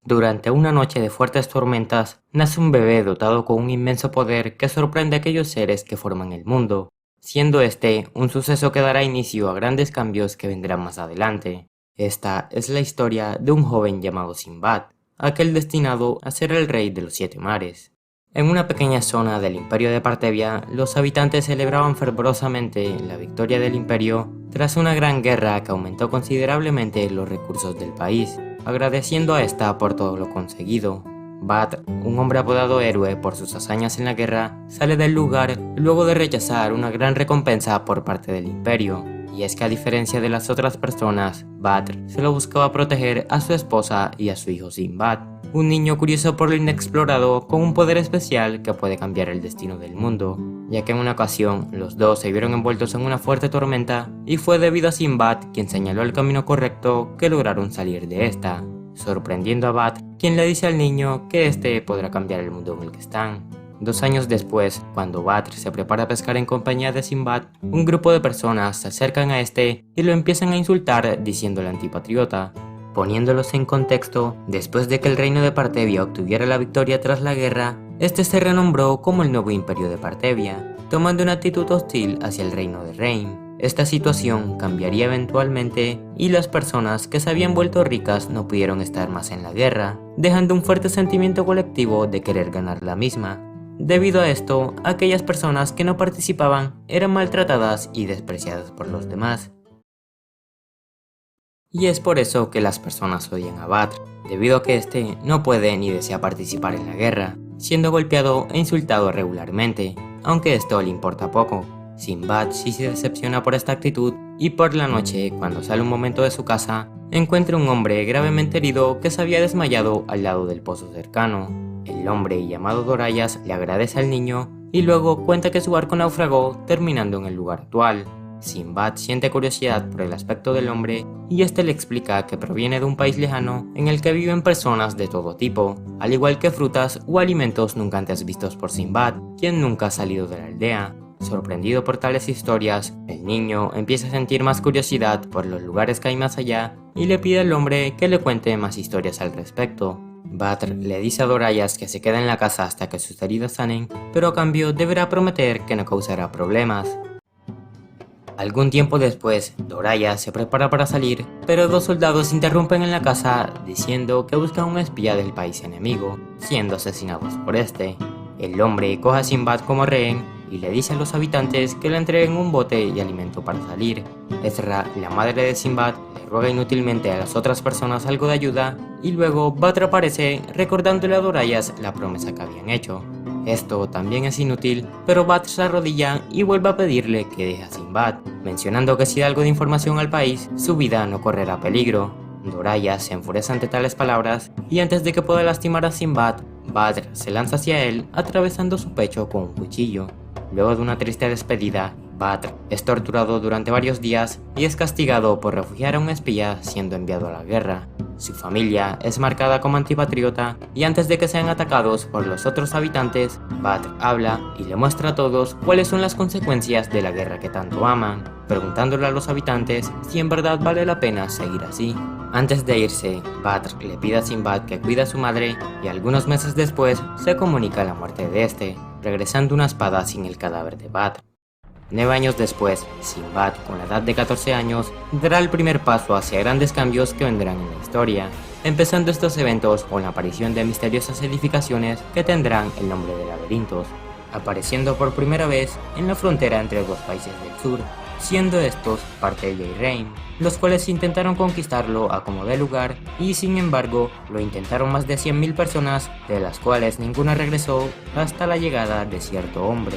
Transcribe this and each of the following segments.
Durante una noche de fuertes tormentas, nace un bebé dotado con un inmenso poder que sorprende a aquellos seres que forman el mundo, siendo este un suceso que dará inicio a grandes cambios que vendrán más adelante. Esta es la historia de un joven llamado Sinbad, aquel destinado a ser el rey de los 7 mares. En una pequeña zona del imperio de Partevia, los habitantes celebraban fervorosamente la victoria del imperio tras una gran guerra que aumentó considerablemente los recursos del país, agradeciendo a esta por todo lo conseguido. Badr, un hombre apodado héroe por sus hazañas en la guerra, sale del lugar luego de rechazar una gran recompensa por parte del imperio. Y es que a diferencia de las otras personas, Badr solo buscaba proteger a su esposa y a su hijo Sinbad, un niño curioso por lo inexplorado con un poder especial que puede cambiar el destino del mundo, ya que en una ocasión los dos se vieron envueltos en una fuerte tormenta y fue debido a Sinbad quien señaló el camino correcto que lograron salir de esta, sorprendiendo a Badr, quien le dice al niño que este podrá cambiar el mundo en el que están. 2 años después, cuando Badr se prepara a pescar en compañía de Sinbad, un grupo de personas se acercan a este y lo empiezan a insultar diciéndole antipatriota. Poniéndolos en contexto, después de que el reino de Partevia obtuviera la victoria tras la guerra, este se renombró como el nuevo imperio de Partevia, tomando una actitud hostil hacia el reino de Rein. Esta situación cambiaría eventualmente y las personas que se habían vuelto ricas no pudieron estar más en la guerra, dejando un fuerte sentimiento colectivo de querer ganar la misma. Debido a esto, aquellas personas que no participaban eran maltratadas y despreciadas por los demás. Y es por eso que las personas odian a Badr, debido a que este no puede ni desea participar en la guerra, siendo golpeado e insultado regularmente, aunque esto le importa poco. Sinbad sí se decepciona por esta actitud y por la noche, cuando sale un momento de su casa, encuentra un hombre gravemente herido que se había desmayado al lado del pozo cercano. El hombre, llamado Dorayas, le agradece al niño y luego cuenta que su barco naufragó, terminando en el lugar actual. Sinbad siente curiosidad por el aspecto del hombre y este le explica que proviene de un país lejano en el que viven personas de todo tipo, al igual que frutas o alimentos nunca antes vistos por Sinbad, quien nunca ha salido de la aldea. Sorprendido por tales historias, el niño empieza a sentir más curiosidad por los lugares que hay más allá y le pide al hombre que le cuente más historias al respecto. Badr le dice a Dorayas que se queda en la casa hasta que sus heridas sanen, pero a cambio deberá prometer que no causará problemas. Algún tiempo después, Dorayas se prepara para salir, pero 2 soldados interrumpen en la casa diciendo que buscan a un espía del país enemigo, siendo asesinados por este. El hombre coge a Sinbad como rehén y le dice a los habitantes que le entreguen un bote y alimento para salir. Ezra, la madre de Sinbad, le ruega inútilmente a las otras personas algo de ayuda y luego Badr aparece recordándole a Dorayas la promesa que habían hecho. Esto también es inútil, pero Badr se arrodilla y vuelve a pedirle que deje a Sinbad, mencionando que si da algo de información al país, su vida no correrá peligro. Dorayas se enfurece ante tales palabras y antes de que pueda lastimar a Sinbad, Badr se lanza hacia él atravesando su pecho con un cuchillo. Luego de una triste despedida, Badr es torturado durante varios días y es castigado por refugiar a un espía siendo enviado a la guerra. Su familia es marcada como antipatriota y antes de que sean atacados por los otros habitantes, Badr habla y le muestra a todos cuáles son las consecuencias de la guerra que tanto aman, preguntándole a los habitantes si en verdad vale la pena seguir así. Antes de irse, Badr le pide a Sinbad que cuide a su madre y algunos meses después se comunica la muerte de este, regresando una espada sin el cadáver de Badr. 9 años después, Sinbad, con la edad de 14 años, dará el primer paso hacia grandes cambios que vendrán en la historia, empezando estos eventos con la aparición de misteriosas edificaciones que tendrán el nombre de laberintos, apareciendo por primera vez en la frontera entre 2 países del sur, siendo estos Partevia y Rein, los cuales intentaron conquistarlo a como dé lugar y sin embargo lo intentaron más de 100.000 personas, de las cuales ninguna regresó hasta la llegada de cierto hombre.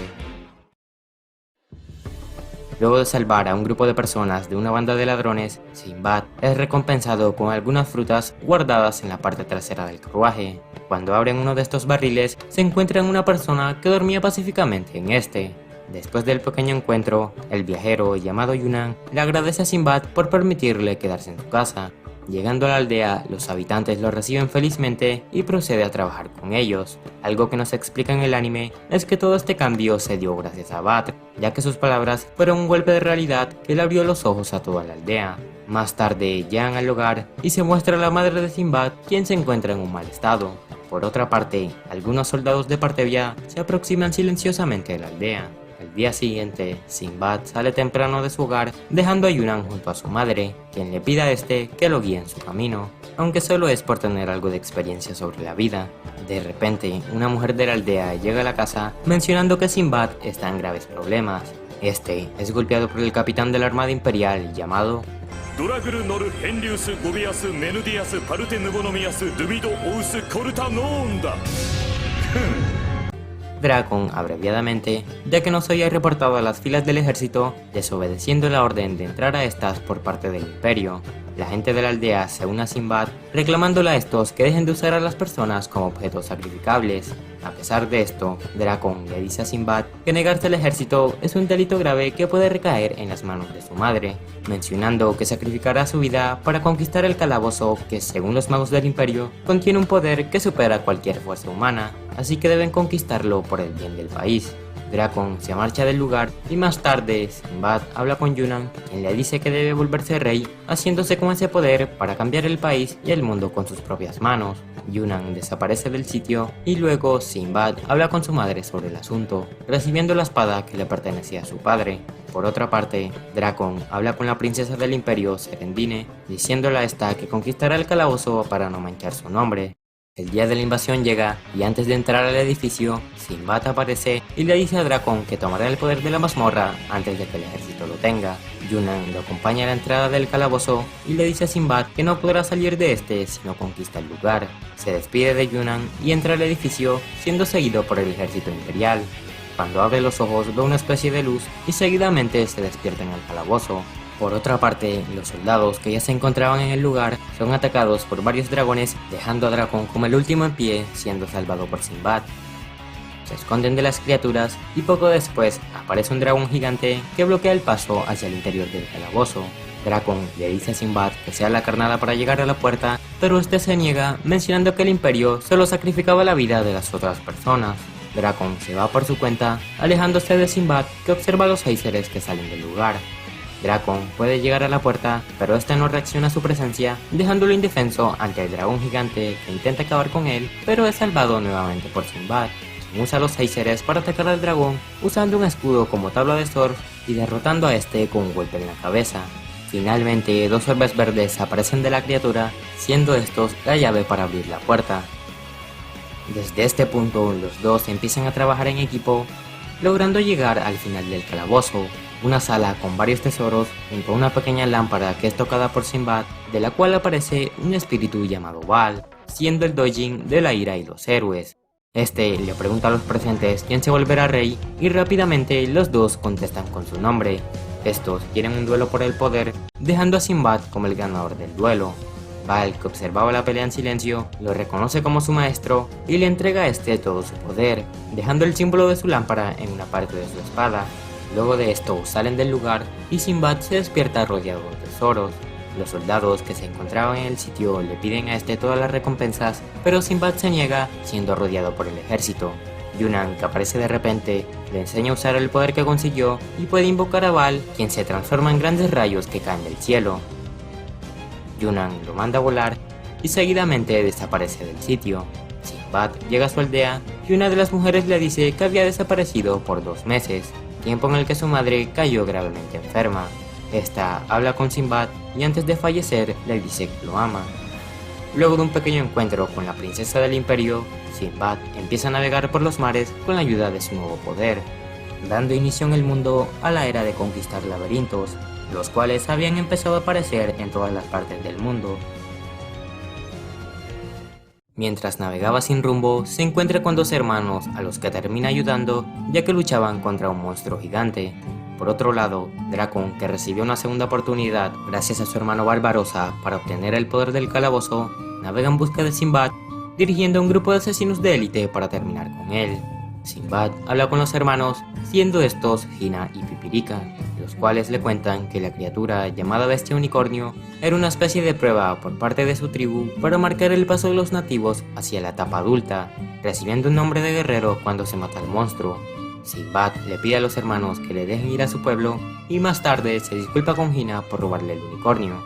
Luego de salvar a un grupo de personas de una banda de ladrones, Sinbad es recompensado con algunas frutas guardadas en la parte trasera del carruaje. Cuando abren uno de estos barriles, se encuentran una persona que dormía pacíficamente en este. Después del pequeño encuentro, el viajero llamado Yunan le agradece a Sinbad por permitirle quedarse en su casa. Llegando a la aldea, los habitantes lo reciben felizmente y procede a trabajar con ellos. Algo que nos explica en el anime es que todo este cambio se dio gracias a Badr, ya que sus palabras fueron un golpe de realidad que le abrió los ojos a toda la aldea. Más tarde llegan al lugar y se muestra la madre de Sinbad, quien se encuentra en un mal estado. Por otra parte, algunos soldados de Partevia se aproximan silenciosamente a la aldea. Al día siguiente, Sinbad sale temprano de su hogar, dejando a Yunnan junto a su madre, quien le pide a este que lo guíe en su camino, aunque solo es por tener algo de experiencia sobre la vida. De repente, una mujer de la aldea llega a la casa mencionando que Sinbad está en graves problemas. Este es golpeado por el capitán de la Armada Imperial llamado Duragru noru Henlius Gobias Menudias Parte Nubonomias Dubido Ous Cortanonda. Drakon, abreviadamente, ya que no se había reportado a las filas del ejército, desobedeciendo la orden de entrar a estas por parte del Imperio. La gente de la aldea se une a Sinbad, reclamándole a estos que dejen de usar a las personas como objetos sacrificables. A pesar de esto, Drakon le dice a Sinbad que negarse al ejército es un delito grave que puede recaer en las manos de su madre, mencionando que sacrificará su vida para conquistar el calabozo que, según los magos del Imperio, contiene un poder que supera cualquier fuerza humana, así que deben conquistarlo por el bien del país. Drakon se marcha del lugar y más tarde Sinbad habla con Yunnan, quien le dice que debe volverse rey, haciéndose con ese poder para cambiar el país y el mundo con sus propias manos. Yunnan desaparece del sitio y luego Sinbad habla con su madre sobre el asunto, recibiendo la espada que le pertenecía a su padre. Por otra parte, Drakon habla con la princesa del Imperio, Serendine, diciéndole a esta que conquistará el calabozo para no manchar su nombre. El día de la invasión llega y antes de entrar al edificio, Sinbad aparece y le dice a Drakon que tomará el poder de la mazmorra antes de que el ejército lo tenga. Yunnan lo acompaña a la entrada del calabozo y le dice a Sinbad que no podrá salir de este si no conquista el lugar. Se despide de Yunnan y entra al edificio, siendo seguido por el ejército imperial. Cuando abre los ojos ve una especie de luz y seguidamente se despierta en el calabozo. Por otra parte, los soldados que ya se encontraban en el lugar son atacados por varios dragones, dejando a Drakon como el último en pie, siendo salvado por Sinbad. Se esconden de las criaturas y poco después aparece un dragón gigante que bloquea el paso hacia el interior del calabozo. Drakon le dice a Sinbad que sea la carnada para llegar a la puerta, pero este se niega, mencionando que el Imperio solo sacrificaba la vida de las otras personas. Drakon se va por su cuenta, alejándose de Sinbad, que observa a los géiseres que salen del lugar. Drakon puede llegar a la puerta, pero este no reacciona a su presencia, dejándolo indefenso ante el dragón gigante que intenta acabar con él, pero es salvado nuevamente por Sinbad, quien usa a los géiseres para atacar al dragón, usando un escudo como tabla de surf y derrotando a este con un golpe en la cabeza. Finalmente, dos orbes verdes aparecen de la criatura, siendo estos la llave para abrir la puerta. Desde este punto, los dos empiezan a trabajar en equipo, logrando llegar al final del calabozo, una sala con varios tesoros junto a una pequeña lámpara que es tocada por Sinbad, de la cual aparece un espíritu llamado Baal, siendo el Dojin de la ira y los héroes. Este le pregunta a los presentes quién se volverá rey y rápidamente los dos contestan con su nombre. Estos quieren un duelo por el poder, dejando a Sinbad como el ganador del duelo. Baal, que observaba la pelea en silencio, lo reconoce como su maestro y le entrega a este todo su poder, dejando el símbolo de su lámpara en una parte de su espada. Luego de esto salen del lugar y Sinbad se despierta rodeado de tesoros. Los soldados que se encontraban en el sitio le piden a este todas las recompensas, pero Sinbad se niega, siendo rodeado por el ejército. Yunnan, que aparece de repente, le enseña a usar el poder que consiguió y puede invocar a Baal, quien se transforma en grandes rayos que caen del cielo. Yunnan lo manda a volar y seguidamente desaparece del sitio. Sinbad llega a su aldea y una de las mujeres le dice que había desaparecido por 2 meses, tiempo en el que su madre cayó gravemente enferma. Esta habla con Sinbad y antes de fallecer le dice que lo ama. Luego de un pequeño encuentro con la princesa del Imperio, Sinbad empieza a navegar por los mares con la ayuda de su nuevo poder, dando inicio en el mundo a la era de conquistar laberintos, los cuales habían empezado a aparecer en todas las partes del mundo. Mientras navegaba sin rumbo, se encuentra con 2 hermanos a los que termina ayudando, ya que luchaban contra un monstruo gigante. Por otro lado, Drakon, que recibió una segunda oportunidad gracias a su hermano Barbarossa para obtener el poder del calabozo, navega en busca de Sinbad, dirigiendo a un grupo de asesinos de élite para terminar con él. Sinbad habla con los hermanos, siendo estos Hina y Pipirika, los cuales le cuentan que la criatura llamada Bestia Unicornio era una especie de prueba por parte de su tribu para marcar el paso de los nativos hacia la etapa adulta, recibiendo un nombre de guerrero cuando se mata al monstruo. Sinbad le pide a los hermanos que le dejen ir a su pueblo y más tarde se disculpa con Hina por robarle el unicornio.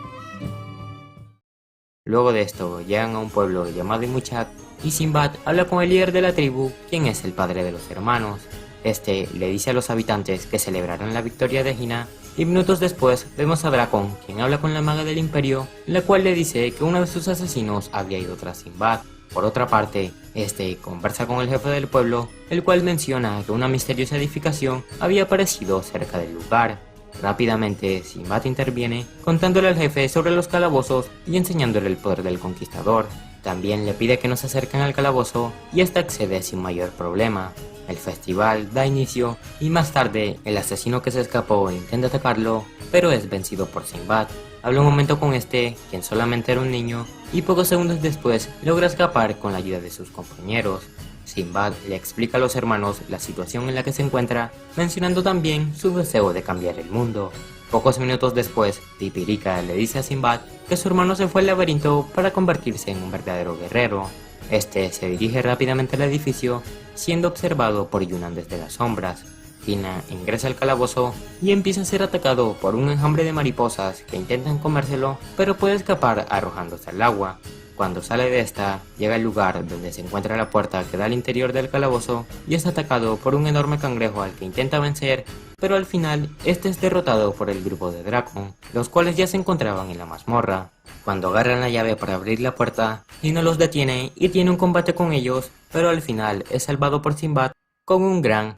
Luego de esto llegan a un pueblo llamado Imuchak y Sinbad habla con el líder de la tribu, quien es el padre de los hermanos. Este le dice a los habitantes que celebrarán la victoria de Hina y minutos después vemos a Drakon, quien habla con la maga del imperio, la cual le dice que uno de sus asesinos había ido tras Sinbad. Por otra parte, este conversa con el jefe del pueblo, el cual menciona que una misteriosa edificación había aparecido cerca del lugar. Rápidamente, Sinbad interviene, contándole al jefe sobre los calabozos y enseñándole el poder del conquistador. También le pide que no se acerquen al calabozo y este accede sin mayor problema. El festival da inicio y más tarde el asesino que se escapó intenta atacarlo, pero es vencido por Sinbad. Habla un momento con este, quien solamente era un niño, y pocos segundos después logra escapar con la ayuda de sus compañeros. Sinbad le explica a los hermanos la situación en la que se encuentra, mencionando también su deseo de cambiar el mundo. Pocos minutos después, Tipirika le dice a Sinbad que su hermano se fue al laberinto para convertirse en un verdadero guerrero. Este se dirige rápidamente al edificio, siendo observado por Yunnan desde las sombras. Hina ingresa al calabozo y empieza a ser atacado por un enjambre de mariposas que intentan comérselo, pero puede escapar arrojándose al agua. Cuando sale de esta, llega al lugar donde se encuentra la puerta que da al interior del calabozo y es atacado por un enorme cangrejo al que intenta vencer, pero al final este es derrotado por el grupo de Drakon, los cuales ya se encontraban en la mazmorra. Cuando agarran la llave para abrir la puerta, Hina los detiene y tiene un combate con ellos, pero al final es salvado por Sinbad con un gran...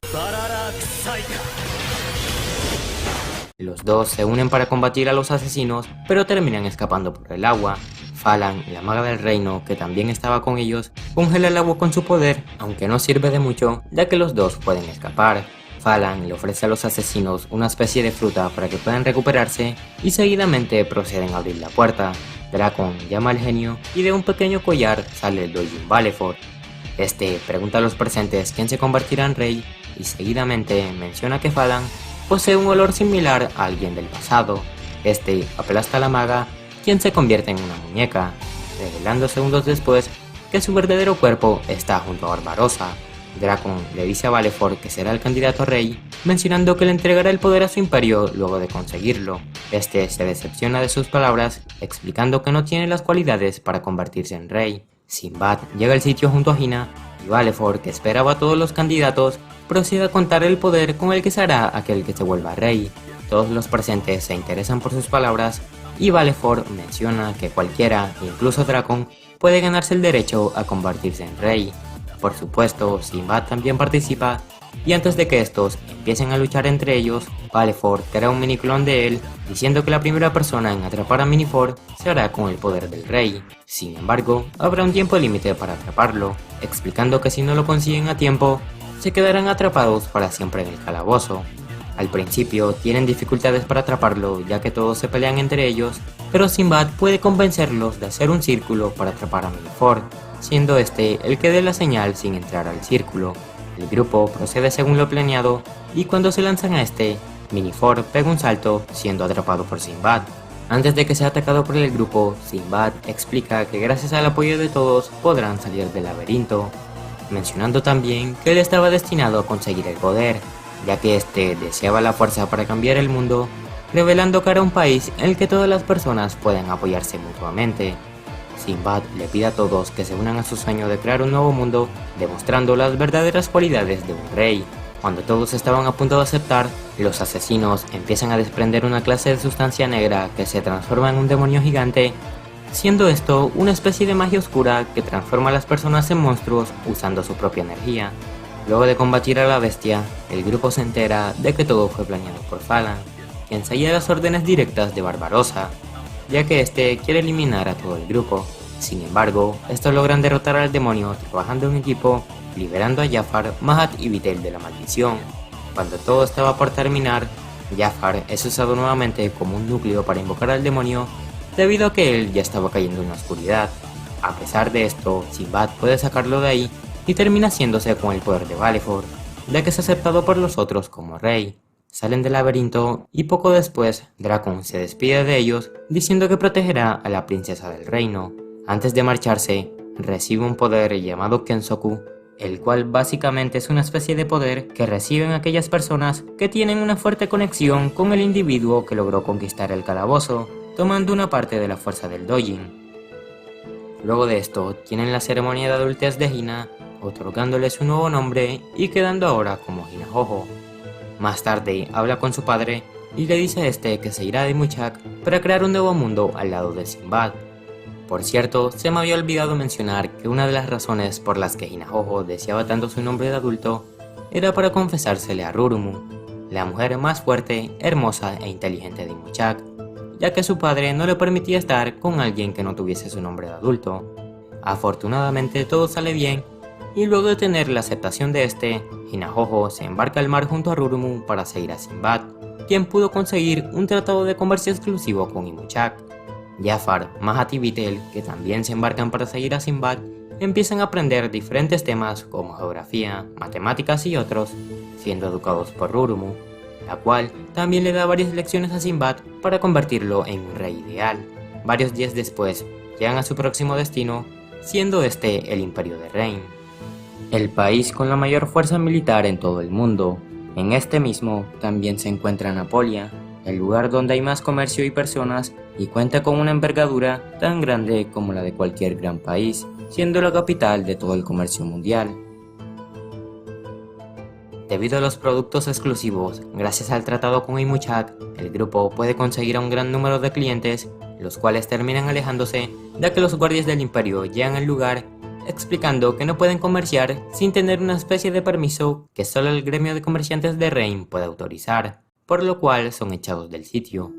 Los dos se unen para combatir a los asesinos, pero terminan escapando por el agua. Falan, la maga del reino, que también estaba con ellos, congela el agua con su poder, aunque no sirve de mucho, ya que los dos pueden escapar. Falan le ofrece a los asesinos una especie de fruta para que puedan recuperarse, y seguidamente proceden a abrir la puerta. Drakon llama al genio, y de un pequeño collar sale el Dojin Valefort. Este pregunta a los presentes quién se convertirá en rey, y seguidamente menciona que Falan posee un olor similar a alguien del pasado. Este aplasta a la maga, quien se convierte en una muñeca, revelando segundos después que su verdadero cuerpo está junto a Barbarossa. Drakon le dice a Valefort que será el candidato a rey, mencionando que le entregará el poder a su imperio luego de conseguirlo. Este se decepciona de sus palabras, explicando que no tiene las cualidades para convertirse en rey. Sinbad llega al sitio junto a Hina, y Valefort, que esperaba a todos los candidatos, procede a contar el poder con el que será aquel que se vuelva rey. Todos los presentes se interesan por sus palabras, y Valefort menciona que cualquiera, incluso Drakon, puede ganarse el derecho a convertirse en rey. Por supuesto, Sinbad también participa, y antes de que estos empiecen a luchar entre ellos, Valefort crea un miniclon de él, diciendo que la primera persona en atrapar a Minifort se hará con el poder del rey. Sin embargo, habrá un tiempo límite para atraparlo, explicando que si no lo consiguen a tiempo, se quedarán atrapados para siempre en el calabozo. Al principio tienen dificultades para atraparlo, ya que todos se pelean entre ellos, pero Sinbad puede convencerlos de hacer un círculo para atrapar a Minifort, siendo este el que dé la señal sin entrar al círculo. El grupo procede según lo planeado, y cuando se lanzan a este, Minifort pega un salto, siendo atrapado por Sinbad. Antes de que sea atacado por el grupo, Sinbad explica que gracias al apoyo de todos podrán salir del laberinto, mencionando también que él estaba destinado a conseguir el poder, ya que este deseaba la fuerza para cambiar el mundo, revelando que era un país en el que todas las personas pueden apoyarse mutuamente. Sinbad le pide a todos que se unan a su sueño de crear un nuevo mundo, demostrando las verdaderas cualidades de un rey. Cuando todos estaban a punto de aceptar, los asesinos empiezan a desprender una clase de sustancia negra que se transforma en un demonio gigante, siendo esto una especie de magia oscura que transforma a las personas en monstruos usando su propia energía. Luego de combatir a la bestia, el grupo se entera de que todo fue planeado por Falan, quien seguía las órdenes directas de Barbarossa, ya que este quiere eliminar a todo el grupo. Sin embargo, estos logran derrotar al demonio trabajando en equipo, liberando a Jafar, Mahat y Vitel de la maldición. Cuando todo estaba por terminar, Jafar es usado nuevamente como un núcleo para invocar al demonio, debido a que él ya estaba cayendo en la oscuridad. A pesar de esto, Sinbad puede sacarlo de ahí y termina haciéndose con el poder de Valefort, ya que es aceptado por los otros como rey. Salen del laberinto y poco después Drakon se despide de ellos diciendo que protegerá a la princesa del reino. Antes de marcharse, recibe un poder llamado Kensoku, el cual básicamente es una especie de poder que reciben aquellas personas que tienen una fuerte conexión con el individuo que logró conquistar el calabozo, tomando una parte de la fuerza del Dojin. Luego de esto, tienen la ceremonia de adultez de Hina, otorgándole su nuevo nombre y quedando ahora como Hinajojo. Más tarde, habla con su padre y le dice a este que se irá de Muchak para crear un nuevo mundo al lado de Sinbad. Por cierto, se me había olvidado mencionar que una de las razones por las que Hinajojo deseaba tanto su nombre de adulto era para confesársele a Rurumu, la mujer más fuerte, hermosa e inteligente de Muchak, ya que su padre no le permitía estar con alguien que no tuviese su nombre de adulto. Afortunadamente todo sale bien, y luego de tener la aceptación de este, Hinajojo se embarca al mar junto a Rurumu para seguir a Sinbad, quien pudo conseguir un tratado de comercio exclusivo con Imuchak. Jafar, Mahat y Vitel, que también se embarcan para seguir a Sinbad, empiezan a aprender diferentes temas como geografía, matemáticas y otros, siendo educados por Rurumu, la cual también le da varias lecciones a Sinbad para convertirlo en un rey ideal. Varios días después, llegan a su próximo destino, siendo este el Imperio de Rein, el país con la mayor fuerza militar en todo el mundo. En este mismo también se encuentra Napolia, el lugar donde hay más comercio y personas y cuenta con una envergadura tan grande como la de cualquier gran país, siendo la capital de todo el comercio mundial. Debido a los productos exclusivos, gracias al tratado con Imuchak, el grupo puede conseguir a un gran número de clientes, los cuales terminan alejándose, ya que los guardias del imperio llegan al lugar explicando que no pueden comerciar sin tener una especie de permiso que solo el gremio de comerciantes de Rein puede autorizar, por lo cual son echados del sitio.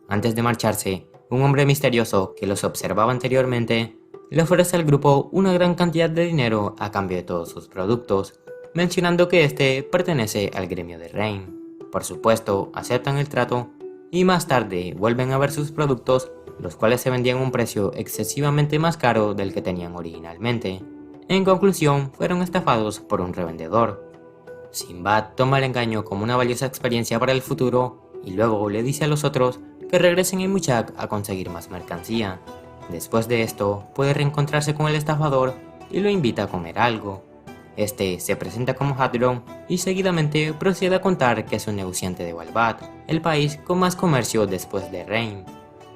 Antes de marcharse, un hombre misterioso que los observaba anteriormente le ofrece al grupo una gran cantidad de dinero a cambio de todos sus productos, mencionando que este pertenece al gremio de Rein. Por supuesto, aceptan el trato y más tarde vuelven a ver sus productos, los cuales se vendían a un precio excesivamente más caro del que tenían originalmente. En conclusión, fueron estafados por un revendedor. Sinbad toma el engaño como una valiosa experiencia para el futuro y luego le dice a los otros que regresen a Imuchak a conseguir más mercancía. Después de esto, puede reencontrarse con el estafador y lo invita a comer algo. Este se presenta como Hadron y seguidamente procede a contar que es un negociante de Walbat, el país con más comercio después de Rein.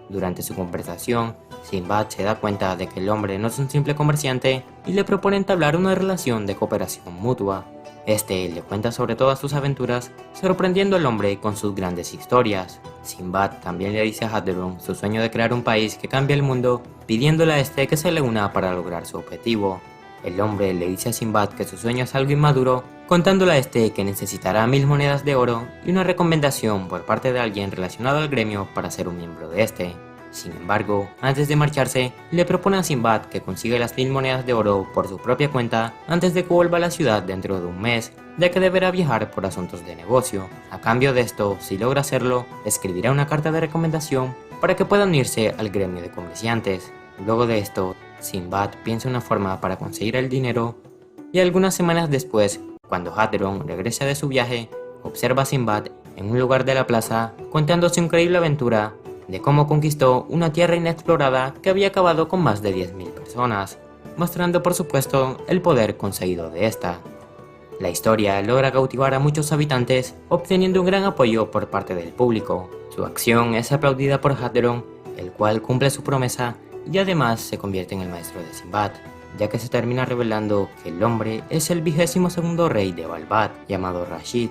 Durante su conversación, Sinbad se da cuenta de que el hombre no es un simple comerciante y le propone entablar una relación de cooperación mutua. Este le cuenta sobre todas sus aventuras, sorprendiendo al hombre con sus grandes historias. Sinbad también le dice a Hadron su sueño de crear un país que cambie el mundo, pidiéndole a este que se le una para lograr su objetivo. El hombre le dice a Sinbad que su sueño es algo inmaduro, contándole a este que necesitará 1000 monedas de oro y una recomendación por parte de alguien relacionado al gremio para ser un miembro de este. Sin embargo, antes de marcharse, le propone a Sinbad que consiga las 1000 monedas de oro por su propia cuenta antes de que vuelva a la ciudad dentro de un mes, ya que deberá viajar por asuntos de negocio. A cambio de esto, si logra hacerlo, escribirá una carta de recomendación para que pueda unirse al gremio de comerciantes. Luego de esto, Sinbad piensa una forma para conseguir el dinero y algunas semanas después, cuando Hadron regresa de su viaje, observa a Sinbad en un lugar de la plaza contando su increíble aventura de cómo conquistó una tierra inexplorada que había acabado con más de 10.000 personas, mostrando por supuesto el poder conseguido de esta. La historia logra cautivar a muchos habitantes, obteniendo un gran apoyo por parte del público. Su acción es aplaudida por Hadron, el cual cumple su promesa y además se convierte en el maestro de Sinbad, ya que se termina revelando que el hombre es el 22º rey de Walbat, llamado Rashid.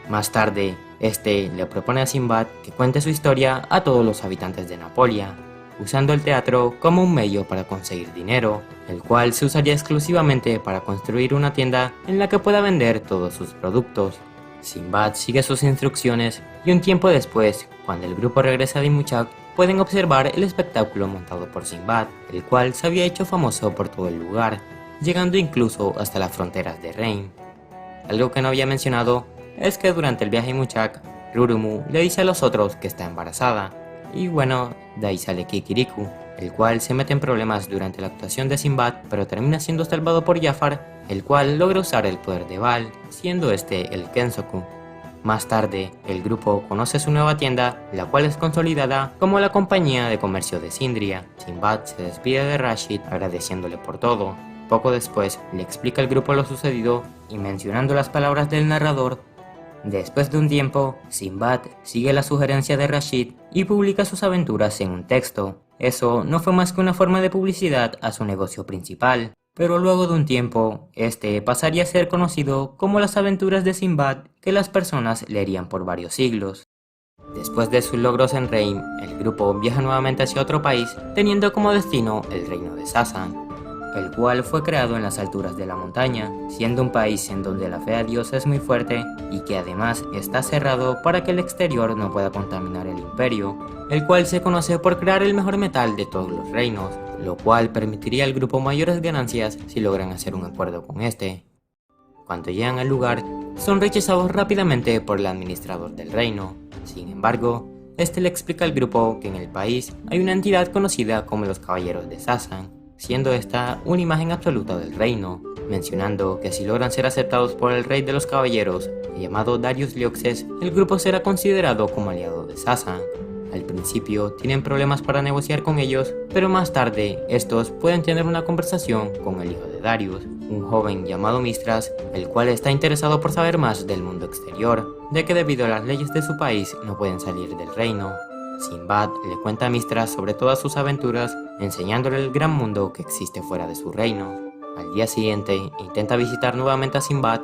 Más tarde, este le propone a Sinbad que cuente su historia a todos los habitantes de Napolia, usando el teatro como un medio para conseguir dinero, el cual se usaría exclusivamente para construir una tienda en la que pueda vender todos sus productos. Sinbad sigue sus instrucciones y un tiempo después, cuando el grupo regresa de Imuchak, pueden observar el espectáculo montado por Sinbad, el cual se había hecho famoso por todo el lugar, llegando incluso hasta las fronteras de Rein. Algo que no había mencionado es que durante el viaje a Imuchak, Rurumu le dice a los otros que está embarazada, y bueno, de ahí sale Kikiriku, el cual se mete en problemas durante la actuación de Sinbad, pero termina siendo salvado por Jafar, el cual logra usar el poder de Baal, siendo este el Kensoku. Más tarde, el grupo conoce su nueva tienda, la cual es consolidada como la compañía de comercio de Sindria. Sinbad se despide de Rashid agradeciéndole por todo, Poco después le explica al grupo lo sucedido y mencionando las palabras del narrador, después de un tiempo, Sinbad sigue la sugerencia de Rashid y publica sus aventuras en un texto. Eso no fue más que una forma de publicidad a su negocio principal, pero luego de un tiempo, este pasaría a ser conocido como las aventuras de Sinbad que las personas leerían por varios siglos. Después de sus logros en Reim, el grupo viaja nuevamente hacia otro país, teniendo como destino el reino de Sasan, el cual fue creado en las alturas de la montaña, siendo un país en donde la fe a Dios es muy fuerte y que además está cerrado para que el exterior no pueda contaminar el imperio, el cual se conoce por crear el mejor metal de todos los reinos, lo cual permitiría al grupo mayores ganancias si logran hacer un acuerdo con este. Cuando llegan al lugar, son rechazados rápidamente por el administrador del reino. Sin embargo, este le explica al grupo que en el país hay una entidad conocida como los Caballeros de Sasan, siendo esta una imagen absoluta del reino, mencionando que si logran ser aceptados por el rey de los caballeros, llamado Darius Lioxes, el grupo será considerado como aliado de Sasan. Al principio tienen problemas para negociar con ellos, pero más tarde estos pueden tener una conversación con el hijo de Darius, un joven llamado Mistras, el cual está interesado por saber más del mundo exterior, ya que debido a las leyes de su país no pueden salir del reino. Sinbad le cuenta a Mistras sobre todas sus aventuras, enseñándole el gran mundo que existe fuera de su reino. Al día siguiente intenta visitar nuevamente a Sinbad,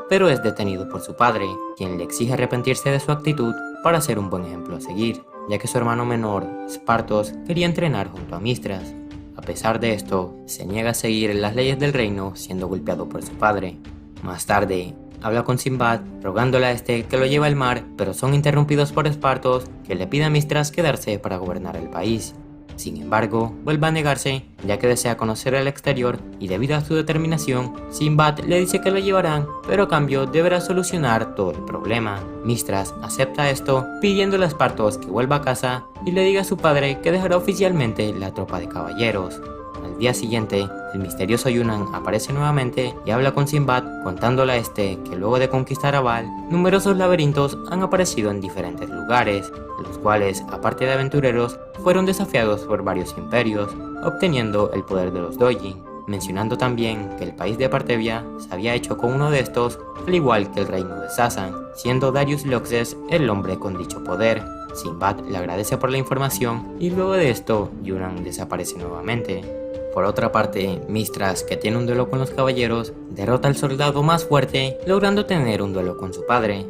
pero es detenido por su padre, quien le exige arrepentirse de su actitud para ser un buen ejemplo a seguir, ya que su hermano menor, Spartos, quería entrenar junto a Mistras. A pesar de esto, se niega a seguir las leyes del reino, siendo golpeado por su padre. Más tarde, habla con Sinbad, rogándole a este que lo lleve al mar, pero son interrumpidos por Spartos, que le pide a Mistras quedarse para gobernar el país. Sin embargo, vuelve a negarse, ya que desea conocer el exterior, y debido a su determinación, Sinbad le dice que lo llevarán, pero a cambio deberá solucionar todo el problema. Mistras acepta esto, pidiéndole a Spartos que vuelva a casa y le diga a su padre que dejará oficialmente la tropa de caballeros. Al día siguiente, el misterioso Yunan aparece nuevamente y habla con Sinbad, contándole a este que luego de conquistar a Val, numerosos laberintos han aparecido en diferentes lugares, los cuales, aparte de aventureros, fueron desafiados por varios imperios, obteniendo el poder de los Dojin, mencionando también que el país de Partevia se había hecho con uno de estos, al igual que el reino de Sasan, siendo Darius Lioxes el hombre con dicho poder. Sinbad le agradece por la información y luego de esto, Yunan desaparece nuevamente. Por otra parte, Mistras, que tiene un duelo con los caballeros, derrota al soldado más fuerte, logrando tener un duelo con su padre.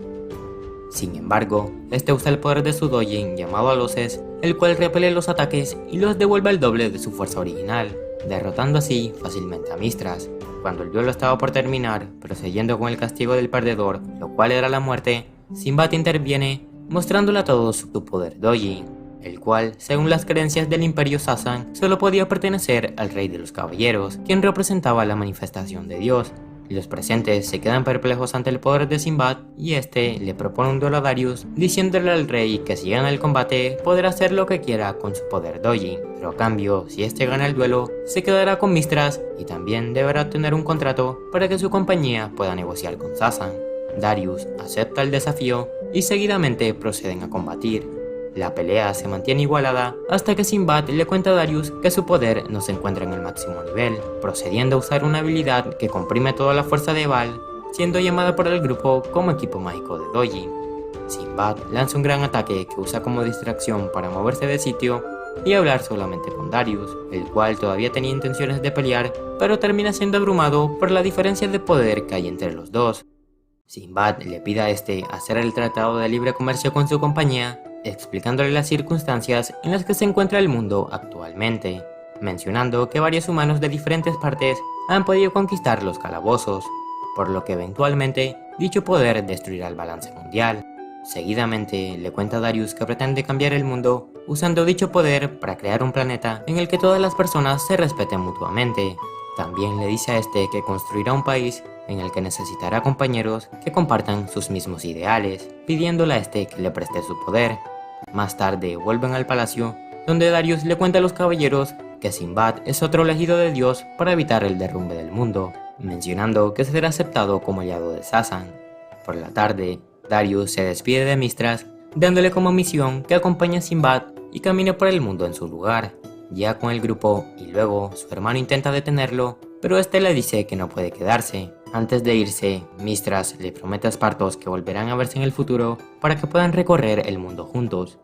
Sin embargo, este usa el poder de su Dojin llamado Aloses, el cual repele los ataques y los devuelve al doble de su fuerza original, derrotando así fácilmente a Mistras. Cuando el duelo estaba por terminar, procediendo con el castigo del perdedor, lo cual era la muerte, Sinbad interviene, mostrándole a todos su poder Dojin, el cual, según las creencias del Imperio Sasan, solo podía pertenecer al Rey de los Caballeros, quien representaba la manifestación de Dios. Los presentes se quedan perplejos ante el poder de Sinbad y este le propone un duelo a Darius, diciéndole al rey que si gana el combate podrá hacer lo que quiera con su poder Dojin, pero a cambio, si este gana el duelo, se quedará con Mistras y también deberá tener un contrato para que su compañía pueda negociar con Sasan. Darius acepta el desafío y seguidamente proceden a combatir. La pelea se mantiene igualada hasta que Sinbad le cuenta a Darius que su poder no se encuentra en el máximo nivel, procediendo a usar una habilidad que comprime toda la fuerza de Val, siendo llamada por el grupo como equipo mágico de Dojin. Sinbad lanza un gran ataque que usa como distracción para moverse de sitio y hablar solamente con Darius, el cual todavía tenía intenciones de pelear, pero termina siendo abrumado por la diferencia de poder que hay entre los dos. Sinbad le pide a este hacer el tratado de libre comercio con su compañía, explicándole las circunstancias en las que se encuentra el mundo actualmente, mencionando que varios humanos de diferentes partes han podido conquistar los calabozos, por lo que eventualmente dicho poder destruirá el balance mundial. Seguidamente le cuenta a Darius que pretende cambiar el mundo usando dicho poder para crear un planeta en el que todas las personas se respeten mutuamente. También le dice a este que construirá un país en el que necesitará compañeros que compartan sus mismos ideales, pidiéndole a este que le preste su poder. Más tarde vuelven al palacio, donde Darius le cuenta a los caballeros que Sinbad es otro elegido de Dios para evitar el derrumbe del mundo, mencionando que será aceptado como aliado de Sasan. Por la tarde, Darius se despide de Mistras, dándole como misión que acompañe a Sinbad y camine por el mundo en su lugar. Ya con el grupo y luego su hermano intenta detenerlo, pero este le dice que no puede quedarse. Antes de irse, Mistras le promete a Espartos que volverán a verse en el futuro para que puedan recorrer el mundo juntos.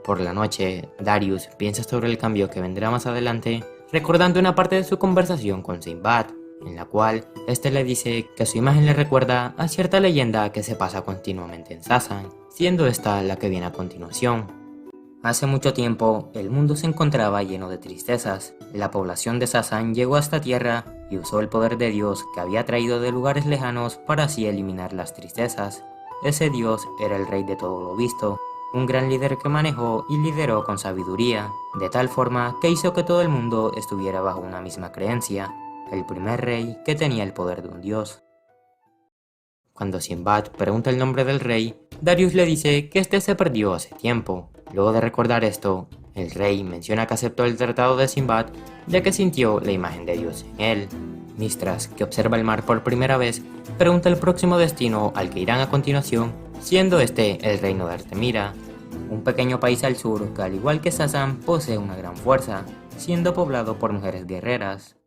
Por la noche, Darius piensa sobre el cambio que vendrá más adelante, recordando una parte de su conversación con Sinbad, en la cual este le dice que su imagen le recuerda a cierta leyenda que se pasa continuamente en Sasan, siendo esta la que viene a continuación. Hace mucho tiempo, el mundo se encontraba lleno de tristezas. La población de Sasan llegó a esta tierra y usó el poder de Dios que había traído de lugares lejanos para así eliminar las tristezas. Ese Dios era el rey de todo lo visto, un gran líder que manejó y lideró con sabiduría, de tal forma que hizo que todo el mundo estuviera bajo una misma creencia, el primer rey que tenía el poder de un dios. Cuando Sinbad pregunta el nombre del rey, Darius le dice que este se perdió hace tiempo. Luego de recordar esto, el rey menciona que aceptó el tratado de Sinbad ya que sintió la imagen de Dios en él. Mistras, que observa el mar por primera vez, pregunta el próximo destino al que irán a continuación, siendo este el reino de Artemira, un pequeño país al sur que al igual que Sasan posee una gran fuerza, siendo poblado por mujeres guerreras.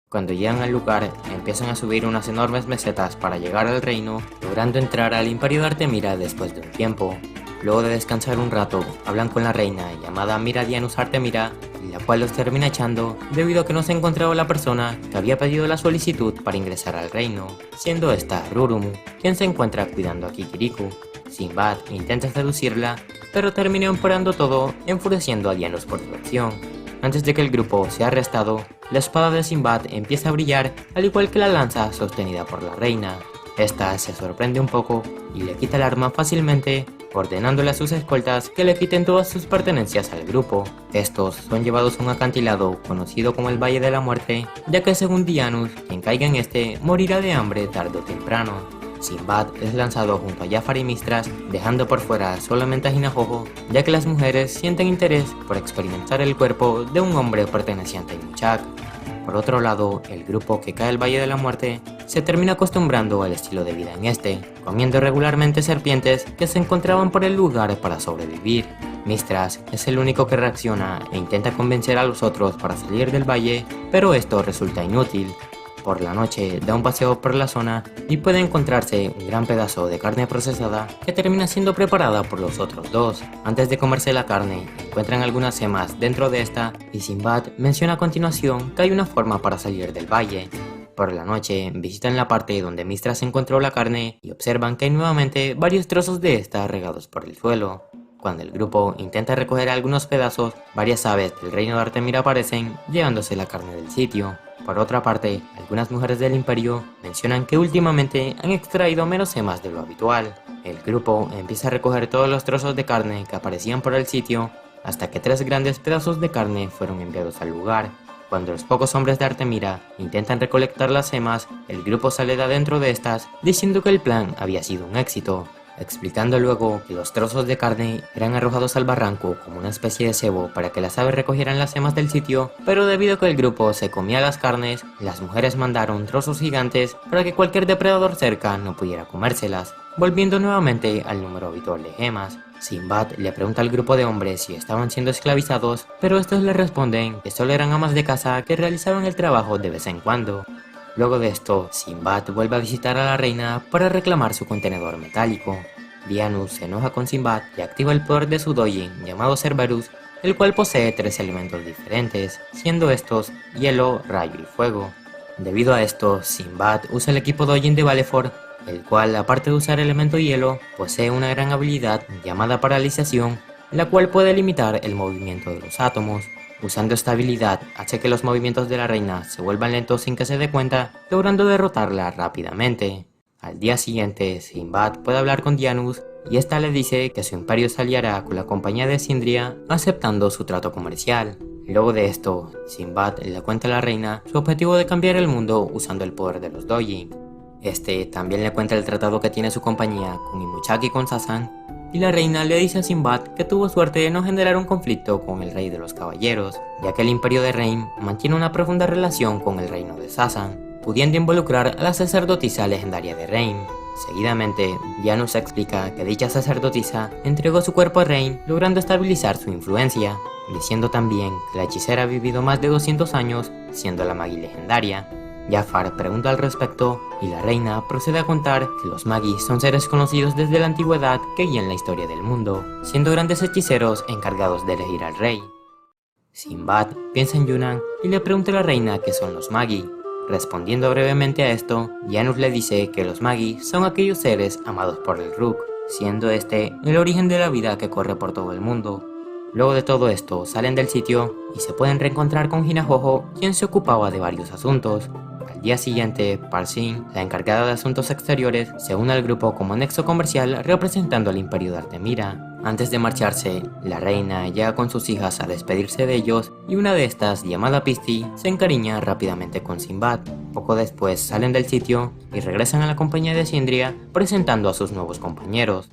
Cuando llegan al lugar, empiezan a subir unas enormes mesetas para llegar al reino, logrando entrar al imperio de Artemira después de un tiempo. Luego de descansar un rato, hablan con la reina llamada Miradianus Artemira, la cual los termina echando debido a que no se encontraba la persona que había pedido la solicitud para ingresar al reino, siendo esta Rurumu, quien se encuentra cuidando a Kikiriku. Sinbad intenta seducirla, pero termina empeorando todo, enfureciendo a Dianus por su acción. Antes de que el grupo sea arrestado, la espada de Sinbad empieza a brillar, al igual que la lanza sostenida por la reina. Esta se sorprende un poco y le quita el arma fácilmente, ordenándole a sus escoltas que le quiten todas sus pertenencias al grupo. Estos son llevados a un acantilado conocido como el Valle de la Muerte, ya que según Dianus, quien caiga en este morirá de hambre tarde o temprano. Sinbad es lanzado junto a Jafar y Mistras, dejando por fuera solamente a Hinajojo, ya que las mujeres sienten interés por experimentar el cuerpo de un hombre perteneciente a Inuchak. Por otro lado, el grupo que cae al Valle de la Muerte se termina acostumbrando al estilo de vida en este, comiendo regularmente serpientes que se encontraban por el lugar para sobrevivir. Mistras es el único que reacciona e intenta convencer a los otros para salir del valle, pero esto resulta inútil. Por la noche da un paseo por la zona y puede encontrarse un gran pedazo de carne procesada que termina siendo preparada por los otros dos. Antes de comerse la carne, encuentran algunas semas dentro de esta y Sinbad menciona a continuación que hay una forma para salir del valle. Por la noche visitan la parte donde Mistras encontró la carne y observan que hay nuevamente varios trozos de esta regados por el suelo. Cuando el grupo intenta recoger algunos pedazos, varias aves del reino de Artemira aparecen, llevándose la carne del sitio. Por otra parte, algunas mujeres del imperio mencionan que últimamente han extraído menos semas de lo habitual. El grupo empieza a recoger todos los trozos de carne que aparecían por el sitio, hasta que 3 grandes pedazos de carne fueron enviados al lugar. Cuando los pocos hombres de Artemira intentan recolectar las semas, el grupo sale de adentro de estas, diciendo que el plan había sido un éxito, explicando luego que los trozos de carne eran arrojados al barranco como una especie de cebo para que las aves recogieran las semas del sitio, pero debido a que el grupo se comía las carnes, las mujeres mandaron trozos gigantes para que cualquier depredador cerca no pudiera comérselas, volviendo nuevamente al número habitual de gemas. Sinbad le pregunta al grupo de hombres si estaban siendo esclavizados, pero estos le responden que solo eran amas de casa que realizaban el trabajo de vez en cuando. Luego de esto, Sinbad vuelve a visitar a la reina para reclamar su contenedor metálico. Dianus se enoja con Sinbad y activa el poder de su doujin llamado Cerberus, el cual posee 3 elementos diferentes, siendo estos hielo, rayo y fuego. Debido a esto, Sinbad usa el equipo doujin de Valefor, el cual, aparte de usar elemento hielo, posee una gran habilidad llamada paralización, la cual puede limitar el movimiento de los átomos. Usando esta habilidad, hace que los movimientos de la reina se vuelvan lentos sin que se dé cuenta, logrando derrotarla rápidamente. Al día siguiente, Sinbad puede hablar con Dianus y esta le dice que su imperio se aliará con la compañía de Sindria, aceptando su trato comercial. Luego de esto, Sinbad le cuenta a la reina su objetivo de cambiar el mundo usando el poder de los doujin. Este también le cuenta el tratado que tiene su compañía con Inuchak y con Sasan, y la reina le dice a Sinbad que tuvo suerte de no generar un conflicto con el rey de los caballeros, ya que el imperio de Reim mantiene una profunda relación con el reino de Sasan, pudiendo involucrar a la sacerdotisa legendaria de Reim. Seguidamente, Janus explica que dicha sacerdotisa entregó su cuerpo a Rain, logrando estabilizar su influencia, diciendo también que la hechicera ha vivido más de 200 años, siendo la Magi legendaria. Jafar pregunta al respecto, y la reina procede a contar que los Magi son seres conocidos desde la antigüedad que guían la historia del mundo, siendo grandes hechiceros encargados de elegir al rey. Sinbad piensa en Yunnan y le pregunta a la reina qué son los Magi. Respondiendo brevemente a esto, Janus le dice que los Magi son aquellos seres amados por el Rook, siendo este el origen de la vida que corre por todo el mundo. Luego de todo esto, salen del sitio y se pueden reencontrar con Hinajojo, quien se ocupaba de varios asuntos. Al día siguiente, Parsin, la encargada de asuntos exteriores, se une al grupo como nexo comercial representando al Imperio de Artemira. Antes de marcharse, la reina llega con sus hijas a despedirse de ellos y una de estas, llamada Pisti, se encariña rápidamente con Sinbad. Poco después salen del sitio y regresan a la compañía de Sindria presentando a sus nuevos compañeros.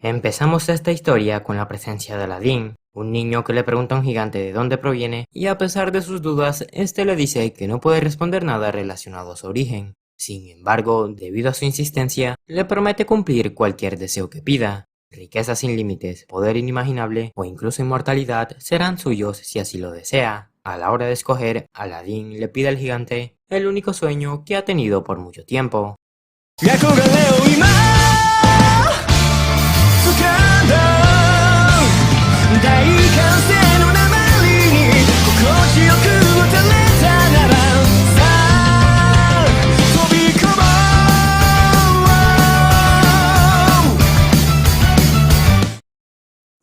Empezamos esta historia con la presencia de Aladín, un niño que le pregunta a un gigante de dónde proviene y a pesar de sus dudas, este le dice que no puede responder nada relacionado a su origen. Sin embargo, debido a su insistencia, le promete cumplir cualquier deseo que pida. Riqueza sin límites, poder inimaginable o incluso inmortalidad serán suyos si así lo desea. A la hora de escoger, Aladín le pide al gigante el único sueño que ha tenido por mucho tiempo.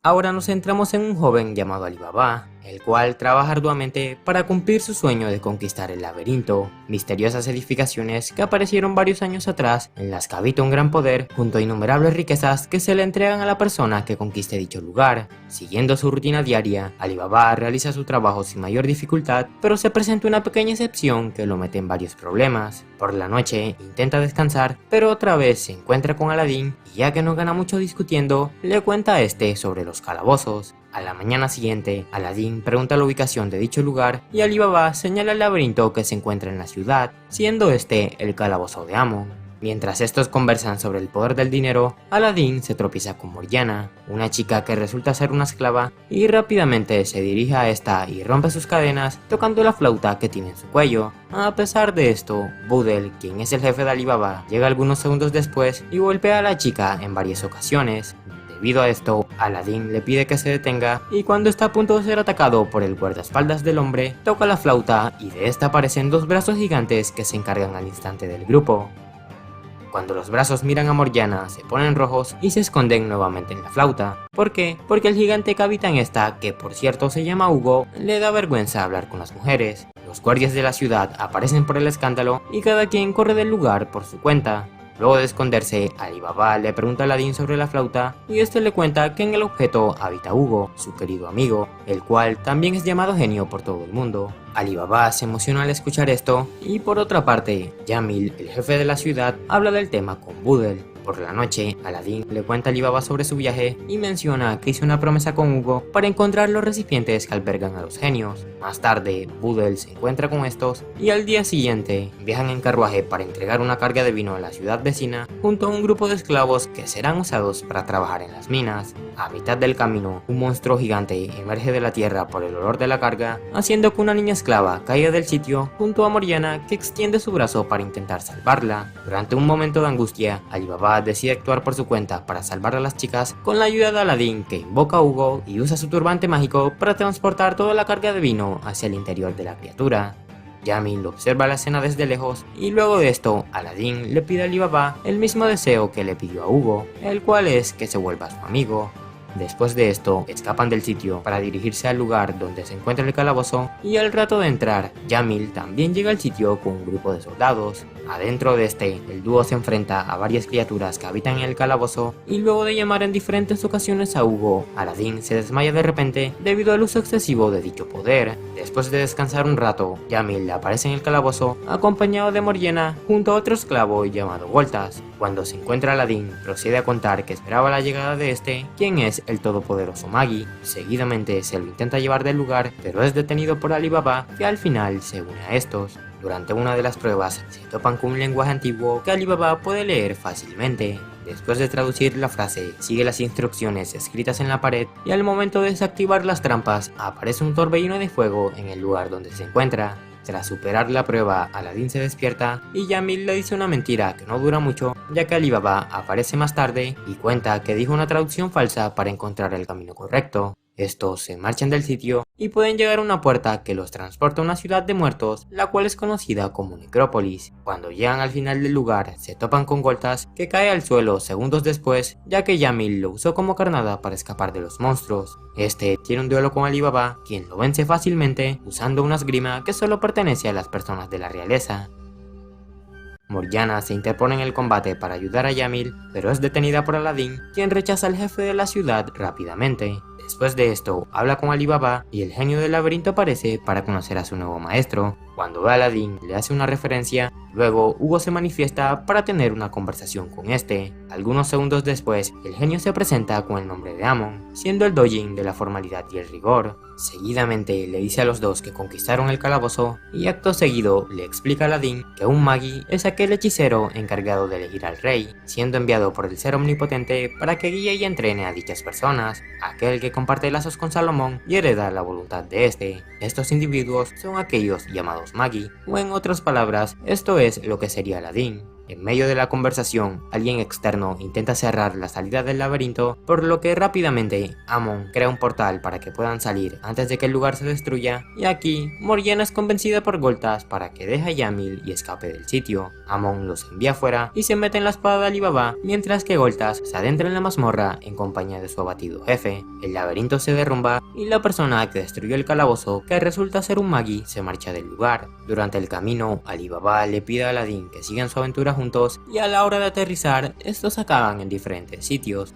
Ahora nos centramos en un joven llamado Alibaba, el cual trabaja arduamente para cumplir su sueño de conquistar el laberinto, misteriosas edificaciones que aparecieron varios años atrás, en las que habita un gran poder junto a innumerables riquezas que se le entregan a la persona que conquiste dicho lugar. Siguiendo su rutina diaria, Alibaba realiza su trabajo sin mayor dificultad, pero se presenta una pequeña excepción que lo mete en varios problemas. Por la noche intenta descansar, pero otra vez se encuentra con Aladín y ya que no gana mucho discutiendo, le cuenta a este sobre los calabozos. A la mañana siguiente, Aladín pregunta la ubicación de dicho lugar y Alibaba señala el laberinto que se encuentra en la ciudad, siendo este el calabozo de Amon. Mientras estos conversan sobre el poder del dinero, Aladín se tropieza con Morgiana, una chica que resulta ser una esclava, y rápidamente se dirige a esta y rompe sus cadenas tocando la flauta que tiene en su cuello. A pesar de esto, Budel, quien es el jefe de Alibaba, llega algunos segundos después y golpea a la chica en varias ocasiones. Debido a esto, Aladín le pide que se detenga y cuando está a punto de ser atacado por el guardaespaldas del hombre, toca la flauta y de esta aparecen dos brazos gigantes que se encargan al instante del grupo. Cuando los brazos miran a Morgiana, se ponen rojos y se esconden nuevamente en la flauta. ¿Por qué? Porque el gigante que habita en esta, que por cierto se llama Hugo, le da vergüenza hablar con las mujeres. Los guardias de la ciudad aparecen por el escándalo y cada quien corre del lugar por su cuenta. Luego de esconderse, Alibaba le pregunta a Aladín sobre la flauta y este le cuenta que en el objeto habita Hugo, su querido amigo, el cual también es llamado genio por todo el mundo. Alibaba se emociona al escuchar esto y por otra parte, Jamil, el jefe de la ciudad, habla del tema con Budel. Por la noche, Aladín le cuenta a Alibaba sobre su viaje y menciona que hizo una promesa con Hugo para encontrar los recipientes que albergan a los genios. Más tarde, Budel se encuentra con estos y al día siguiente viajan en carruaje para entregar una carga de vino a la ciudad vecina junto a un grupo de esclavos que serán usados para trabajar en las minas. A mitad del camino, un monstruo gigante emerge de la tierra por el olor de la carga, haciendo que una niña esclava caiga del sitio junto a Morgiana, que extiende su brazo para intentar salvarla. Durante un momento de angustia, Alibaba decide actuar por su cuenta para salvar a las chicas con la ayuda de Aladín, que invoca a Hugo y usa su turbante mágico para transportar toda la carga de vino hacia el interior de la criatura. Jamil observa la escena desde lejos y luego de esto, Aladín le pide a Alibaba el mismo deseo que le pidió a Hugo, el cual es que se vuelva su amigo. Después de esto, escapan del sitio para dirigirse al lugar donde se encuentra el calabozo y al rato de entrar, Jamil también llega al sitio con un grupo de soldados. Adentro de este, el dúo se enfrenta a varias criaturas que habitan en el calabozo y luego de llamar en diferentes ocasiones a Hugo, Aladín se desmaya de repente debido al uso excesivo de dicho poder. Después de descansar un rato, Jamil aparece en el calabozo acompañado de Morgiana junto a otro esclavo llamado Voltas. Cuando se encuentra Aladín, procede a contar que esperaba la llegada de este, quien es el todopoderoso Magi. Seguidamente se lo intenta llevar del lugar, pero es detenido por Alibaba, que al final se une a estos. Durante una de las pruebas se topan con un lenguaje antiguo que Alibaba puede leer fácilmente. Después de traducir la frase, sigue las instrucciones escritas en la pared y al momento de desactivar las trampas aparece un torbellino de fuego en el lugar donde se encuentra. Tras superar la prueba, Aladdin se despierta y Yamil le dice una mentira que no dura mucho, ya que Alibaba aparece más tarde y cuenta que dijo una traducción falsa para encontrar el camino correcto. Estos se marchan del sitio y pueden llegar a una puerta que los transporta a una ciudad de muertos, la cual es conocida como Necrópolis. Cuando llegan al final del lugar, se topan con Goltas, que cae al suelo segundos después, ya que Yamil lo usó como carnada para escapar de los monstruos. Este tiene un duelo con Alibaba, quien lo vence fácilmente usando una esgrima que solo pertenece a las personas de la realeza. Morgiana se interpone en el combate para ayudar a Yamil, pero es detenida por Aladdin, quien rechaza al jefe de la ciudad rápidamente. Después de esto, habla con Alibaba y el genio del laberinto aparece para conocer a su nuevo maestro. Cuando ve a Aladdin, le hace una referencia, luego Hugo se manifiesta para tener una conversación con este. Algunos segundos después, el genio se presenta con el nombre de Amon, siendo el doujin de la formalidad y el rigor. Seguidamente le dice a los dos que conquistaron el calabozo y acto seguido le explica a Aladdin que un Magi es aquel hechicero encargado de elegir al rey, siendo enviado por el ser omnipotente para que guíe y entrene a dichas personas, aquel que comparte lazos con Salomón y hereda la voluntad de este. Estos individuos son aquellos llamados Magi, o en otras palabras, esto es lo que sería Aladdin. En medio de la conversación, alguien externo intenta cerrar la salida del laberinto, por lo que rápidamente Amon crea un portal para que puedan salir antes de que el lugar se destruya, y aquí Morgiana es convencida por Goltas para que deje a Yamil y escape del sitio. Amon los envía afuera y se mete en la espada de Alibaba, mientras que Goltas se adentra en la mazmorra en compañía de su abatido jefe. El laberinto se derrumba y la persona que destruyó el calabozo, que resulta ser un Magi, se marcha del lugar. Durante el camino, Alibaba le pide a Aladdin que sigan su aventura juntos y a la hora de aterrizar, estos acaban en diferentes sitios.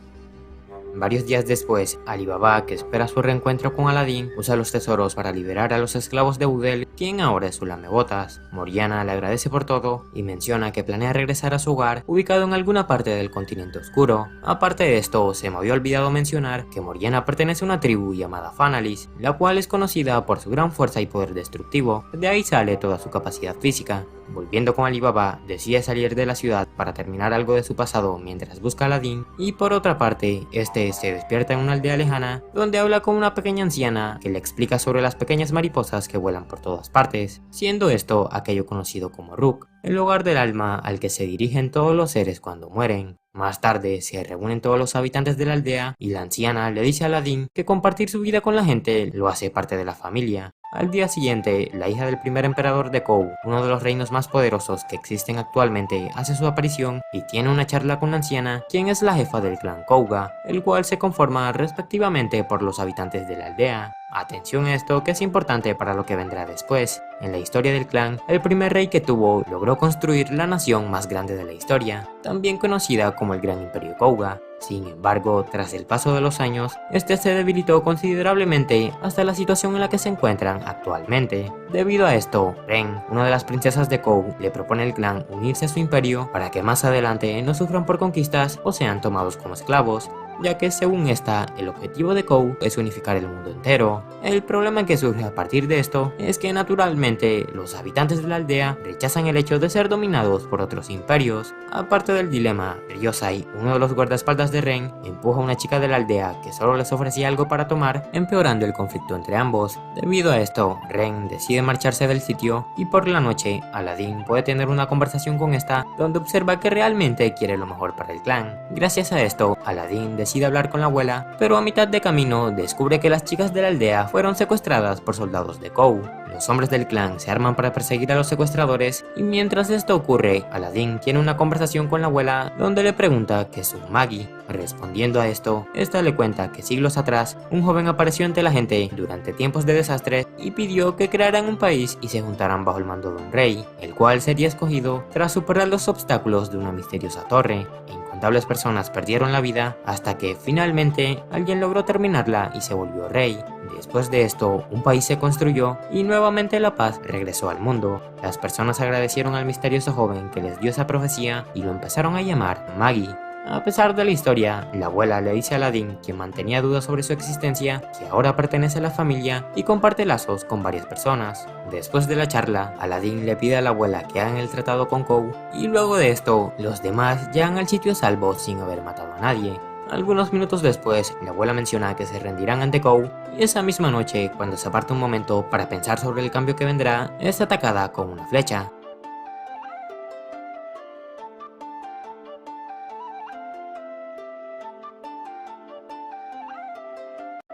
Varios días después, Alibaba, que espera su reencuentro con Aladdin, usa los tesoros para liberar a los esclavos de Udel, quien ahora es su lamebotas. Morgiana le agradece por todo y menciona que planea regresar a su hogar, ubicado en alguna parte del continente oscuro. Aparte de esto, se me había olvidado mencionar que Morgiana pertenece a una tribu llamada Fanalis, la cual es conocida por su gran fuerza y poder destructivo, de ahí sale toda su capacidad física. Volviendo con Alibaba, decide salir de la ciudad para terminar algo de su pasado mientras busca a Aladdin, y por otra parte, este se despierta en una aldea lejana, donde habla con una pequeña anciana que le explica sobre las pequeñas mariposas que vuelan por todas partes, siendo esto aquello conocido como Ruk, el hogar del alma al que se dirigen todos los seres cuando mueren. Más tarde se reúnen todos los habitantes de la aldea y la anciana le dice a Aladdin que compartir su vida con la gente lo hace parte de la familia. Al día siguiente, la hija del primer emperador de Kou, uno de los reinos más poderosos que existen actualmente, hace su aparición y tiene una charla con la anciana, quien es la jefa del clan Kouga, el cual se conforma respectivamente por los habitantes de la aldea. Atención a esto, que es importante para lo que vendrá después. En la historia del clan, el primer rey que tuvo logró construir la nación más grande de la historia, también conocida como el Gran Imperio Kouga. Sin embargo, tras el paso de los años, este se debilitó considerablemente hasta la situación en la que se encuentran actualmente. Debido a esto, Ren, una de las princesas de Kou, le propone al clan unirse a su imperio para que más adelante no sufran por conquistas o sean tomados como esclavos, ya que según esta, el objetivo de Kou es unificar el mundo entero. El problema que surge a partir de esto es que naturalmente los habitantes de la aldea rechazan el hecho de ser dominados por otros imperios. Aparte del dilema, Ryosai, uno de los guardaespaldas de Ren, empuja a una chica de la aldea que solo les ofrecía algo para tomar, empeorando el conflicto entre ambos. Debido a esto, Ren decide marcharse del sitio y por la noche, Aladdin puede tener una conversación con esta donde observa que realmente quiere lo mejor para el clan. Gracias a esto, Aladdin decide hablar con la abuela, pero a mitad de camino descubre que las chicas de la aldea fueron secuestradas por soldados de Kou. Los hombres del clan se arman para perseguir a los secuestradores y mientras esto ocurre, Aladdin tiene una conversación con la abuela donde le pregunta qué es un Magi. Respondiendo a esto, esta le cuenta que siglos atrás, un joven apareció ante la gente durante tiempos de desastre y pidió que crearan un país y se juntaran bajo el mando de un rey, el cual sería escogido tras superar los obstáculos de una misteriosa torre. Incontables personas perdieron la vida hasta que finalmente alguien logró terminarla y se volvió rey. Después de esto, un país se construyó y nuevamente la paz regresó al mundo. Las personas agradecieron al misterioso joven que les dio esa profecía y lo empezaron a llamar Magi. A pesar de la historia, la abuela le dice a Aladdin, quien mantenía dudas sobre su existencia, que ahora pertenece a la familia y comparte lazos con varias personas. Después de la charla, Aladdin le pide a la abuela que hagan el tratado con Kou, y luego de esto, los demás llegan al sitio a salvo sin haber matado a nadie. Algunos minutos después, la abuela menciona que se rendirán ante Kou, y esa misma noche, cuando se aparta un momento para pensar sobre el cambio que vendrá, es atacada con una flecha.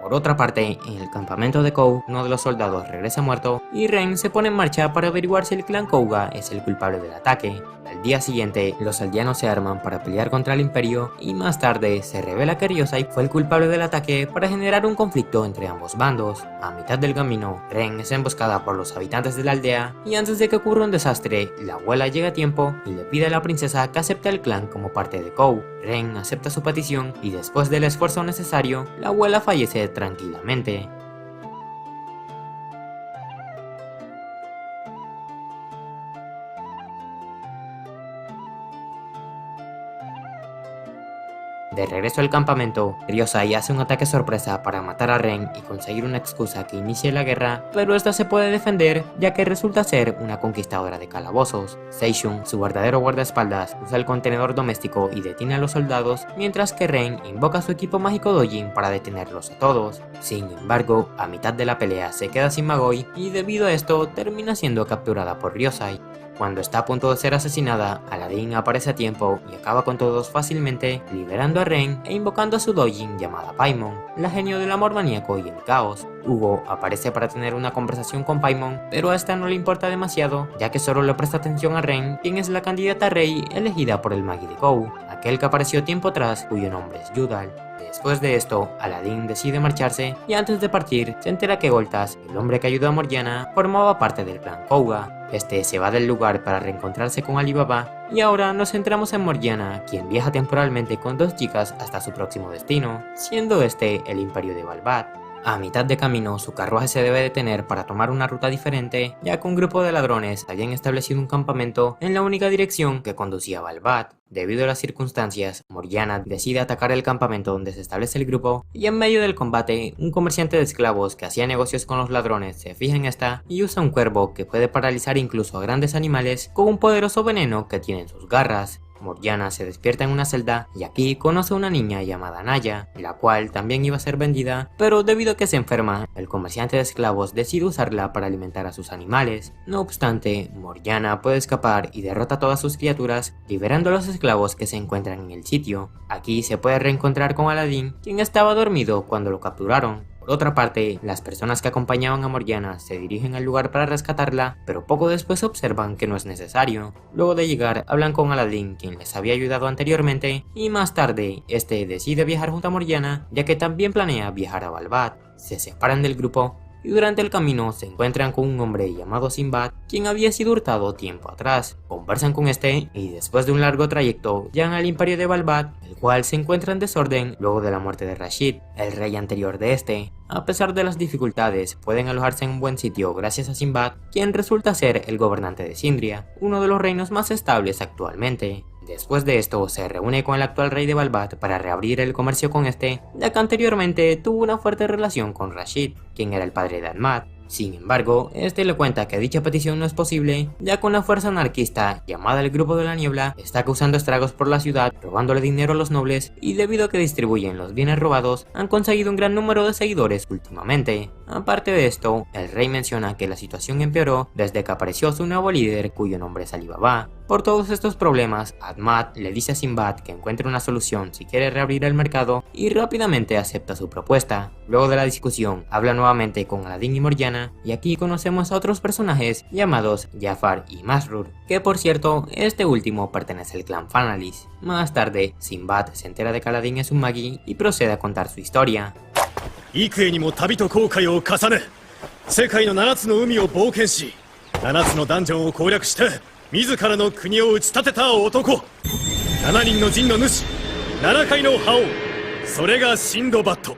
Por otra parte, en el campamento de Kou, uno de los soldados regresa muerto y Ren se pone en marcha para averiguar si el clan Kouga es el culpable del ataque. Al día siguiente, los aldeanos se arman para pelear contra el imperio y más tarde se revela que Ryosai fue el culpable del ataque para generar un conflicto entre ambos bandos. A mitad del camino, Ren es emboscada por los habitantes de la aldea y antes de que ocurra un desastre, la abuela llega a tiempo y le pide a la princesa que acepte al clan como parte de Kou. Ren acepta su petición y después del esfuerzo necesario, la abuela fallece tranquilamente. De regreso al campamento, Ryosai hace un ataque sorpresa para matar a Ren y conseguir una excusa que inicie la guerra, pero esta se puede defender ya que resulta ser una conquistadora de calabozos. Seishun, su verdadero guardaespaldas, usa el contenedor doméstico y detiene a los soldados, mientras que Ren invoca su equipo mágico Dojin para detenerlos a todos. Sin embargo, a mitad de la pelea se queda sin Magoi y debido a esto termina siendo capturada por Ryosai. Cuando está a punto de ser asesinada, Aladdin aparece a tiempo y acaba con todos fácilmente, liberando a Ren e invocando a su Dojin llamada Paimon, la genio del amor maníaco y el caos. Hugo aparece para tener una conversación con Paimon, pero a esta no le importa demasiado, ya que solo le presta atención a Ren, quien es la candidata a rey elegida por el Magi de Kou, aquel que apareció tiempo atrás cuyo nombre es Yudal. Después de esto, Aladdin decide marcharse y antes de partir se entera que Goltas, el hombre que ayudó a Morgiana, formaba parte del clan Kouga. Este se va del lugar para reencontrarse con Alibaba y ahora nos centramos en Morgiana, quien viaja temporalmente con dos chicas hasta su próximo destino, siendo este el imperio de Balbat. A mitad de camino, su carruaje se debe detener para tomar una ruta diferente, ya que un grupo de ladrones habían establecido un campamento en la única dirección que conducía a Balbat. Debido a las circunstancias, Morgiana decide atacar el campamento donde se establece el grupo, y en medio del combate, un comerciante de esclavos que hacía negocios con los ladrones se fija en esta y usa un cuervo que puede paralizar incluso a grandes animales con un poderoso veneno que tiene en sus garras. Morgiana se despierta en una celda y aquí conoce a una niña llamada Naya, la cual también iba a ser vendida, pero debido a que se enferma, el comerciante de esclavos decide usarla para alimentar a sus animales. No obstante, Morgiana puede escapar y derrota a todas sus criaturas, liberando a los esclavos que se encuentran en el sitio. Aquí se puede reencontrar con Aladdin, quien estaba dormido cuando lo capturaron. Por otra parte, las personas que acompañaban a Morgiana se dirigen al lugar para rescatarla, pero poco después observan que no es necesario. Luego de llegar, hablan con Aladdin, quien les había ayudado anteriormente, y más tarde, este decide viajar junto a Morgiana, ya que también planea viajar a Balbat. Se separan del grupo, y durante el camino se encuentran con un hombre llamado Sinbad, quien había sido hurtado tiempo atrás. Conversan con este y después de un largo trayecto llegan al imperio de Balbat, el cual se encuentra en desorden luego de la muerte de Rashid, el rey anterior de este. A pesar de las dificultades, pueden alojarse en un buen sitio gracias a Sinbad, quien resulta ser el gobernante de Sindria, uno de los reinos más estables actualmente. Después de esto, se reúne con el actual rey de Balbat para reabrir el comercio con este, ya que anteriormente tuvo una fuerte relación con Rashid, quien era el padre de Ahmad. Sin embargo, este le cuenta que dicha petición no es posible, ya que una fuerza anarquista llamada el Grupo de la Niebla está causando estragos por la ciudad, robándole dinero a los nobles, y debido a que distribuyen los bienes robados, han conseguido un gran número de seguidores últimamente. Aparte de esto, el rey menciona que la situación empeoró desde que apareció su nuevo líder, cuyo nombre es Alibaba. Por todos estos problemas, Ahmad le dice a Sinbad que encuentre una solución si quiere reabrir el mercado y rápidamente acepta su propuesta. Luego de la discusión, habla nuevamente con Aladdin y Morgiana y aquí conocemos a otros personajes llamados Jafar y Masrur, que por cierto, este último pertenece al clan Fanalis. Más tarde, Sinbad se entera de que Aladdin es un Magi y procede a contar su historia. 幾重にも旅と航海を重ね、世界の7つの海を冒険し、7つのダンジョンを攻略して自らの国を打ち立てた男、7人の陣の主、7回の覇王、それがシンドバッド。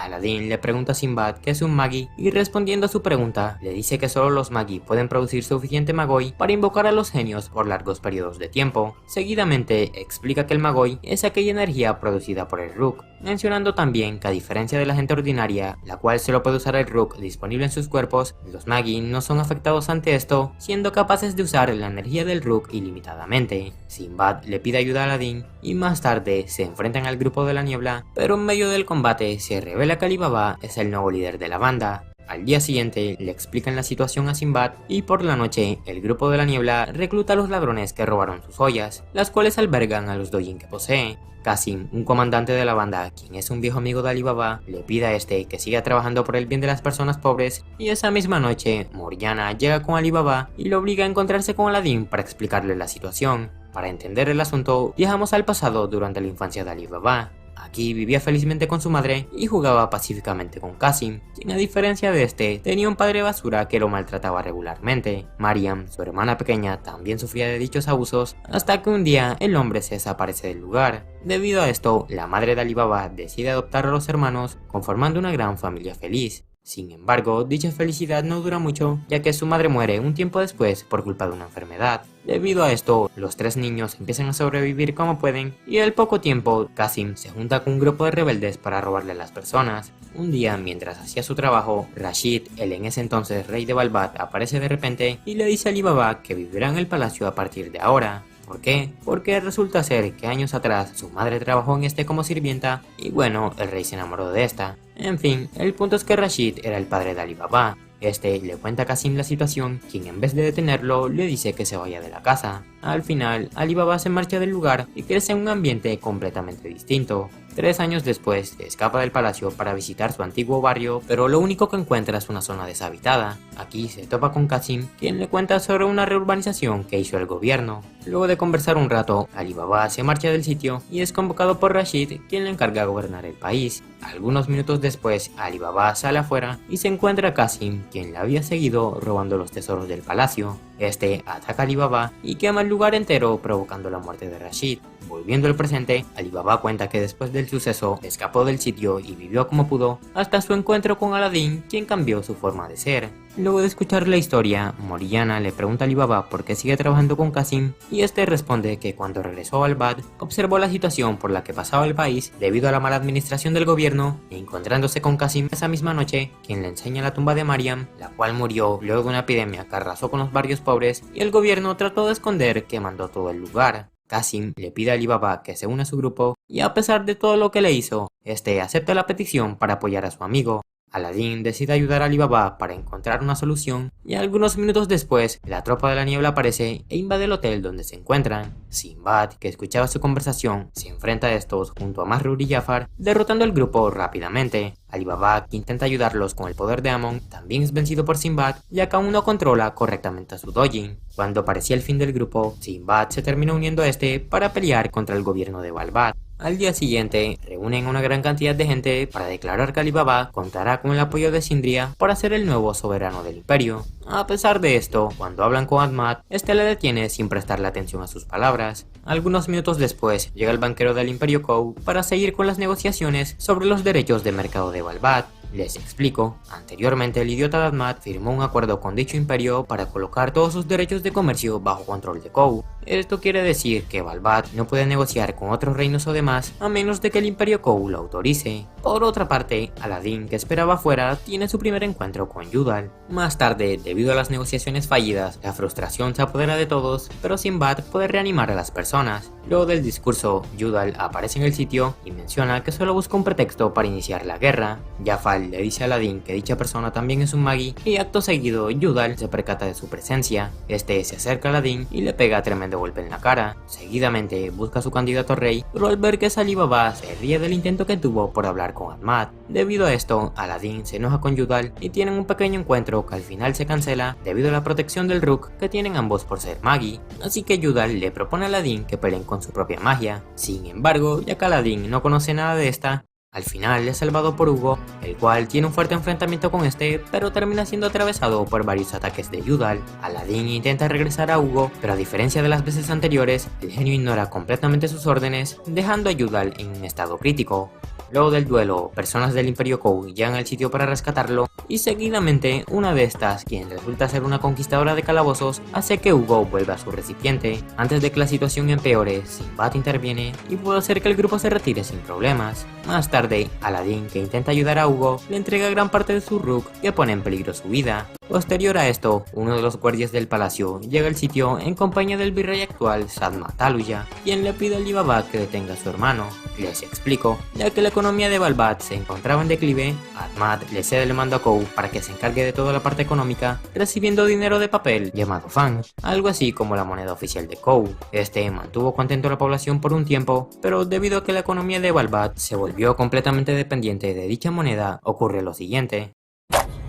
Aladdin le pregunta a Sinbad qué es un Magi y respondiendo a su pregunta le dice que solo los Magi pueden producir suficiente Magoi para invocar a los genios por largos periodos de tiempo. Seguidamente explica que el Magoi es aquella energía producida por el Rook, mencionando también que a diferencia de la gente ordinaria, la cual solo puede usar el Rook disponible en sus cuerpos, los Magi no son afectados ante esto, siendo capaces de usar la energía del Rook ilimitadamente. Sinbad le pide ayuda a Aladdin y más tarde se enfrentan al grupo de la niebla, pero en medio del combate se revela que Ali Baba es el nuevo líder de la banda. Al día siguiente le explican la situación a Sinbad y por la noche el grupo de la niebla recluta a los ladrones que robaron sus joyas, las cuales albergan a los Dojin que posee. Qasim, un comandante de la banda, quien es un viejo amigo de Ali Baba, le pide a este que siga trabajando por el bien de las personas pobres y esa misma noche Morgiana llega con Ali Baba y lo obliga a encontrarse con Aladdin para explicarle la situación. Para entender el asunto, viajamos al pasado durante la infancia de Ali Baba. Aquí vivía felizmente con su madre y jugaba pacíficamente con Qasim, quien a diferencia de este, tenía un padre basura que lo maltrataba regularmente. Mariam, su hermana pequeña, también sufría de dichos abusos, hasta que un día el hombre se desaparece del lugar. Debido a esto, la madre de Ali Baba decide adoptar a los hermanos, conformando una gran familia feliz. Sin embargo, dicha felicidad no dura mucho, ya que su madre muere un tiempo después por culpa de una enfermedad. Debido a esto, los tres niños empiezan a sobrevivir como pueden, y al poco tiempo, Qasim se junta con un grupo de rebeldes para robarle a las personas. Un día, mientras hacía su trabajo, Rashid, el en ese entonces rey de Balbat, aparece de repente y le dice a Ali Baba que vivirá en el palacio a partir de ahora. ¿Por qué? Porque resulta ser que años atrás su madre trabajó en este como sirvienta y bueno, el rey se enamoró de esta. En fin, el punto es que Rashid era el padre de Ali Baba. Este le cuenta a Qasim la situación, quien en vez de detenerlo le dice que se vaya de la casa. Al final, Ali Baba se marcha del lugar y crece en un ambiente completamente distinto. 3 años después, se escapa del palacio para visitar su antiguo barrio, pero lo único que encuentra es una zona deshabitada. Aquí se topa con Qasim, quien le cuenta sobre una reurbanización que hizo el gobierno. Luego de conversar un rato, Ali Baba se marcha del sitio y es convocado por Rashid, quien le encarga gobernar el país. Algunos minutos después, Ali Baba sale afuera y se encuentra a Qasim, quien le había seguido robando los tesoros del palacio. Este ataca a Ali Baba y quema el lugar entero, provocando la muerte de Rashid. Volviendo al presente, Ali Baba cuenta que después del suceso escapó del sitio y vivió como pudo hasta su encuentro con Aladdin, quien cambió su forma de ser. Luego de escuchar la historia, Morgiana le pregunta a Ali Baba por qué sigue trabajando con Qasim y este responde que cuando regresó a Balbat observó la situación por la que pasaba el país debido a la mala administración del gobierno e encontrándose con Qasim esa misma noche, quien le enseña la tumba de Mariam, la cual murió luego de una epidemia que arrasó con los barrios pobres y el gobierno trató de esconder quemando todo el lugar. Qasim le pide a Ali Baba que se una a su grupo y a pesar de todo lo que le hizo, este acepta la petición para apoyar a su amigo. Aladdin decide ayudar a Ali Baba para encontrar una solución y algunos minutos después la tropa de la niebla aparece e invade el hotel donde se encuentran. Sinbad, que escuchaba su conversación, se enfrenta a estos junto a Masrur y Jafar, derrotando al grupo rápidamente. Ali Baba, que intenta ayudarlos con el poder de Amon, también es vencido por Sinbad, ya que aún no controla correctamente a su Dojin. Cuando parecía el fin del grupo, Sinbad se termina uniendo a este para pelear contra el gobierno de Balbat. Al día siguiente, reúnen una gran cantidad de gente para declarar que Ali Baba contará con el apoyo de Sindria para ser el nuevo soberano del imperio. A pesar de esto, cuando hablan con Ahmad, este le detiene sin prestarle atención a sus palabras. Algunos minutos después, llega el banquero del Imperio Kou para seguir con las negociaciones sobre los derechos de mercado de Balbat. Les explico, anteriormente el idiota de Ahmad firmó un acuerdo con dicho imperio para colocar todos sus derechos de comercio bajo control de Kou. Esto quiere decir que Balbat no puede negociar con otros reinos o demás a menos de que el imperio Kou lo autorice. Por otra parte, Aladdin, que esperaba afuera, tiene su primer encuentro con Yudal. Más tarde, debido a las negociaciones fallidas, la frustración se apodera de todos, pero Sinbad puede reanimar a las personas. Luego del discurso, Yudal aparece en el sitio y menciona que solo busca un pretexto para iniciar la guerra. Jafar le dice a Aladdin que dicha persona también es un Magi y acto seguido Yudal se percata de su presencia. Este se acerca a Aladdin y le pega tremendo golpe en la cara. Seguidamente busca a su candidato rey, pero al ver que es Ali Baba se ríe del intento que tuvo por hablar con Ahmad. Debido a esto, Aladdin se enoja con Yudal y tienen un pequeño encuentro que al final se cancela debido a la protección del Rook que tienen ambos por ser Magi. Así que Yudal le propone a Aladdin que peleen con su propia magia. Sin embargo, ya que Aladdin no conoce nada de esta, Al final es salvado por Hugo, el cual tiene un fuerte enfrentamiento con este, pero termina siendo atravesado por varios ataques de Yudal. Aladdin intenta regresar a Hugo, pero a diferencia de las veces anteriores, el genio ignora completamente sus órdenes, dejando a Yudal en un estado crítico. Luego del duelo, personas del Imperio Kou llegan al sitio para rescatarlo, y seguidamente una de estas, quien resulta ser una conquistadora de calabozos, hace que Hugo vuelva a su recipiente. Antes de que la situación empeore, Sinbad interviene y puede hacer que el grupo se retire sin problemas. Más tarde, Aladdin, que intenta ayudar a Hugo, le entrega gran parte de su Rook que pone en peligro su vida. Posterior a esto, uno de los guardias del palacio llega al sitio en compañía del virrey actual Sadma Taluya, quien le pide a Ali Baba que detenga a su hermano. Les explico, ya que la economía de Balbat se encontraba en declive, Ahmad le cede el mando a Kou para que se encargue de toda la parte económica, recibiendo dinero de papel llamado Fang, algo así como la moneda oficial de Kou. Este mantuvo contento a la población por un tiempo, pero debido a que la economía de Balbat se volvió completamente dependiente de dicha moneda, ocurre lo siguiente.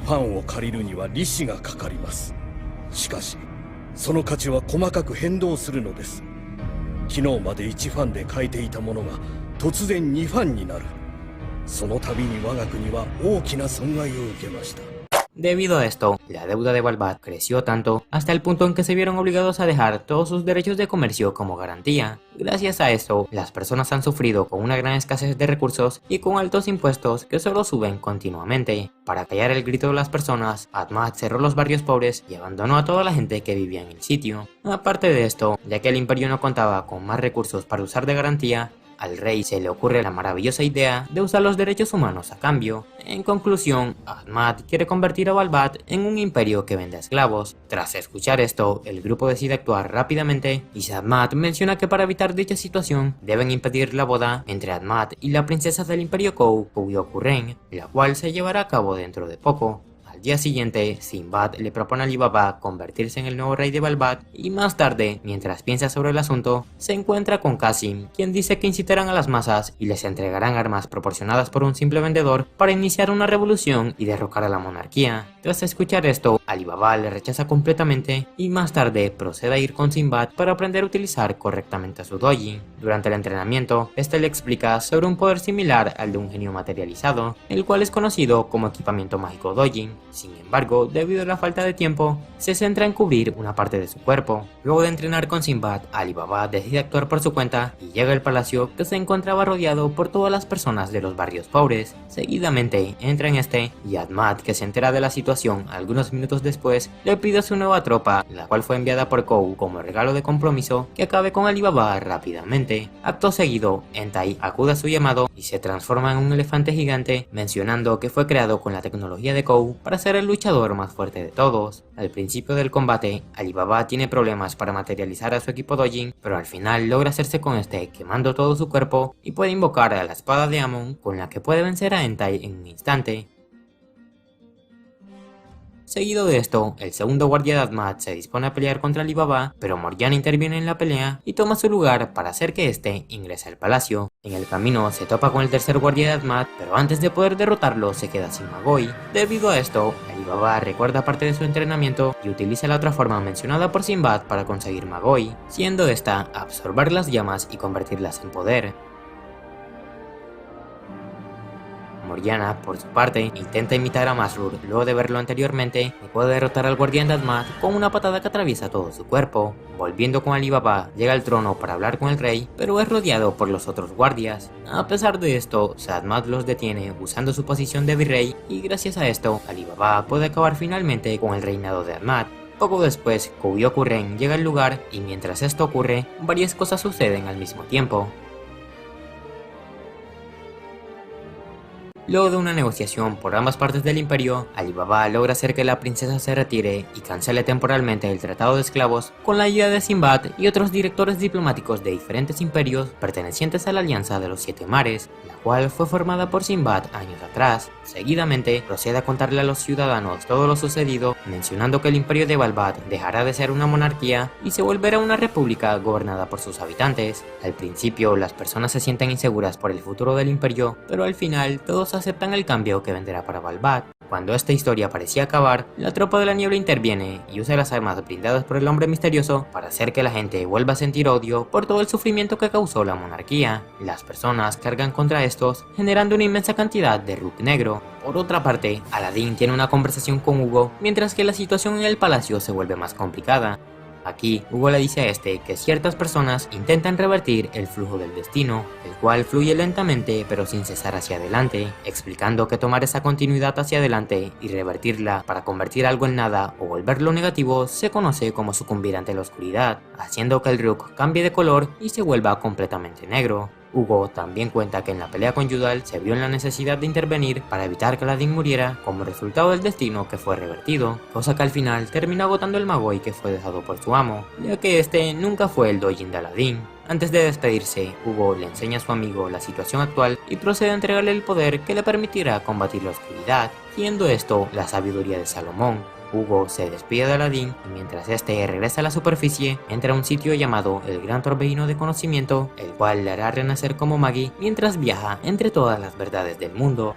ファンを借りるには利子がかかります。しかし、その価値は細かく変動するのです。昨日まで1ファンで買えていたものが突然2ファンになる。その度に我が国は大きな損害を受けました。 Debido a esto, la deuda de Balbat creció tanto hasta el punto en que se vieron obligados a dejar todos sus derechos de comercio como garantía. Gracias a esto, las personas han sufrido con una gran escasez de recursos y con altos impuestos que solo suben continuamente. Para callar el grito de las personas, Ahmad cerró los barrios pobres y abandonó a toda la gente que vivía en el sitio. Aparte de esto, ya que el imperio no contaba con más recursos para usar de garantía, al rey se le ocurre la maravillosa idea de usar los derechos humanos a cambio. En conclusión, Ahmad quiere convertir a Balbat en un imperio que vende esclavos. Tras escuchar esto, el grupo decide actuar rápidamente y Ahmad menciona que para evitar dicha situación deben impedir la boda entre Ahmad y la princesa del imperio Kou, Kuyokkurren, la cual se llevará a cabo dentro de poco. Al día siguiente, Sinbad le propone a Ali Baba convertirse en el nuevo rey de Balbat y más tarde, mientras piensa sobre el asunto, se encuentra con Qasim, quien dice que incitarán a las masas y les entregarán armas proporcionadas por un simple vendedor para iniciar una revolución y derrocar a la monarquía. Tras escuchar esto, Ali Baba le rechaza completamente y más tarde procede a ir con Sinbad para aprender a utilizar correctamente a su doji. Durante el entrenamiento, este le explica sobre un poder similar al de un genio materializado, el cual es conocido como equipamiento mágico doji. Sin embargo, debido a la falta de tiempo, se centra en cubrir una parte de su cuerpo. Luego de entrenar con Sinbad, Ali Baba decide actuar por su cuenta y llega al palacio, que se encontraba rodeado por todas las personas de los barrios pobres. Seguidamente entra en este y Ahmad, que se entera de la situación algunos minutos después, le pide a su nueva tropa, la cual fue enviada por Kou como regalo de compromiso, que acabe con Ali Baba rápidamente. Acto seguido, Entei acude a su llamado y se transforma en un elefante gigante, mencionando que fue creado con la tecnología de Kou para ser el luchador más fuerte de todos. Al principio del combate, Ali Baba tiene problemas para materializar a su equipo Dojin, pero al final logra hacerse con este, quemando todo su cuerpo, y puede invocar a la espada de Amon, con la que puede vencer a Entei en un instante. Seguido de esto, el segundo guardia de Ahmad se dispone a pelear contra Ali Baba, pero Morgiana interviene en la pelea y toma su lugar para hacer que este ingrese al palacio. En el camino se topa con el tercer guardia de Ahmad, pero antes de poder derrotarlo se queda sin Magoi. Debido a esto, Ali Baba recuerda parte de su entrenamiento y utiliza la otra forma mencionada por Sinbad para conseguir Magoi, siendo esta absorber las llamas y convertirlas en poder. Morgiana, por su parte, intenta imitar a Masrur luego de verlo anteriormente y puede derrotar al guardián de Ahmad con una patada que atraviesa todo su cuerpo. Volviendo con Ali Baba, llega al trono para hablar con el rey, pero es rodeado por los otros guardias. A pesar de esto, Ahmad los detiene usando su posición de virrey y gracias a esto, Ali Baba puede acabar finalmente con el reinado de Ahmad. Poco después, Kuyokkurren llega al lugar y mientras esto ocurre, varias cosas suceden al mismo tiempo. Luego de una negociación por ambas partes del imperio, Ali Baba logra hacer que la princesa se retire y cancele temporalmente el tratado de esclavos con la ayuda de Sinbad y otros directores diplomáticos de diferentes imperios pertenecientes a la Alianza de los Siete Mares, la cual fue formada por Sinbad años atrás. Seguidamente, procede a contarle a los ciudadanos todo lo sucedido, mencionando que el imperio de Balbat dejará de ser una monarquía y se volverá una república gobernada por sus habitantes. Al principio, las personas se sienten inseguras por el futuro del imperio, pero al final todos aceptan el cambio que vendrá para Balbat. Cuando esta historia parecía acabar, la tropa de la niebla interviene y usa las armas brindadas por el hombre misterioso para hacer que la gente vuelva a sentir odio por todo el sufrimiento que causó la monarquía. Las personas cargan contra estos, generando una inmensa cantidad de Rook negro. Por otra parte, Aladdin tiene una conversación con Hugo, mientras que la situación en el palacio se vuelve más complicada. Aquí, Hugo le dice a este que ciertas personas intentan revertir el flujo del destino, el cual fluye lentamente pero sin cesar hacia adelante, explicando que tomar esa continuidad hacia adelante y revertirla para convertir algo en nada o volverlo negativo se conoce como sucumbir ante la oscuridad, haciendo que el Rook cambie de color y se vuelva completamente negro. Hugo también cuenta que en la pelea con Yudal se vio en la necesidad de intervenir para evitar que Aladdin muriera como resultado del destino que fue revertido, cosa que al final terminó agotando el Magoi que fue dejado por su amo, ya que este nunca fue el Dojin de Aladdin. Antes de despedirse, Hugo le enseña a su amigo la situación actual y procede a entregarle el poder que le permitirá combatir la oscuridad, siendo esto la sabiduría de Salomón. Hugo se despide de Aladdin y mientras este regresa a la superficie, entra a un sitio llamado el Gran Torbellino de Conocimiento, el cual le hará renacer como Magi mientras viaja entre todas las verdades del mundo.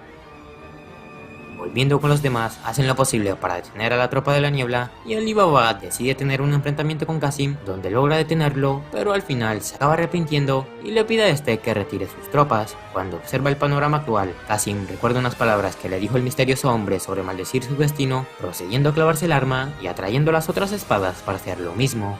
Volviendo con los demás, hacen lo posible para detener a la tropa de la niebla y Ali Baba decide tener un enfrentamiento con Qasim donde logra detenerlo, pero al final se acaba arrepintiendo y le pide a este que retire sus tropas. Cuando observa el panorama actual, Qasim recuerda unas palabras que le dijo el misterioso hombre sobre maldecir su destino, procediendo a clavarse el arma y atrayendo las otras espadas para hacer lo mismo.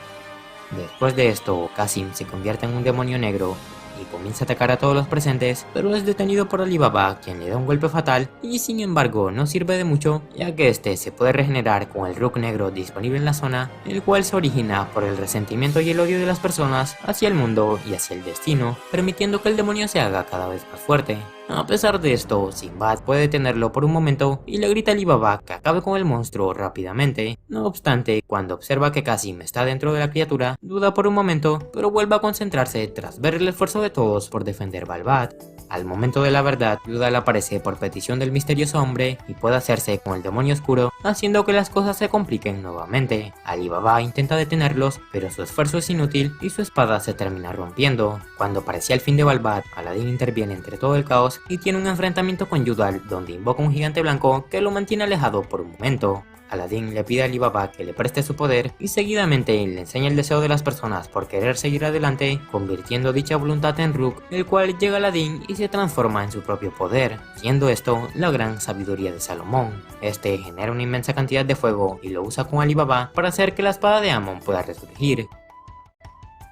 Después de esto, Qasim se convierte en un demonio negro y comienza a atacar a todos los presentes, pero es detenido por Ali Baba, quien le da un golpe fatal y sin embargo no sirve de mucho, ya que este se puede regenerar con el Rook negro disponible en la zona, el cual se origina por el resentimiento y el odio de las personas hacia el mundo y hacia el destino, permitiendo que el demonio se haga cada vez más fuerte. A pesar de esto, Sinbad puede detenerlo por un momento y le grita a Ali Baba que acabe con el monstruo rápidamente. No obstante, cuando observa que Qasim está dentro de la criatura, duda por un momento, pero vuelve a concentrarse tras ver el esfuerzo de todos por defender Balbat. Al momento de la verdad, Yudal aparece por petición del misterioso hombre y puede hacerse con el demonio oscuro, haciendo que las cosas se compliquen nuevamente. Ali Baba intenta detenerlos, pero su esfuerzo es inútil y su espada se termina rompiendo. Cuando parecía el fin de Balbat, Aladdin interviene entre todo el caos y tiene un enfrentamiento con Yudal, donde invoca un gigante blanco que lo mantiene alejado por un momento. Aladdin le pide a Ali Baba que le preste su poder y seguidamente le enseña el deseo de las personas por querer seguir adelante, convirtiendo dicha voluntad en Rook, el cual llega a Aladdin y se transforma en su propio poder, siendo esto la gran sabiduría de Salomón. Este genera una inmensa cantidad de fuego y lo usa con Ali Baba para hacer que la espada de Amon pueda resurgir.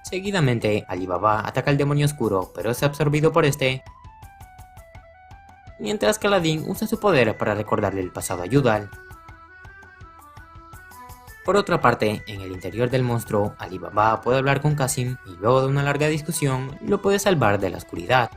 Seguidamente, Ali Baba ataca al demonio oscuro, pero es absorbido por este, mientras que Aladdin usa su poder para recordarle el pasado a Yudal. Por otra parte, en el interior del monstruo, Ali Baba puede hablar con Qasim y luego de una larga discusión, lo puede salvar de la oscuridad.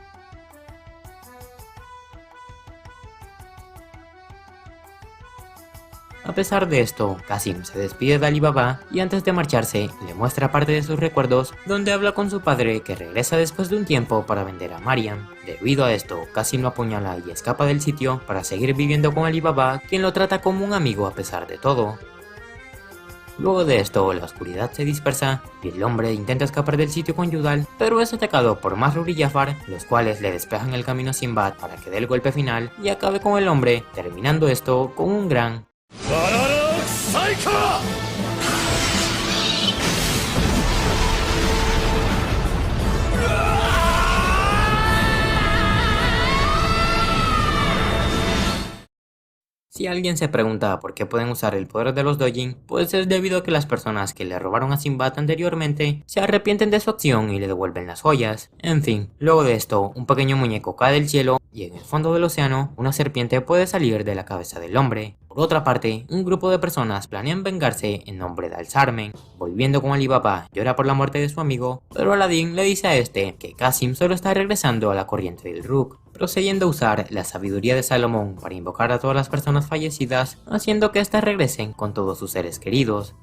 A pesar de esto, Qasim se despide de Ali Baba y antes de marcharse, le muestra parte de sus recuerdos, donde habla con su padre que regresa después de un tiempo para vender a Mariam. Debido a esto, Qasim lo apuñala y escapa del sitio para seguir viviendo con Ali Baba, quien lo trata como un amigo a pesar de todo. Luego de esto, la oscuridad se dispersa y el hombre intenta escapar del sitio con Yudal, pero es atacado por Masrur y Jafar, los cuales le despejan el camino a Sinbad para que dé el golpe final y acabe con el hombre, terminando esto con un gran Si alguien se pregunta por qué pueden usar el poder de los Dojin, pues es debido a que las personas que le robaron a Sinbad anteriormente se arrepienten de su acción y le devuelven las joyas. En fin, luego de esto, un pequeño muñeco cae del cielo y en el fondo del océano, una serpiente puede salir de la cabeza del hombre. Por otra parte, un grupo de personas planean vengarse en nombre de Al-Sarmen. Volviendo con Ali Baba, llora por la muerte de su amigo, pero Aladdin le dice a este que Qasim solo está regresando a la corriente del Rook, procediendo a usar la sabiduría de Salomón para invocar a todas las personas fallecidas, haciendo que éstas regresen con todos sus seres queridos.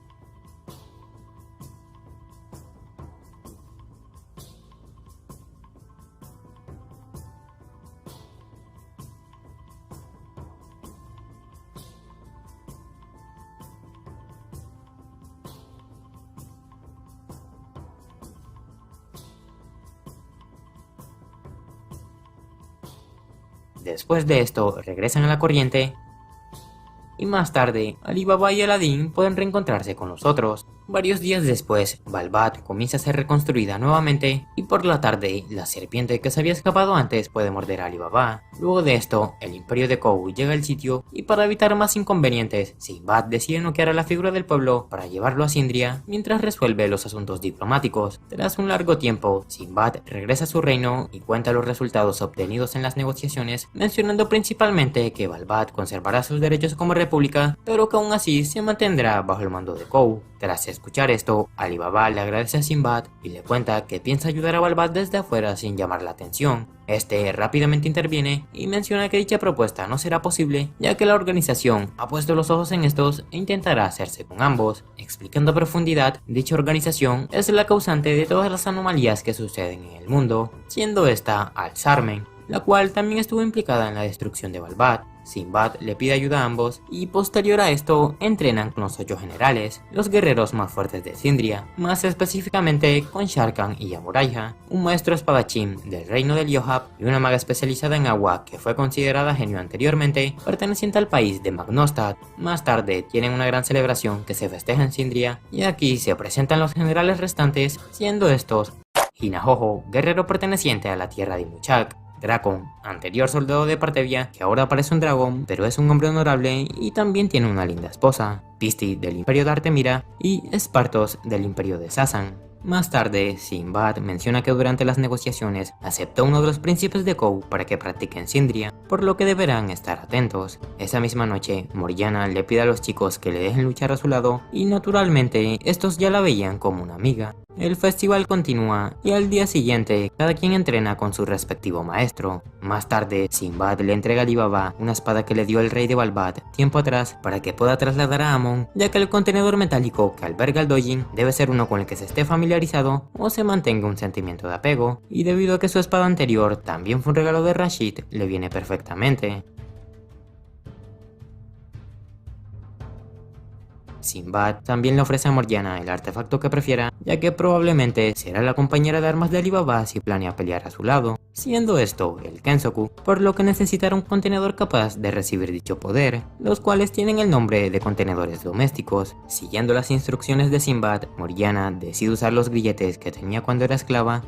Después de esto, regresan a la corriente y más tarde Alibaba y Aladdin pueden reencontrarse con los otros. Varios días después, Balbat comienza a ser reconstruida nuevamente y por la tarde, la serpiente que se había escapado antes puede morder a Alibaba. Luego de esto, el imperio de Kou llega al sitio y para evitar más inconvenientes, Sinbad decide noquear a la figura del pueblo para llevarlo a Sindria mientras resuelve los asuntos diplomáticos. Tras un largo tiempo, Sinbad regresa a su reino y cuenta los resultados obtenidos en las negociaciones, mencionando principalmente que Balbat conservará sus derechos como república, pero que aún así se mantendrá bajo el mando de Kou. Tras escuchar esto, Alibaba le agradece a Sinbad y le cuenta que piensa ayudar a Balbat desde afuera sin llamar la atención. Este rápidamente interviene y menciona que dicha propuesta no será posible, ya que la organización ha puesto los ojos en estos e intentará hacerse con ambos, explicando a profundidad dicha organización es la causante de todas las anomalías que suceden en el mundo, siendo esta Al-Sarmen, la cual también estuvo implicada en la destrucción de Balbat. Sinbad le pide ayuda a ambos y posterior a esto entrenan con los 8 generales, los guerreros más fuertes de Sindria, más específicamente con Sharkan y Yamuraiha, un maestro espadachín del reino del Yohab y una maga especializada en agua que fue considerada genio anteriormente, perteneciente al país de Magnostad. Más tarde tienen una gran celebración que se festeja en Sindria y aquí se presentan los generales restantes, siendo estos Hinajojo, guerrero perteneciente a la tierra de Muchak, Drakon, anterior soldado de Partevia, que ahora parece un dragón, pero es un hombre honorable y también tiene una linda esposa, Pisti del imperio de Artemira y Espartos del imperio de Sasan. Más tarde, Sinbad menciona que durante las negociaciones aceptó uno de los príncipes de Kou para que practiquen Sindria, por lo que deberán estar atentos. Esa misma noche, Morgiana le pide a los chicos que le dejen luchar a su lado y naturalmente estos ya la veían como una amiga. El festival continúa y al día siguiente cada quien entrena con su respectivo maestro. Más tarde, Sinbad le entrega a Alibaba una espada que le dio el rey de Balbat tiempo atrás para que pueda trasladar a Amon, ya que el contenedor metálico que alberga el Dojin debe ser uno con el que se esté familiarizado o se mantenga un sentimiento de apego, y debido a que su espada anterior también fue un regalo de Rashid, le viene perfectamente. Sinbad también le ofrece a Morgiana el artefacto que prefiera, ya que probablemente será la compañera de armas de Alibaba si planea pelear a su lado, siendo esto el Kensoku, por lo que necesitará un contenedor capaz de recibir dicho poder, los cuales tienen el nombre de contenedores domésticos. Siguiendo las instrucciones de Sinbad, Morgiana decide usar los grilletes que tenía cuando era esclava,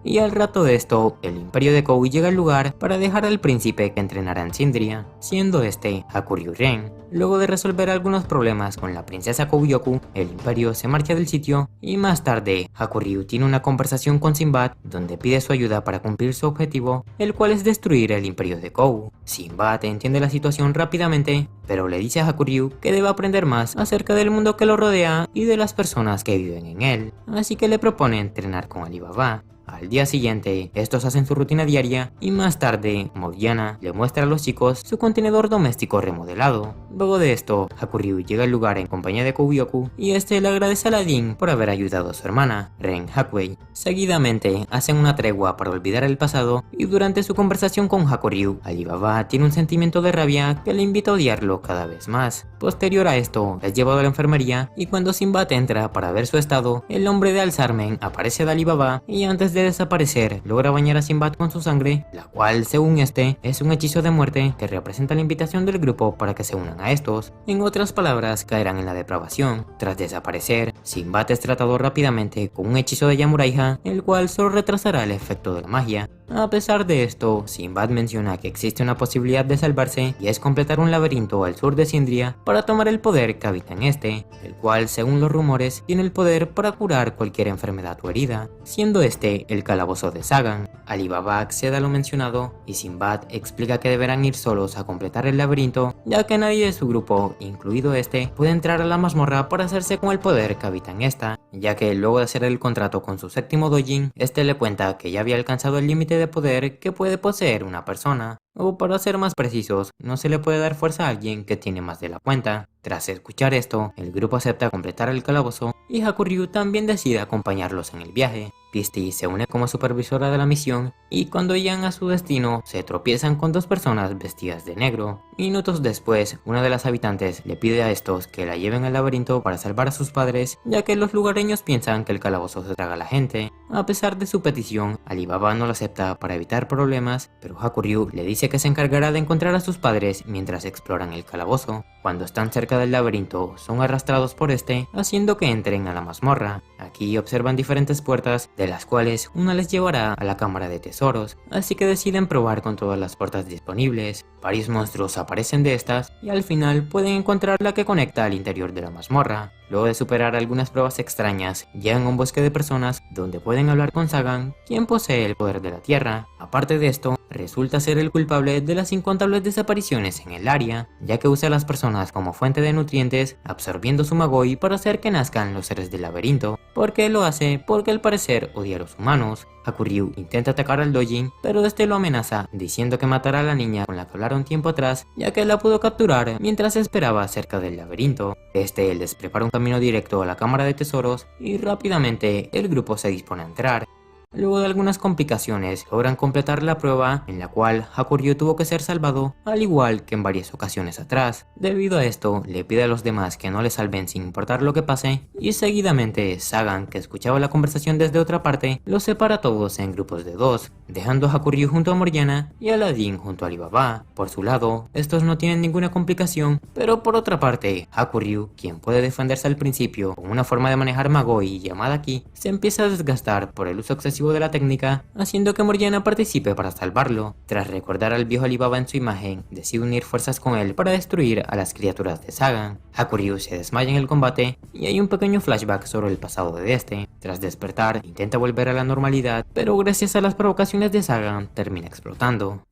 y al rato de esto, el imperio de Kou llega al lugar para dejar al príncipe que entrenará en Sindria, siendo este Hakuryu Ren. Luego de resolver algunos problemas con la princesa Koubyoku, el imperio se marcha del sitio y más tarde Hakuryu tiene una conversación con Sinbad donde pide su ayuda para cumplir su objetivo, el cual es destruir el imperio de Kou. Sinbad entiende la situación rápidamente, pero le dice a Hakuryu que debe aprender más acerca del mundo que lo rodea y de las personas que viven en él, así que le propone entrenar con Alibaba. Al día siguiente, estos hacen su rutina diaria y más tarde, Morgiana le muestra a los chicos su contenedor doméstico remodelado. Luego de esto, Hakuryu llega al lugar en compañía de Koubyoku y este le agradece a Aladdin por haber ayudado a su hermana, Ren Hakwei. Seguidamente, hacen una tregua para olvidar el pasado y durante su conversación con Hakuryu, Alibaba tiene un sentimiento de rabia que le invita a odiarlo cada vez más. Posterior a esto, es llevado a la enfermería y cuando Sinbad entra para ver su estado, el hombre de Al-Sarmen aparece de Alibaba y antes de desaparecer, logra bañar a Sinbad con su sangre, la cual, según este, es un hechizo de muerte que representa la invitación del grupo para que se unan a estos. En otras palabras, caerán en la depravación. Tras desaparecer, Sinbad es tratado rápidamente con un hechizo de Yamuraiha, el cual solo retrasará el efecto de la magia. A pesar de esto, Sinbad menciona que existe una posibilidad de salvarse y es completar un laberinto al sur de Sindria para tomar el poder que habita en este, el cual, según los rumores, tiene el poder para curar cualquier enfermedad o herida, siendo este el calabozo de Sagan. Alibaba accede a lo mencionado y Sinbad explica que deberán ir solos a completar el laberinto, ya que nadie de su grupo, incluido este, puede entrar a la mazmorra para hacerse con el poder que habita en esta, ya que luego de hacer el contrato con su séptimo Dojin, este le cuenta que ya había alcanzado el límite de poder que puede poseer una persona, o para ser más precisos, no se le puede dar fuerza a alguien que tiene más de la cuenta. Tras escuchar esto, el grupo acepta completar el calabozo y Hakuryu también decide acompañarlos en el viaje. Pisti se une como supervisora de la misión y cuando llegan a su destino se tropiezan con dos personas vestidas de negro. Minutos después, una de las habitantes le pide a estos que la lleven al laberinto para salvar a sus padres, ya que los lugareños piensan que el calabozo se traga a la gente. A pesar de su petición, Alibaba no lo acepta para evitar problemas, pero Hakuryu le dice dice que se encargará de encontrar a sus padres mientras exploran el calabozo. Cuando están cerca del laberinto, son arrastrados por este, haciendo que entren a la mazmorra. Aquí observan diferentes puertas, de las cuales una les llevará a la cámara de tesoros, así que deciden probar con todas las puertas disponibles. Varios monstruos aparecen de estas, y al final pueden encontrar la que conecta al interior de la mazmorra. Luego de superar algunas pruebas extrañas, llegan a un bosque de personas donde pueden hablar con Sagan, quien posee el poder de la tierra. Aparte de esto, resulta ser el culpable de las incontables desapariciones en el área, ya que usa a las personas como fuente de nutrientes, absorbiendo su Magoi para hacer que nazcan los seres del laberinto. ¿Por qué lo hace? Porque al parecer odia a los humanos. Hakuryu intenta atacar al Dojin, pero este lo amenaza, diciendo que matará a la niña con la que hablaron tiempo atrás, ya que la pudo capturar mientras esperaba cerca del laberinto. Este les prepara un camino directo a la cámara de tesoros y rápidamente el grupo se dispone a entrar. Luego de algunas complicaciones, logran completar la prueba, en la cual Hakuryu tuvo que ser salvado, al igual que en varias ocasiones atrás. Debido a esto, le pide a los demás que no le salven sin importar lo que pase, y seguidamente Sagan, que escuchaba la conversación desde otra parte, los separa a todos en grupos de 2, dejando a Hakuryu junto a Morgiana y a Aladdin junto a Alibaba. Por su lado, estos no tienen ninguna complicación, pero por otra parte, Hakuryu, quien puede defenderse al principio con una forma de manejar Magoi llamada Ki, se empieza a desgastar por el uso excesivo de la técnica, haciendo que Morgiana participe para salvarlo. Tras recordar al viejo Alibaba en su imagen, decide unir fuerzas con él para destruir a las criaturas de Sagan. Hakuryu se desmaya en el combate y hay un pequeño flashback sobre el pasado de este. Tras despertar, intenta volver a la normalidad, pero gracias a las provocaciones de Sagan, termina explotando.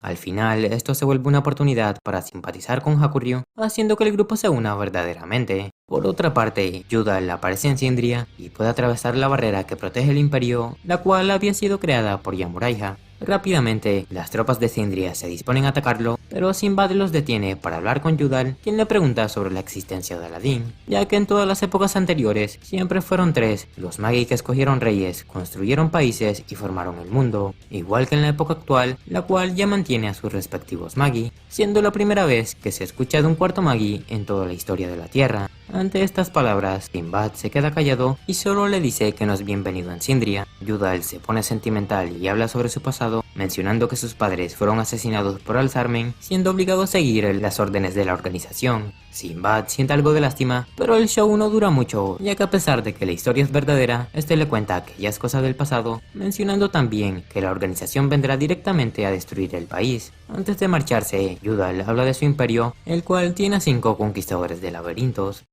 Al final, esto se vuelve una oportunidad para simpatizar con Hakuryu, haciendo que el grupo se una verdaderamente. Por otra parte, Yudal aparece en Sindria y puede atravesar la barrera que protege el imperio, la cual había sido creada por Yamuraiha. Rápidamente, las tropas de Sindria se disponen a atacarlo, pero Sinbad los detiene para hablar con Yudal, quien le pregunta sobre la existencia de Aladdin, ya que en todas las épocas anteriores siempre fueron 3 los Magi que escogieron reyes, construyeron países y formaron el mundo, igual que en la época actual, la cual ya mantiene a sus respectivos Magi, siendo la primera vez que se escucha de un cuarto Magi en toda la historia de la Tierra. Ante estas palabras, Sinbad se queda callado y solo le dice que no es bienvenido en Sindria. Yudal se pone sentimental y habla sobre su pasado, mencionando que sus padres fueron asesinados por Alzarmen, siendo obligado a seguir las órdenes de la organización. Sinbad siente algo de lástima, pero el show no dura mucho, ya que a pesar de que la historia es verdadera, este le cuenta que ya es cosa del pasado, mencionando también que la organización vendrá directamente a destruir el país. Antes de marcharse, Yudal habla de su imperio, el cual tiene a 5 conquistadores de laberintos.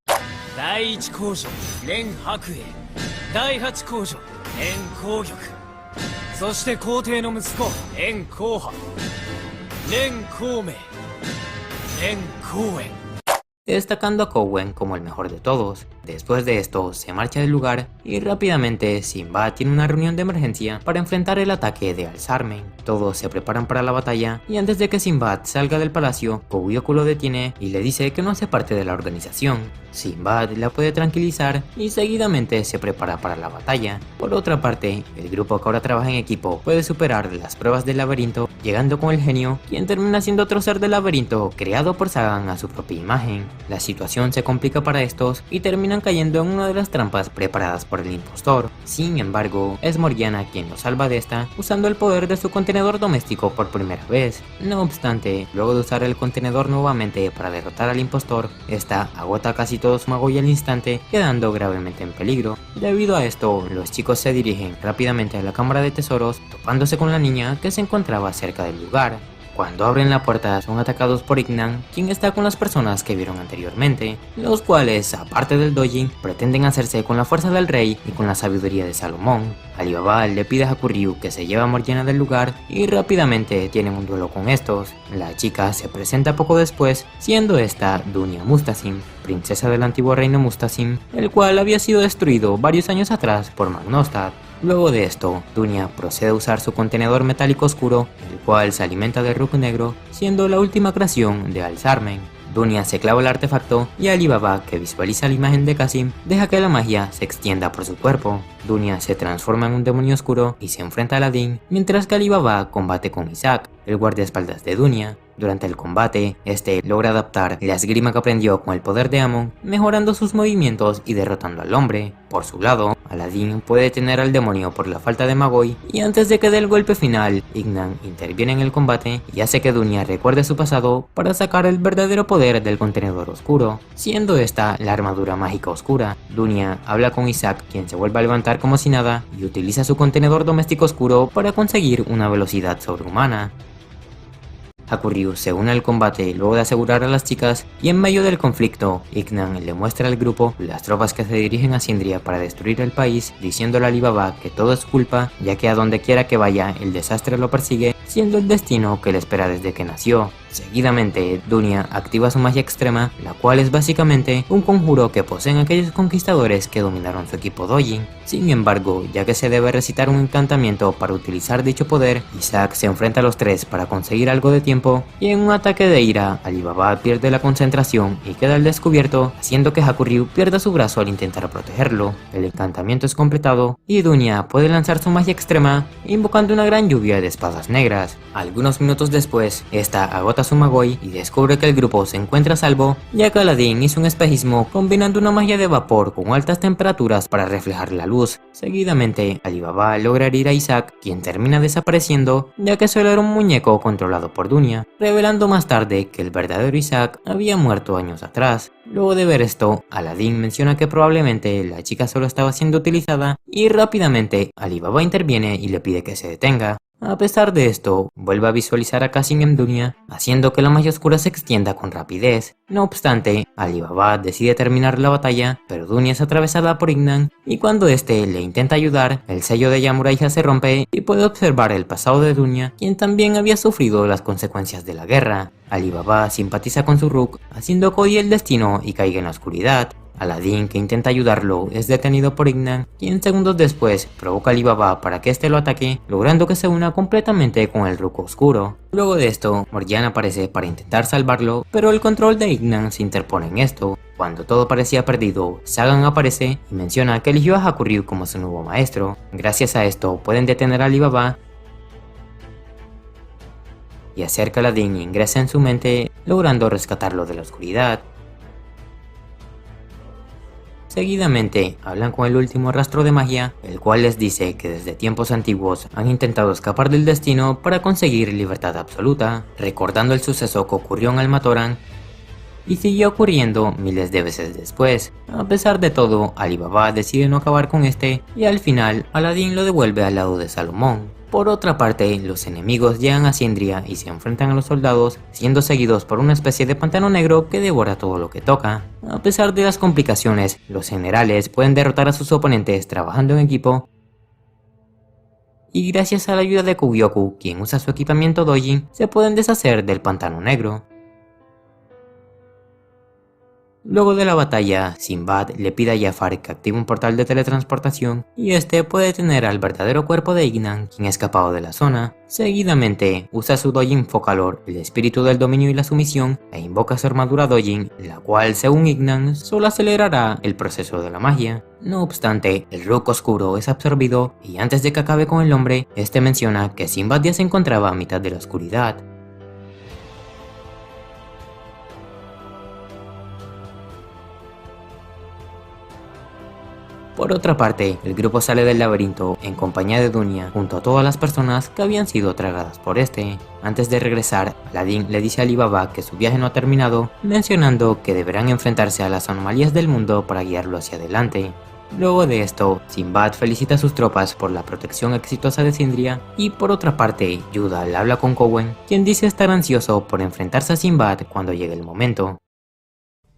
Destacando a Kouen como el mejor de todos. Después de esto, se marcha del lugar y rápidamente Sinbad tiene una reunión de emergencia para enfrentar el ataque de Alzarmen. Todos se preparan para la batalla y antes de que Sinbad salga del palacio, Kouyouko lo detiene y le dice que no hace parte de la organización. Sinbad la puede tranquilizar y seguidamente se prepara para la batalla. Por otra parte, el grupo que ahora trabaja en equipo puede superar las pruebas del laberinto, llegando con el genio, quien termina siendo otro ser del laberinto creado por Sagan a su propia imagen. La situación se complica para estos y terminan cayendo en una de las trampas preparadas por el impostor. Sin embargo, es Morgiana quien los salva de esta, usando el poder de su contenedor doméstico por primera vez. No obstante, luego de usar el contenedor nuevamente para derrotar al impostor, esta agota casi todo su Magoi al instante, quedando gravemente en peligro. Debido a esto, los chicos se dirigen rápidamente a la cámara de tesoros, topándose con la niña que se encontraba cerca del lugar. Cuando abren la puerta son atacados por Ignan, quien está con las personas que vieron anteriormente, los cuales, aparte del Dojin, pretenden hacerse con la fuerza del rey y con la sabiduría de Salomón. Alibaba le pide a Hakuryu que se lleve a Morgiana del lugar y rápidamente tienen un duelo con estos. La chica se presenta poco después, siendo esta Dunya Mustasim, princesa del antiguo reino Mustasim, el cual había sido destruido varios años atrás por Magnostat. Luego de esto, Dunya procede a usar su contenedor metálico oscuro, el cual se alimenta de Rook negro, siendo la última creación de Alzarmen. Dunia se clava el artefacto y Ali Baba, que visualiza la imagen de Qasim, deja que la magia se extienda por su cuerpo. Dunia se transforma en un demonio oscuro y se enfrenta a Aladdin, mientras que Ali Baba combate con Isaac, el guardaespaldas de Dunia. Durante el combate, este logra adaptar la esgrima que aprendió con el poder de Amon, mejorando sus movimientos y derrotando al hombre. Por su lado, Aladdin puede detener al demonio por la falta de Magoi, y antes de que dé el golpe final, Ignan interviene en el combate y hace que Dunia recuerde su pasado para sacar el verdadero poder del contenedor oscuro, siendo esta la armadura mágica oscura. Dunia habla con Isaac, quien se vuelve a levantar como si nada y utiliza su contenedor doméstico oscuro para conseguir una velocidad sobrehumana. Hakuryu se une al combate luego de asegurar a las chicas, y en medio del conflicto, Ignan le muestra al grupo las tropas que se dirigen a Sindria para destruir el país, diciéndole a Ali Baba que todo es su culpa, ya que a donde quiera que vaya el desastre lo persigue, siendo el destino que le espera desde que nació. Seguidamente, Dunia activa su magia extrema, la cual es básicamente un conjuro que poseen aquellos conquistadores que dominaron su equipo Dojin. Sin embargo, ya que se debe recitar un encantamiento para utilizar dicho poder, Isaac se enfrenta a los tres para conseguir algo de tiempo, y en un ataque de ira, Ali Baba pierde la concentración y queda al descubierto, haciendo que Hakuryu pierda su brazo al intentar protegerlo. El encantamiento es completado, y Dunia puede lanzar su magia extrema, invocando una gran lluvia de espadas negras. Algunos minutos después, esta agota su Magoi y descubre que el grupo se encuentra a salvo, ya que Aladdin hizo un espejismo combinando una magia de vapor con altas temperaturas para reflejar la luz. Seguidamente, Ali Baba logra herir a Isaac, quien termina desapareciendo, ya que solo era un muñeco controlado por Dunia, revelando más tarde que el verdadero Isaac había muerto años atrás. Luego de ver esto, Aladdin menciona que probablemente la chica solo estaba siendo utilizada, y rápidamente Ali Baba interviene y le pide que se detenga. A pesar de esto, vuelve a visualizar a Qasim en Dunia, haciendo que la magia oscura se extienda con rapidez. No obstante, Ali Baba decide terminar la batalla, pero Dunia es atravesada por Ignan, y cuando este le intenta ayudar, el sello de Yamuraya se rompe y puede observar el pasado de Dunia, quien también había sufrido las consecuencias de la guerra. Ali Baba simpatiza con su Rook, haciendo que odie el destino y caiga en la oscuridad. Aladdin, que intenta ayudarlo, es detenido por Ignan, quien segundos después provoca a Ali Baba para que este lo ataque, logrando que se una completamente con el Rook oscuro. Luego de esto, Morgiana aparece para intentar salvarlo, pero el control de Ignan se interpone en esto. Cuando todo parecía perdido, Sagan aparece y menciona que eligió a Hakuryu como su nuevo maestro. Gracias a esto pueden detener a Ali Baba y hacer que Aladdin ingrese en su mente, logrando rescatarlo de la oscuridad. Seguidamente, hablan con el último rastro de magia, el cual les dice que desde tiempos antiguos han intentado escapar del destino para conseguir libertad absoluta, recordando el suceso que ocurrió en Almatoran y siguió ocurriendo miles de veces después. A pesar de todo, Ali Baba decide no acabar con este, y al final, Aladdin lo devuelve al lado de Salomón. Por otra parte, los enemigos llegan a Sindria y se enfrentan a los soldados, siendo seguidos por una especie de pantano negro que devora todo lo que toca. A pesar de las complicaciones, los generales pueden derrotar a sus oponentes trabajando en equipo, y gracias a la ayuda de Kugyoku, quien usa su equipamiento Dojin, se pueden deshacer del pantano negro. Luego de la batalla, Sinbad le pide a Jafar que active un portal de teletransportación, y este puede detener al verdadero cuerpo de Ignan, quien ha escapado de la zona. Seguidamente, usa su Dojin Focalor, el espíritu del dominio y la sumisión, e invoca su armadura Dojin, la cual, según Ignan, solo acelerará el proceso de la magia. No obstante, el Rook oscuro es absorbido, y antes de que acabe con el hombre, este menciona que Sinbad ya se encontraba a mitad de la oscuridad. Por otra parte, el grupo sale del laberinto en compañía de Dunia junto a todas las personas que habían sido tragadas por este. Antes de regresar, Aladdin le dice a Ali Baba que su viaje no ha terminado, mencionando que deberán enfrentarse a las anomalías del mundo para guiarlo hacia adelante. Luego de esto, Sinbad felicita a sus tropas por la protección exitosa de Sindria, y por otra parte, Yudal habla con Cowen, quien dice estar ansioso por enfrentarse a Sinbad cuando llegue el momento.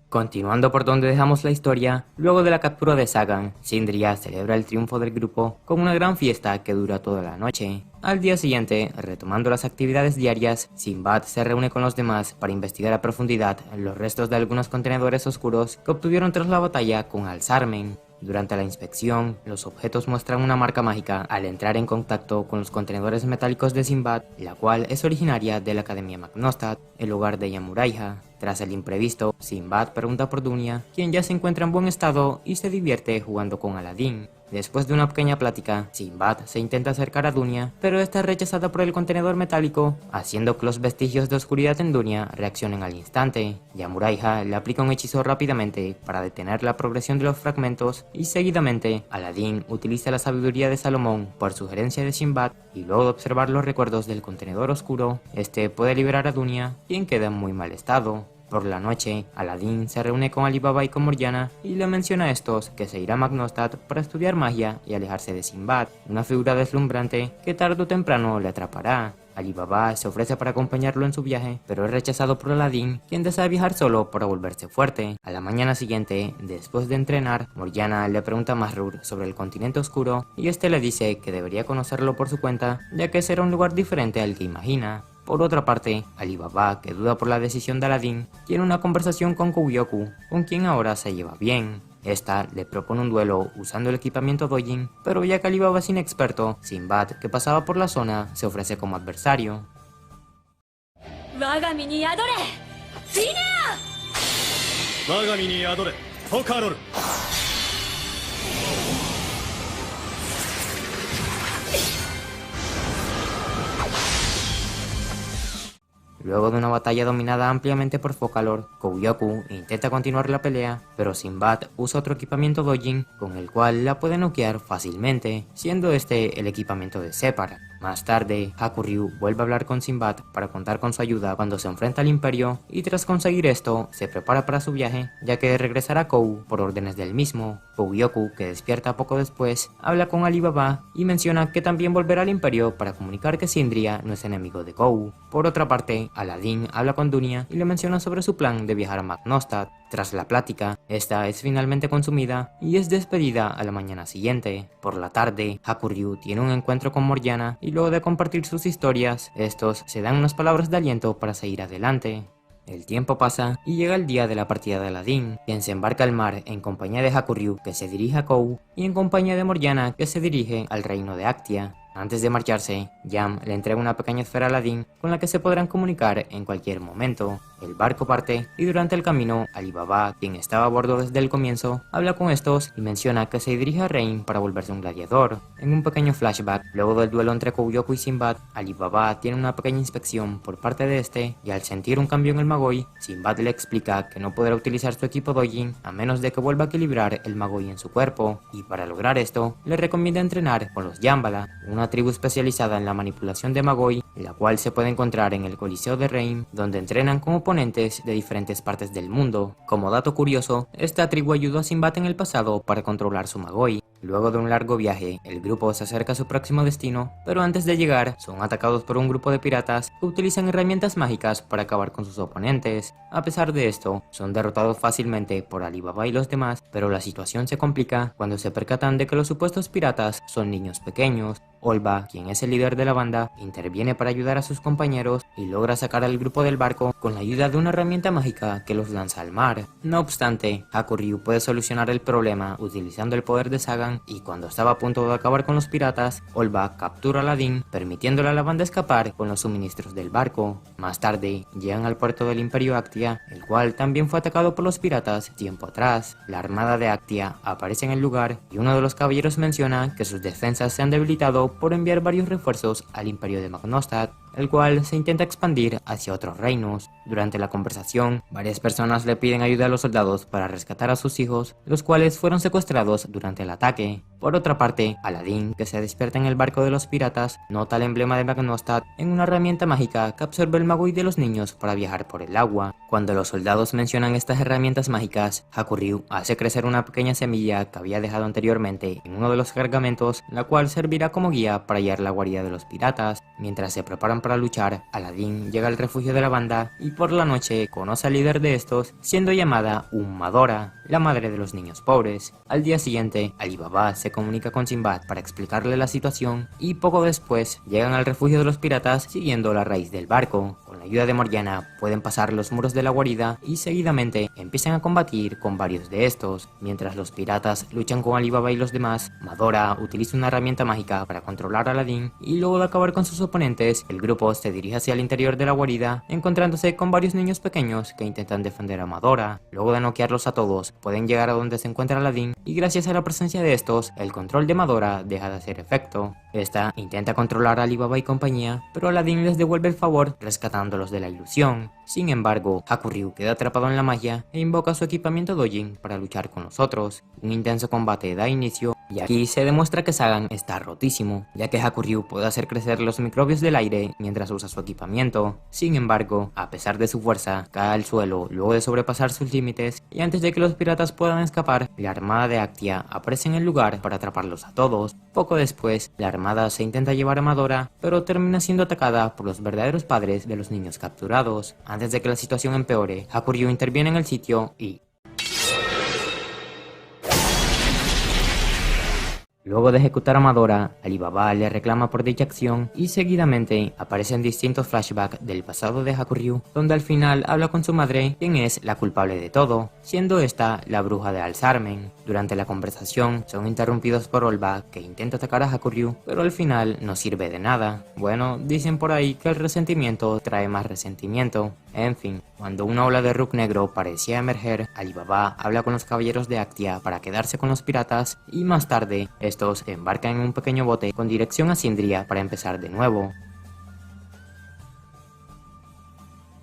Continuando por donde dejamos la historia, luego de la captura de Sagan, Sindria celebra el triunfo del grupo con una gran fiesta que dura toda la noche. Al día siguiente, retomando las actividades diarias, Sinbad se reúne con los demás para investigar a profundidad los restos de algunos contenedores oscuros que obtuvieron tras la batalla con Al-Sarmen. Durante la inspección, los objetos muestran una marca mágica al entrar en contacto con los contenedores metálicos de Sinbad, la cual es originaria de la Academia Magnostat, el hogar de Yamuraiha. Tras el imprevisto, Sinbad pregunta por Dunia, quien ya se encuentra en buen estado y se divierte jugando con Aladdin. Después de una pequeña plática, Sinbad se intenta acercar a Dunia, pero está rechazada por el contenedor metálico, haciendo que los vestigios de oscuridad en Dunia reaccionen al instante. Yamuraiha le aplica un hechizo rápidamente para detener la progresión de los fragmentos y seguidamente Aladdin utiliza la sabiduría de Salomón por sugerencia de Sinbad y luego de observar los recuerdos del contenedor oscuro, este puede liberar a Dunia, quien queda en muy mal estado. Por la noche, Aladdin se reúne con Alibaba y con Morgiana y le menciona a estos que se irá a Magnostat para estudiar magia y alejarse de Sinbad, una figura deslumbrante que tarde o temprano le atrapará. Alibaba se ofrece para acompañarlo en su viaje, pero es rechazado por Aladdin, quien desea viajar solo para volverse fuerte. A la mañana siguiente, después de entrenar, Morgiana le pregunta a Masrur sobre el continente oscuro y este le dice que debería conocerlo por su cuenta, ya que será un lugar diferente al que imagina. Por otra parte, Alibaba, que duda por la decisión de Aladdin, tiene una conversación con Kouyoukou, con quien ahora se lleva bien. Esta le propone un duelo usando el equipamiento Dojin, pero ya que Alibaba es inexperto, Sinbad, que pasaba por la zona, se ofrece como adversario. Wagami ni adore, Tokarol. Luego de una batalla dominada ampliamente por Focalor, Kouyoukou intenta continuar la pelea, pero Sinbad usa otro equipamiento Dojin con el cual la puede noquear fácilmente, siendo este el equipamiento de Separ. Más tarde, Hakuryu vuelve a hablar con Sinbad para contar con su ayuda cuando se enfrenta al Imperio y tras conseguir esto, se prepara para su viaje, ya que regresará a Kou por órdenes del mismo. Kouyoukou, que despierta poco después, habla con Alibaba y menciona que también volverá al Imperio para comunicar que Sindria no es enemigo de Kou. Por otra parte, Aladdin habla con Dunia y le menciona sobre su plan de viajar a Magnostat. Tras la plática, esta es finalmente consumida y es despedida a la mañana siguiente. Por la tarde, Hakuryu tiene un encuentro con Morgiana y luego de compartir sus historias, estos se dan unas palabras de aliento para seguir adelante. El tiempo pasa y llega el día de la partida de Aladdin, quien se embarca al mar en compañía de Hakuryu, que se dirige a Kou, y en compañía de Morgiana, que se dirige al reino de Actia. Antes de marcharse, Jam le entrega una pequeña esfera a Aladdin con la que se podrán comunicar en cualquier momento. El barco parte y durante el camino, Alibaba, quien estaba a bordo desde el comienzo, habla con estos y menciona que se dirige a Rein para volverse un gladiador. En un pequeño flashback, luego del duelo entre Kouyoukou y Sinbad, Alibaba tiene una pequeña inspección por parte de este y al sentir un cambio en el Magoi, Sinbad le explica que no podrá utilizar su equipo Dojin a menos de que vuelva a equilibrar el Magoi en su cuerpo, y para lograr esto, le recomienda entrenar con los Yambala, una tribu especializada en la manipulación de Magoi, la cual se puede encontrar en el Coliseo de Rein, donde entrenan con oponentes de diferentes partes del mundo. Como dato curioso, esta tribu ayudó a Sinbad en el pasado para controlar su Magoi. Luego de un largo viaje, el grupo se acerca a su próximo destino, pero antes de llegar, son atacados por un grupo de piratas que utilizan herramientas mágicas para acabar con sus oponentes. A pesar de esto, son derrotados fácilmente por Alibaba y los demás, pero la situación se complica cuando se percatan de que los supuestos piratas son niños pequeños. Olba, quien es el líder de la banda, interviene para ayudar a sus compañeros y logra sacar al grupo del barco con la ayuda de una herramienta mágica que los lanza al mar. No obstante, Hakuryu puede solucionar el problema utilizando el poder de Sagan y cuando estaba a punto de acabar con los piratas, Olba captura a Aladdin, permitiéndole a la banda escapar con los suministros del barco. Más tarde, llegan al puerto del Imperio Actia, el cual también fue atacado por los piratas tiempo atrás. La armada de Actia aparece en el lugar y uno de los caballeros menciona que sus defensas se han debilitado por enviar varios refuerzos al Imperio de Magnostat, el cual se intenta expandir hacia otros reinos. Durante la conversación, varias personas le piden ayuda a los soldados para rescatar a sus hijos, los cuales fueron secuestrados durante el ataque. Por otra parte, Aladdin, que se despierta en el barco de los piratas, nota el emblema de Magnostat en una herramienta mágica que absorbe el Magoi de los niños para viajar por el agua. Cuando los soldados mencionan estas herramientas mágicas, Hakuryu hace crecer una pequeña semilla que había dejado anteriormente en uno de los cargamentos, la cual servirá como guía para hallar la guarida de los piratas. Mientras se preparan para luchar, Aladdin llega al refugio de la banda y por la noche conoce al líder de estos, siendo llamada Ummadora, la madre de los niños pobres. Al día siguiente, Alibaba se comunica con Sinbad para explicarle la situación y poco después llegan al refugio de los piratas siguiendo la raíz del barco. Con la ayuda de Morgiana pueden pasar los muros de la guarida y seguidamente empiezan a combatir con varios de estos. Mientras los piratas luchan con Alibaba y los demás, Madora utiliza una herramienta mágica para controlar a Aladdin y luego de acabar con sus oponentes, el grupo se dirige hacia el interior de la guarida, encontrándose con varios niños pequeños que intentan defender a Madora. Luego de noquearlos a todos, pueden llegar a donde se encuentra Aladdin y gracias a la presencia de estos, el control de Madora deja de hacer efecto. Esta intenta controlar a Alibaba y compañía, pero Aladdin les devuelve el favor rescatándolos de la ilusión. Sin embargo, Hakuryu queda atrapado en la magia e invoca su equipamiento Dojin para luchar con los otros. Un intenso combate da inicio y aquí se demuestra que Sagan está rotísimo, ya que Hakuryu puede hacer crecer los microbios del aire mientras usa su equipamiento. Sin embargo, a pesar de su fuerza, cae al suelo luego de sobrepasar sus límites y antes de que los piratas puedan escapar, la armada de Actia aparece en el lugar para atraparlos a todos. Poco después, la armada se intenta llevar a Madora, pero termina siendo atacada por los verdaderos padres de los niños capturados. Antes de que la situación empeore, Hakuryu interviene en el sitio y luego de ejecutar a Madora, Alibaba le reclama por dicha acción y seguidamente aparecen distintos flashbacks del pasado de Hakuryu, donde al final habla con su madre, quien es la culpable de todo, siendo esta la bruja de Al-Zarmen. Durante la conversación son interrumpidos por Olba, que intenta atacar a Hakuryu, pero al final no sirve de nada. Bueno, dicen por ahí que el resentimiento trae más resentimiento. En fin, cuando una ola de Rook negro parecía emerger, Alibaba habla con los caballeros de Actia para quedarse con los piratas y más tarde, estos embarcan en un pequeño bote con dirección a Sindria para empezar de nuevo.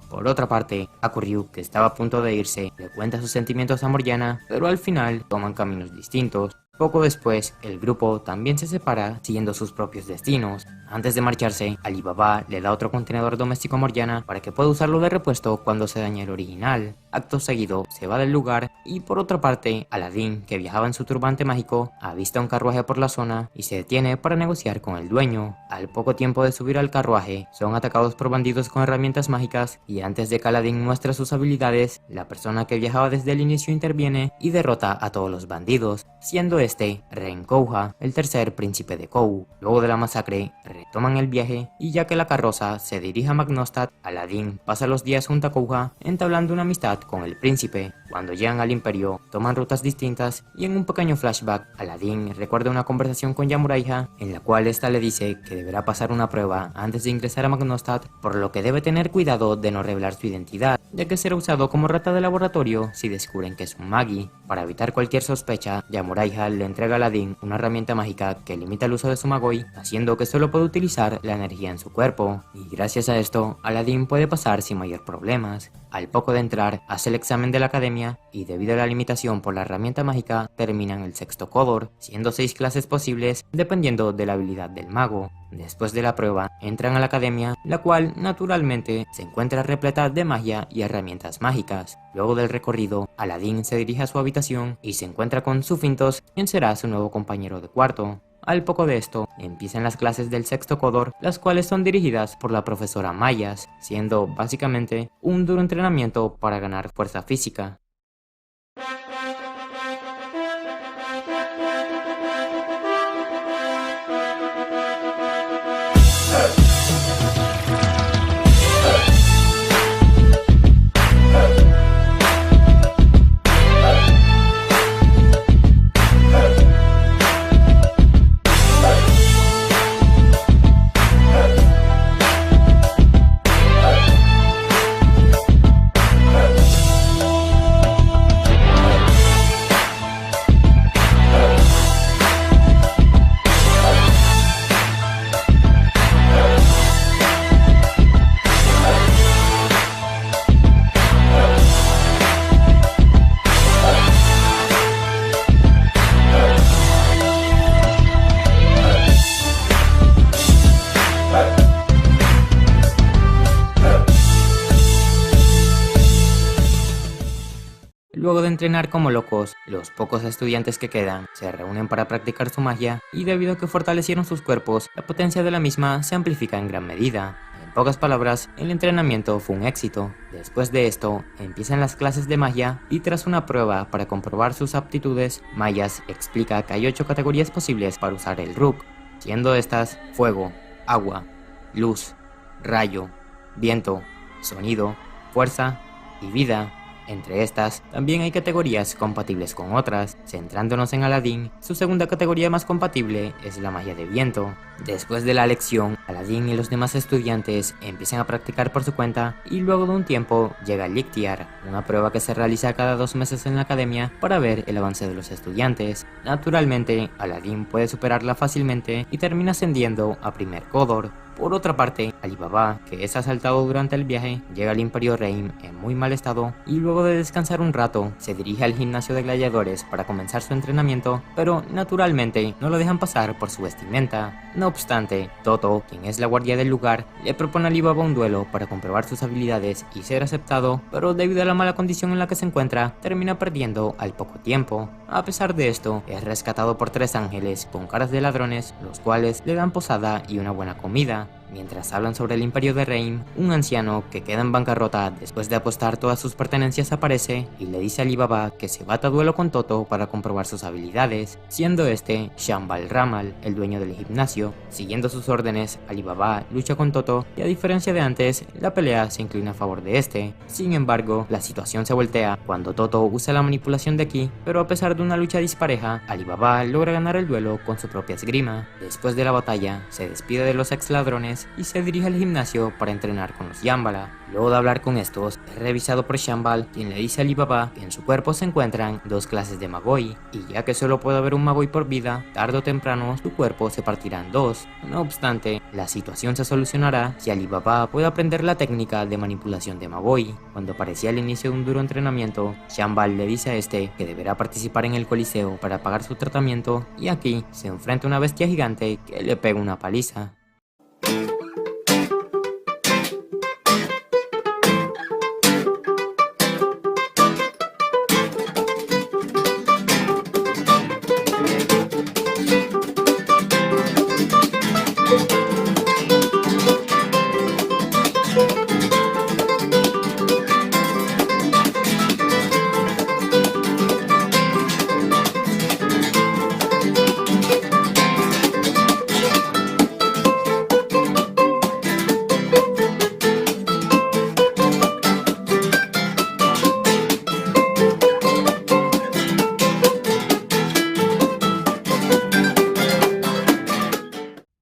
Por otra parte, Hakuryu, que estaba a punto de irse, le cuenta sus sentimientos a Morgiana, pero al final toman caminos distintos. Poco después, el grupo también se separa siguiendo sus propios destinos. Antes de marcharse, Alibaba le da otro contenedor doméstico a Morgiana para que pueda usarlo de repuesto cuando se dañe el original. Acto seguido, se va del lugar y por otra parte, Aladdin, que viajaba en su turbante mágico, avista un carruaje por la zona y se detiene para negociar con el dueño. Al poco tiempo de subir al carruaje, son atacados por bandidos con herramientas mágicas y antes de que Aladdin muestre sus habilidades, la persona que viajaba desde el inicio interviene y derrota a todos los bandidos, siendo este Renkouja, el tercer príncipe de Kou. Luego de la masacre, retoman el viaje y ya que la carroza se dirige a Magnostat, Aladdin pasa los días junto a Kouja entablando una amistad con el príncipe. Cuando llegan al imperio, toman rutas distintas y en un pequeño flashback, Aladdin recuerda una conversación con Yamuraiha en la cual esta le dice que deberá pasar una prueba antes de ingresar a Magnostat, por lo que debe tener cuidado de no revelar su identidad, ya que será usado como rata de laboratorio si descubren que es un Magi. Para evitar cualquier sospecha, Yamuraiha le entrega a Aladdin una herramienta mágica que limita el uso de su Magoi, haciendo que solo puede utilizar la energía en su cuerpo, y gracias a esto, Aladdin puede pasar sin mayor problemas. Al poco de entrar, hace el examen de la academia y debido a la limitación por la herramienta mágica, termina en el sexto Kodor, siendo 6 clases posibles dependiendo de la habilidad del mago. Después de la prueba, entran a la academia, la cual naturalmente se encuentra repleta de magia y herramientas mágicas. Luego del recorrido, Aladdin se dirige a su habitación y se encuentra con Zufintos, quien será su nuevo compañero de cuarto. Al poco de esto, empiezan las clases del sexto Kodor, las cuales son dirigidas por la profesora Mayas, siendo básicamente un duro entrenamiento para ganar fuerza física. Luego de entrenar como locos, los pocos estudiantes que quedan se reúnen para practicar su magia y debido a que fortalecieron sus cuerpos, la potencia de la misma se amplifica en gran medida. En pocas palabras, el entrenamiento fue un éxito. Después de esto, empiezan las clases de magia y tras una prueba para comprobar sus aptitudes, Mayas explica que hay 8 categorías posibles para usar el Rook, siendo estas fuego, agua, luz, rayo, viento, sonido, fuerza y vida. Entre estas, también hay categorías compatibles con otras. Centrándonos en Aladdin, su segunda categoría más compatible es la magia de viento. Después de la lección, Aladdin y los demás estudiantes empiezan a practicar por su cuenta y luego de un tiempo llega el Ikhtiar, una prueba que se realiza cada 2 meses en la academia para ver el avance de los estudiantes. Naturalmente, Aladdin puede superarla fácilmente y termina ascendiendo a primer Códor. Por otra parte, Ali Baba, que es asaltado durante el viaje, llega al Imperio Reim en muy mal estado y luego de descansar un rato, se dirige al gimnasio de gladiadores para comenzar su entrenamiento, pero naturalmente no lo dejan pasar por su vestimenta. No obstante, Toto, quien es la guardia del lugar, le propone a Ali Baba un duelo para comprobar sus habilidades y ser aceptado, pero debido a la mala condición en la que se encuentra, termina perdiendo al poco tiempo. A pesar de esto, es rescatado por 3 ángeles con caras de ladrones, los cuales le dan posada y una buena comida. Mientras hablan sobre el Imperio de Reim, un anciano que queda en bancarrota después de apostar todas sus pertenencias aparece y le dice a Ali Baba que se bata a duelo con Toto para comprobar sus habilidades, siendo este Shambal Ramal, el dueño del gimnasio. Siguiendo sus órdenes, Ali Baba lucha con Toto y a diferencia de antes, la pelea se inclina a favor de este. Sin embargo, la situación se voltea cuando Toto usa la manipulación de Ki, pero a pesar de una lucha dispareja, Ali Baba logra ganar el duelo con su propia esgrima. Después de la batalla, se despide de los ex ladrones y se dirige al gimnasio para entrenar con los Yambala. Luego de hablar con estos, es revisado por Shambal, quien le dice a Ali Baba que en su cuerpo se encuentran 2 clases de Magoi, y ya que solo puede haber un Magoi por vida, tarde o temprano su cuerpo se partirá en 2. No obstante, la situación se solucionará si Ali Baba puede aprender la técnica de manipulación de Magoi. Cuando parecía el inicio de un duro entrenamiento, Shambal le dice a este que deberá participar en el Coliseo para pagar su tratamiento, y aquí se enfrenta a una bestia gigante que le pega una paliza.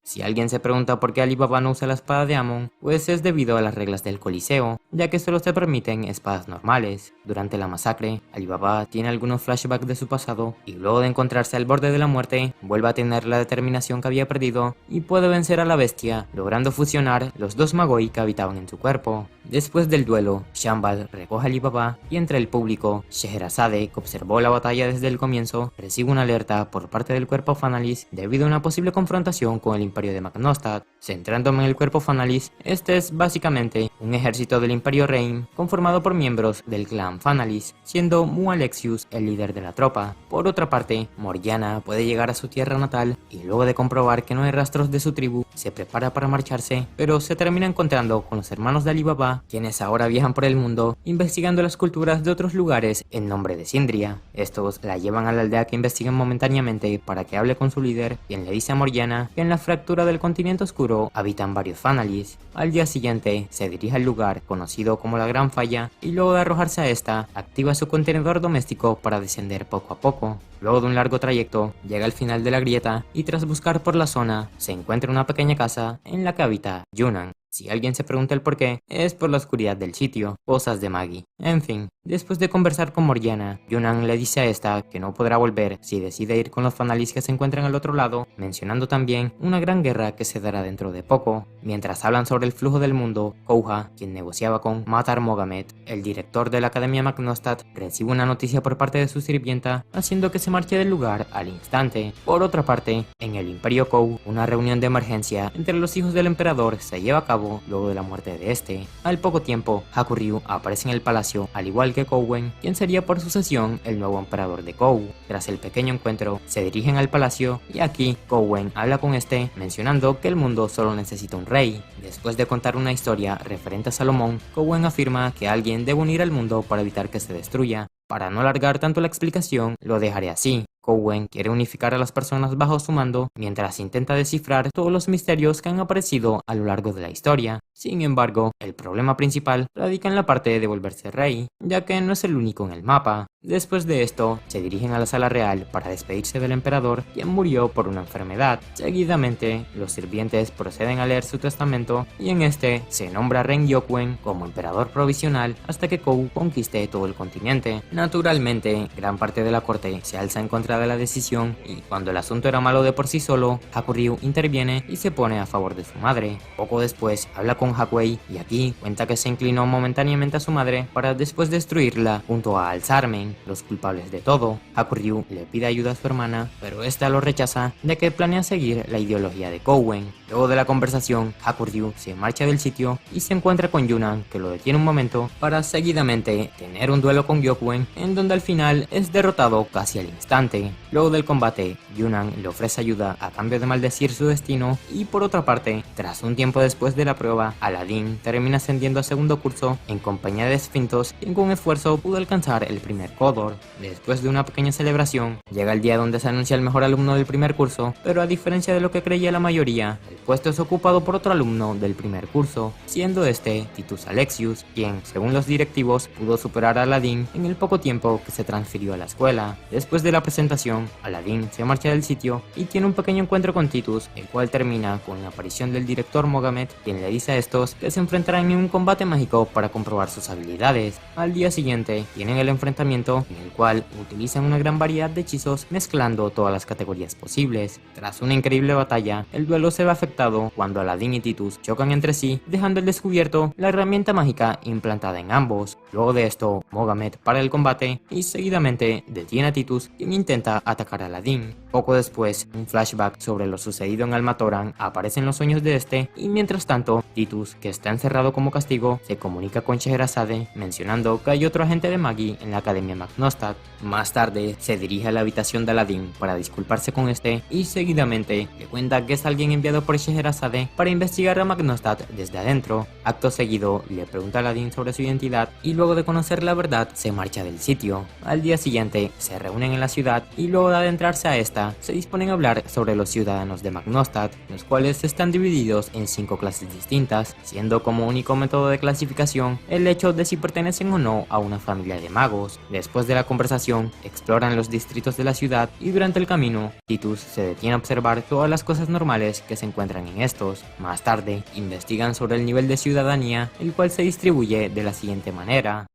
Si alguien se pregunta por qué Ali Baba no usa la espada de Amon, pues es debido a las reglas del Coliseo, ya que solo se permiten espadas normales. Durante la masacre, Ali Baba tiene algunos flashbacks de su pasado y luego de encontrarse al borde de la muerte, vuelve a tener la determinación que había perdido y puede vencer a la bestia, logrando fusionar los 2 Magoi que habitaban en su cuerpo. Después del duelo, Shambal recoge a Ali Baba y entre el público, Scheherazade, que observó la batalla desde el comienzo, recibe una alerta por parte del cuerpo Fanalis debido a una posible confrontación con el Imperio de Magnostat. Centrándome en el cuerpo Fanalis, este es básicamente un ejército del Imperio Reim conformado por miembros del clan Fanalis, siendo Mu Alexius el líder de la tropa. Por otra parte, Morgiana puede llegar a su tierra natal y luego de comprobar que no hay rastros de su tribu, se prepara para marcharse, pero se termina encontrando con los hermanos de Ali Baba, quienes ahora viajan por el mundo investigando las culturas de otros lugares en nombre de Sindria. Estos la llevan a la aldea que investigan momentáneamente para que hable con su líder, quien le dice a Morgiana que en la fractura del continente oscuro habitan varios Fanalis. Al día siguiente, se dirige al lugar conocido como la Gran Falla y luego de arrojarse a esta, activa su contenedor doméstico para descender poco a poco. Luego de un largo trayecto, llega al final de la grieta y tras buscar por la zona, se encuentra una pequeña casa en la que habita Yunnan. Si alguien se pregunta el por qué, es por la oscuridad del sitio, cosas de Maggie. En fin, después de conversar con Morgiana, Yunnan le dice a esta que no podrá volver si decide ir con los Fanalis que se encuentran al otro lado, mencionando también una gran guerra que se dará dentro de poco. Mientras hablan sobre el flujo del mundo, Kouha, quien negociaba con Matar Mogamed, el director de la Academia Magnostat, recibe una noticia por parte de su sirvienta, haciendo que se marche del lugar al instante. Por otra parte, en el Imperio Kou, una reunión de emergencia entre los hijos del emperador se lleva a cabo luego de la muerte de este. Al poco tiempo, Hakuryu aparece en el palacio, al igual que Kouwen, quien sería por sucesión el nuevo emperador de Kou. Tras el pequeño encuentro, se dirigen al palacio y aquí Kouwen habla con este, mencionando que el mundo solo necesita un rey. Después de contar una historia referente a Salomón, Kouwen afirma que alguien debe unir al mundo para evitar que se destruya. Para no alargar tanto la explicación, lo dejaré así. Cowen quiere unificar a las personas bajo su mando mientras intenta descifrar todos los misterios que han aparecido a lo largo de la historia. Sin embargo, el problema principal radica en la parte de volverse rey, ya que no es el único en el mapa. Después de esto, se dirigen a la sala real para despedirse del emperador, quien murió por una enfermedad. Seguidamente, los sirvientes proceden a leer su testamento y en este se nombra a Rengyokwen como emperador provisional hasta que Kou conquiste todo el continente. Naturalmente, gran parte de la corte se alza en contra de la decisión y cuando el asunto era malo de por sí solo, Hakuryu interviene y se pone a favor de su madre. Poco después, habla con Hakuei y aquí cuenta que se inclinó momentáneamente a su madre para después destruirla junto a Alzarmen, los culpables de todo. Hakuryu le pide ayuda a su hermana, pero esta lo rechaza ya que planea seguir la ideología de Cowen. Luego de la conversación, Hakuryu se marcha del sitio y se encuentra con Yunnan, que lo detiene un momento para seguidamente tener un duelo con Gyokwen, en donde al final es derrotado casi al instante. Luego del combate, Yunnan le ofrece ayuda a cambio de maldecir su destino y por otra parte, tras un tiempo después de la prueba, Aladdin termina ascendiendo a segundo curso en compañía de Esfintos, quien con esfuerzo pudo alcanzar el primer Kodor. Después de una pequeña celebración, llega el día donde se anuncia el mejor alumno del primer curso, pero a diferencia de lo que creía la mayoría, el puesto es ocupado por otro alumno del primer curso, siendo este Titus Alexius, quien, según los directivos, pudo superar a Aladdin en el poco tiempo que se transfirió a la escuela. Después de la presentación, Aladdin se marcha del sitio y tiene un pequeño encuentro con Titus, el cual termina con la aparición del director Mogamed, quien le dice a estos que se enfrentarán en un combate mágico para comprobar sus habilidades. Al día siguiente, tienen el enfrentamiento en el cual utilizan una gran variedad de hechizos mezclando todas las categorías posibles. Tras una increíble batalla, el duelo se ve afectado cuando Aladdin y Titus chocan entre sí, dejando al descubierto la herramienta mágica implantada en ambos. Luego de esto, Mogamed para el combate y seguidamente detiene a Titus, quien intenta atacar a Aladdin. Poco después, un flashback sobre lo sucedido en Almatoran aparece en los sueños de este y mientras tanto, Titus, que está encerrado como castigo, se comunica con Scheherazade mencionando que hay otro agente de Magi en la Academia Magnostat. Más tarde, se dirige a la habitación de Aladdin para disculparse con este y seguidamente le cuenta que es alguien enviado por Scheherazade para investigar a Magnostat desde adentro. Acto seguido, le pregunta a Aladdin sobre su identidad y luego de conocer la verdad, se marcha del sitio. Al día siguiente, se reúnen en la ciudad y luego de adentrarse a esta, se disponen a hablar sobre los ciudadanos de Magnostat, los cuales están divididos en 5 clases distintas, siendo como único método de clasificación el hecho de si pertenecen o no a una familia de magos. Después de la conversación, exploran los distritos de la ciudad y durante el camino, Titus se detiene a observar todas las cosas normales que se encuentran en estos. Más tarde, investigan sobre el nivel de ciudadanía, el cual se distribuye de la siguiente manera.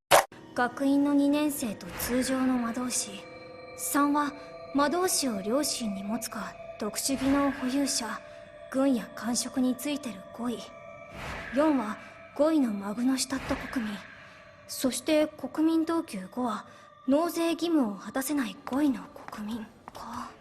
学院の2年生と通常の魔導士、3は魔導士を両親に持つか特殊技能保有者、軍や官職についてる5位、4は5位のマグノシタット国民、そして国民等級5は納税義務を果たせない5位の国民か。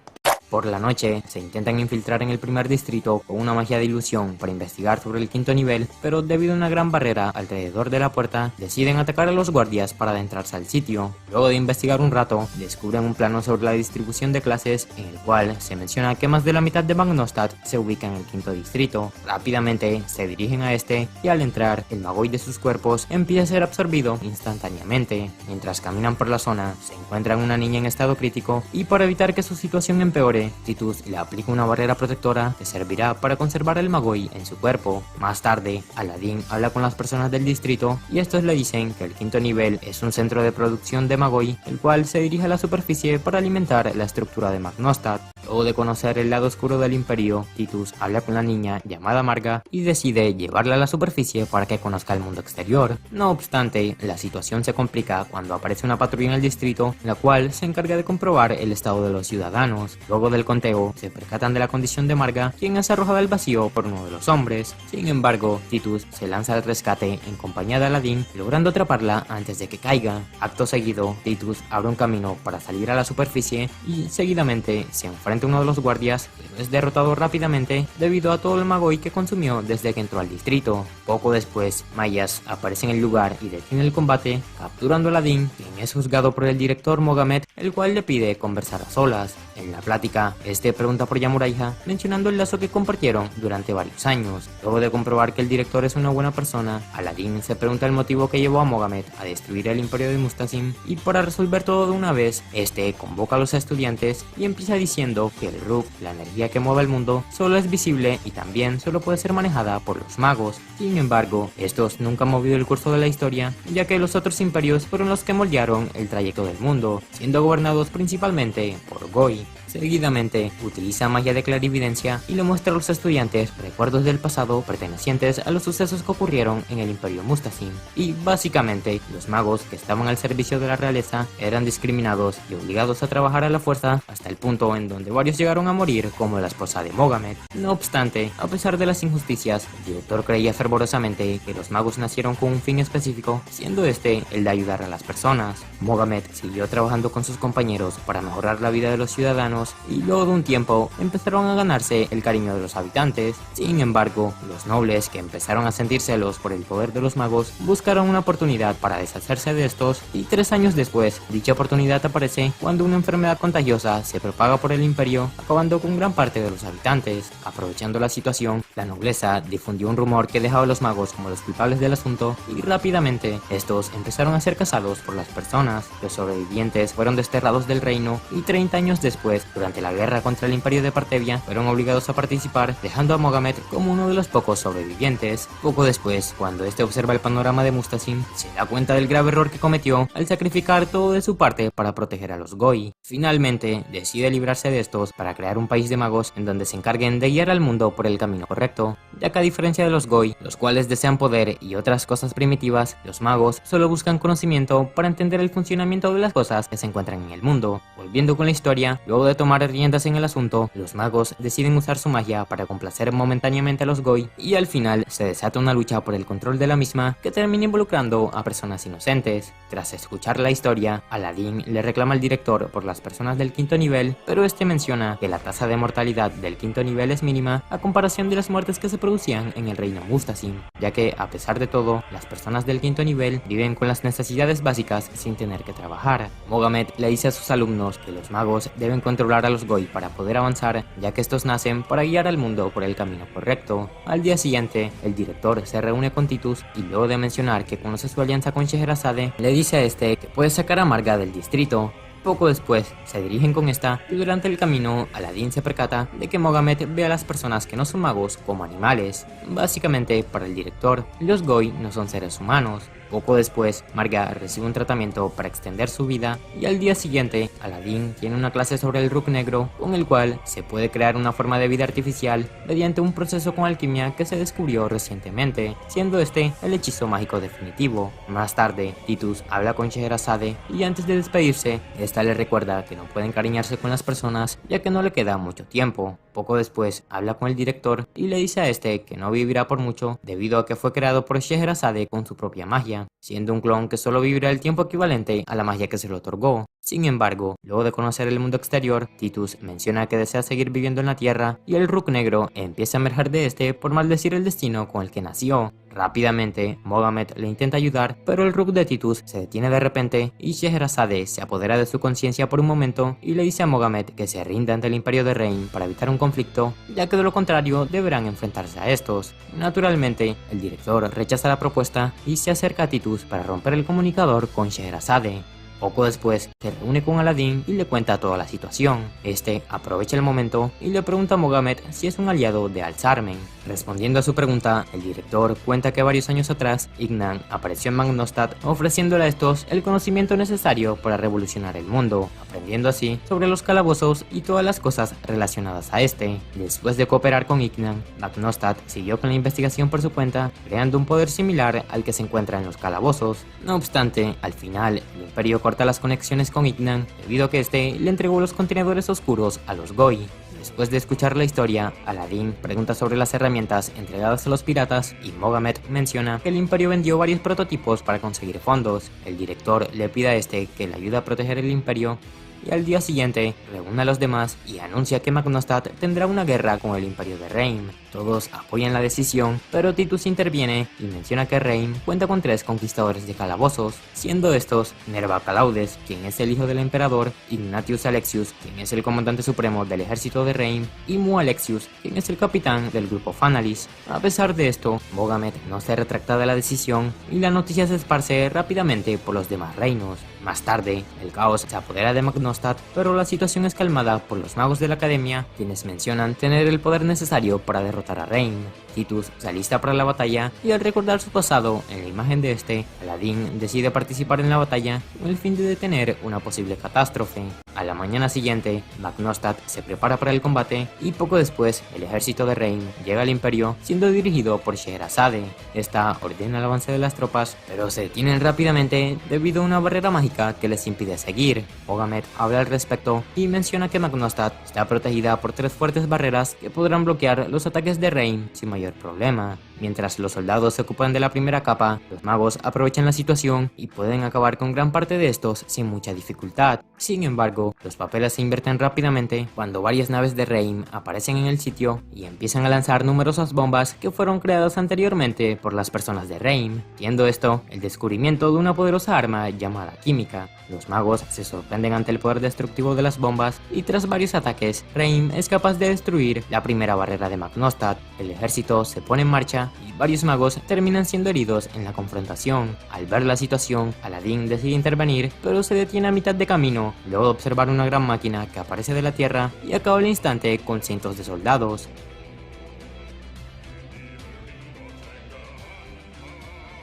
Por la noche, se intentan infiltrar en el primer distrito con una magia de ilusión para investigar sobre el 5º nivel, pero debido a una gran barrera alrededor de la puerta, deciden atacar a los guardias para adentrarse al sitio. Luego de investigar un rato, descubren un plano sobre la distribución de clases en el cual se menciona que más de la mitad de Magnostat se ubica en el 5º distrito. Rápidamente, se dirigen a este y al entrar, el Magoi de sus cuerpos empieza a ser absorbido instantáneamente. Mientras caminan por la zona, se encuentran una niña en estado crítico y para evitar que su situación empeore, Titus le aplica una barrera protectora que servirá para conservar el Magoi en su cuerpo. Más tarde, Aladdin habla con las personas del distrito y estos le dicen que el 5º nivel es un centro de producción de Magoi, el cual se dirige a la superficie para alimentar la estructura de Magnostat. Luego de conocer el lado oscuro del imperio, Titus habla con la niña llamada Marga y decide llevarla a la superficie para que conozca el mundo exterior. No obstante, la situación se complica cuando aparece una patrulla en el distrito, la cual se encarga de comprobar el estado de los ciudadanos. Luego del conteo, se percatan de la condición de Marga, quien es arrojada al vacío por uno de los hombres. Sin embargo, Titus se lanza al rescate en compañía de Aladdin, logrando atraparla antes de que caiga. Acto seguido, Titus abre un camino para salir a la superficie y seguidamente se enfrenta a uno de los guardias, pero es derrotado rápidamente debido a todo el Magoi que consumió desde que entró al distrito. Poco después, Mayas aparece en el lugar y detiene el combate, capturando a Aladdin, quien es juzgado por el director Mogamed el cual le pide conversar a solas. En la plática, este pregunta por Yamuraiha, mencionando el lazo que compartieron durante varios años. Luego de comprobar que el director es una buena persona, Aladdin se pregunta el motivo que llevó a Mohamed a destruir el imperio de Mustazim, y para resolver todo de una vez, este convoca a los estudiantes y empieza diciendo que el Ruk, la energía que mueve el mundo, solo es visible y también solo puede ser manejada por los magos. Sin embargo, estos nunca han movido el curso de la historia, ya que los otros imperios fueron los que moldearon el trayecto del mundo, siendo gobernados principalmente por Goi. Seguidamente, utiliza magia de clarividencia y le muestra a los estudiantes recuerdos del pasado pertenecientes a los sucesos que ocurrieron en el Imperio Mustazim. Y básicamente, los magos que estaban al servicio de la realeza eran discriminados y obligados a trabajar a la fuerza hasta el punto en donde varios llegaron a morir, como la esposa de Mohamed. No obstante, a pesar de las injusticias, el director creía fervorosamente que los magos nacieron con un fin específico, siendo este el de ayudar a las personas. Mohamed siguió trabajando con sus compañeros para mejorar la vida de los ciudadanos y luego de un tiempo empezaron a ganarse el cariño de los habitantes. Sin embargo, los nobles, que empezaron a sentir celos por el poder de los magos, buscaron una oportunidad para deshacerse de estos, y 3 años después, dicha oportunidad aparece cuando una enfermedad contagiosa se propaga por el imperio, acabando con gran parte de los habitantes. Aprovechando la situación, la nobleza difundió un rumor que dejaba a los magos como los culpables del asunto, y rápidamente estos empezaron a ser cazados por las personas. Los sobrevivientes fueron desterrados del reino, y 30 años después, durante la guerra contra el imperio de Partevia, fueron obligados a participar, dejando a Mohamed como uno de los pocos sobrevivientes. Poco después, cuando este observa el panorama de Mustazim, se da cuenta del grave error que cometió al sacrificar todo de su parte para proteger a los Goi. Finalmente, decide librarse de estos para crear un país de magos en donde se encarguen de guiar al mundo por el camino correcto, ya que a diferencia de los Goi, los cuales desean poder y otras cosas primitivas, los magos solo buscan conocimiento para entender el funcionamiento de las cosas que se encuentran en el mundo. Volviendo con la historia, luego de tomar riendas en el asunto, los magos deciden usar su magia para complacer momentáneamente a los Goi, y al final se desata una lucha por el control de la misma que termina involucrando a personas inocentes. Tras escuchar la historia, Aladdin le reclama al director por las personas del 5º nivel, pero este menciona que la tasa de mortalidad del 5º nivel es mínima a comparación de las muertes que se producían en el reino Mustazim, ya que a pesar de todo, las personas del 5º nivel viven con las necesidades básicas sin tener que trabajar. Mohamed le dice a sus alumnos que los magos deben controlar a los Goi para poder avanzar, ya que estos nacen para guiar al mundo por el camino correcto. Al día siguiente, el director se reúne con Titus y luego de mencionar que conoce su alianza con Scheherazade, le dice a este que puede sacar a Marga del distrito. Poco después, se dirigen con esta y durante el camino, Aladdin se percata de que Mohamed ve a las personas que no son magos como animales. Básicamente, para el director, los Goi no son seres humanos. Poco después, Marga recibe un tratamiento para extender su vida y al día siguiente, Aladdin tiene una clase sobre el Ruk negro con el cual se puede crear una forma de vida artificial mediante un proceso con alquimia que se descubrió recientemente, siendo este el hechizo mágico definitivo. Más tarde, Titus habla con Scheherazade y antes de despedirse, esta le recuerda que no puede encariñarse con las personas ya que no le queda mucho tiempo. Poco después, habla con el director y le dice a este que no vivirá por mucho debido a que fue creado por Scheherazade con su propia magia, siendo un clon que solo vivirá el tiempo equivalente a la magia que se le otorgó. Sin embargo, luego de conocer el mundo exterior, Titus menciona que desea seguir viviendo en la Tierra y el Ruk negro empieza a emerger de este por maldecir el destino con el que nació. Rápidamente, Mohamed le intenta ayudar, pero el Ruk de Titus se detiene de repente y Scheherazade se apodera de su conciencia por un momento y le dice a Mohamed que se rinda ante el imperio de Rein para evitar un conflicto, ya que de lo contrario deberán enfrentarse a estos. Naturalmente, el director rechaza la propuesta y se acerca a Titus para romper el comunicador con Scheherazade. Poco después, se reúne con Aladdin y le cuenta toda la situación. Este aprovecha el momento y le pregunta a Mohamed si es un aliado de Al-Zarmen. Respondiendo a su pregunta, el director cuenta que varios años atrás, Ignan apareció en Magnostat ofreciéndole a estos el conocimiento necesario para revolucionar el mundo, aprendiendo así sobre los calabozos y todas las cosas relacionadas a este. Después de cooperar con Ignan, Magnostat siguió con la investigación por su cuenta, creando un poder similar al que se encuentra en los calabozos. No obstante, al final, el imperio corta las conexiones con Ignan debido a que este le entregó los contenedores oscuros a los Goi. Después de escuchar la historia, Aladdin pregunta sobre las herramientas entregadas a los piratas y Mohamed menciona que el imperio vendió varios prototipos para conseguir fondos. El director le pide a este que le ayude a proteger el imperio y al día siguiente reúne a los demás y anuncia que Magnostat tendrá una guerra con el Imperio de Reim. Todos apoyan la decisión, pero Titus interviene y menciona que Reim cuenta con 3 conquistadores de calabozos, siendo estos Nerva Calaudes, quien es el hijo del emperador, Ignatius Alexius, quien es el comandante supremo del ejército de Reim, y Mu Alexius, quien es el capitán del grupo Fanalis. A pesar de esto, Bogamet no se retracta de la decisión y la noticia se esparce rápidamente por los demás reinos. Más tarde, el caos se apodera de Magnostat, pero la situación es calmada por los magos de la academia, quienes mencionan tener el poder necesario para derrotar a Reim. Titus se alista para la batalla y al recordar su pasado en la imagen de este, Aladín decide participar en la batalla con el fin de detener una posible catástrofe. A la mañana siguiente, Magnostat se prepara para el combate y poco después el ejército de Reim llega al imperio siendo dirigido por Scheherazade. Esta ordena el avance de las tropas, pero se detienen rápidamente debido a una barrera mágica que les impide seguir. Bogamet habla al respecto y menciona que Magnostat está protegida por 3 fuertes barreras que podrán bloquear los ataques de Reim sin mayor problema. Mientras los soldados se ocupan de la primera capa, los magos aprovechan la situación y pueden acabar con gran parte de estos sin mucha dificultad. Sin embargo, los papeles se invierten rápidamente cuando varias naves de Reim aparecen en el sitio y empiezan a lanzar numerosas bombas que fueron creadas anteriormente por las personas de Reim, siendo esto el descubrimiento de una poderosa arma llamada química. Los magos se sorprenden ante el poder destructivo de las bombas y tras varios ataques, Reim es capaz de destruir la primera barrera de Magnostat. El ejército se pone en marcha y varios magos terminan siendo heridos en la confrontación. Al ver la situación, Aladín decide intervenir, pero se detiene a mitad de camino, luego de observar una gran máquina que aparece de la tierra y acaba al instante con cientos de soldados.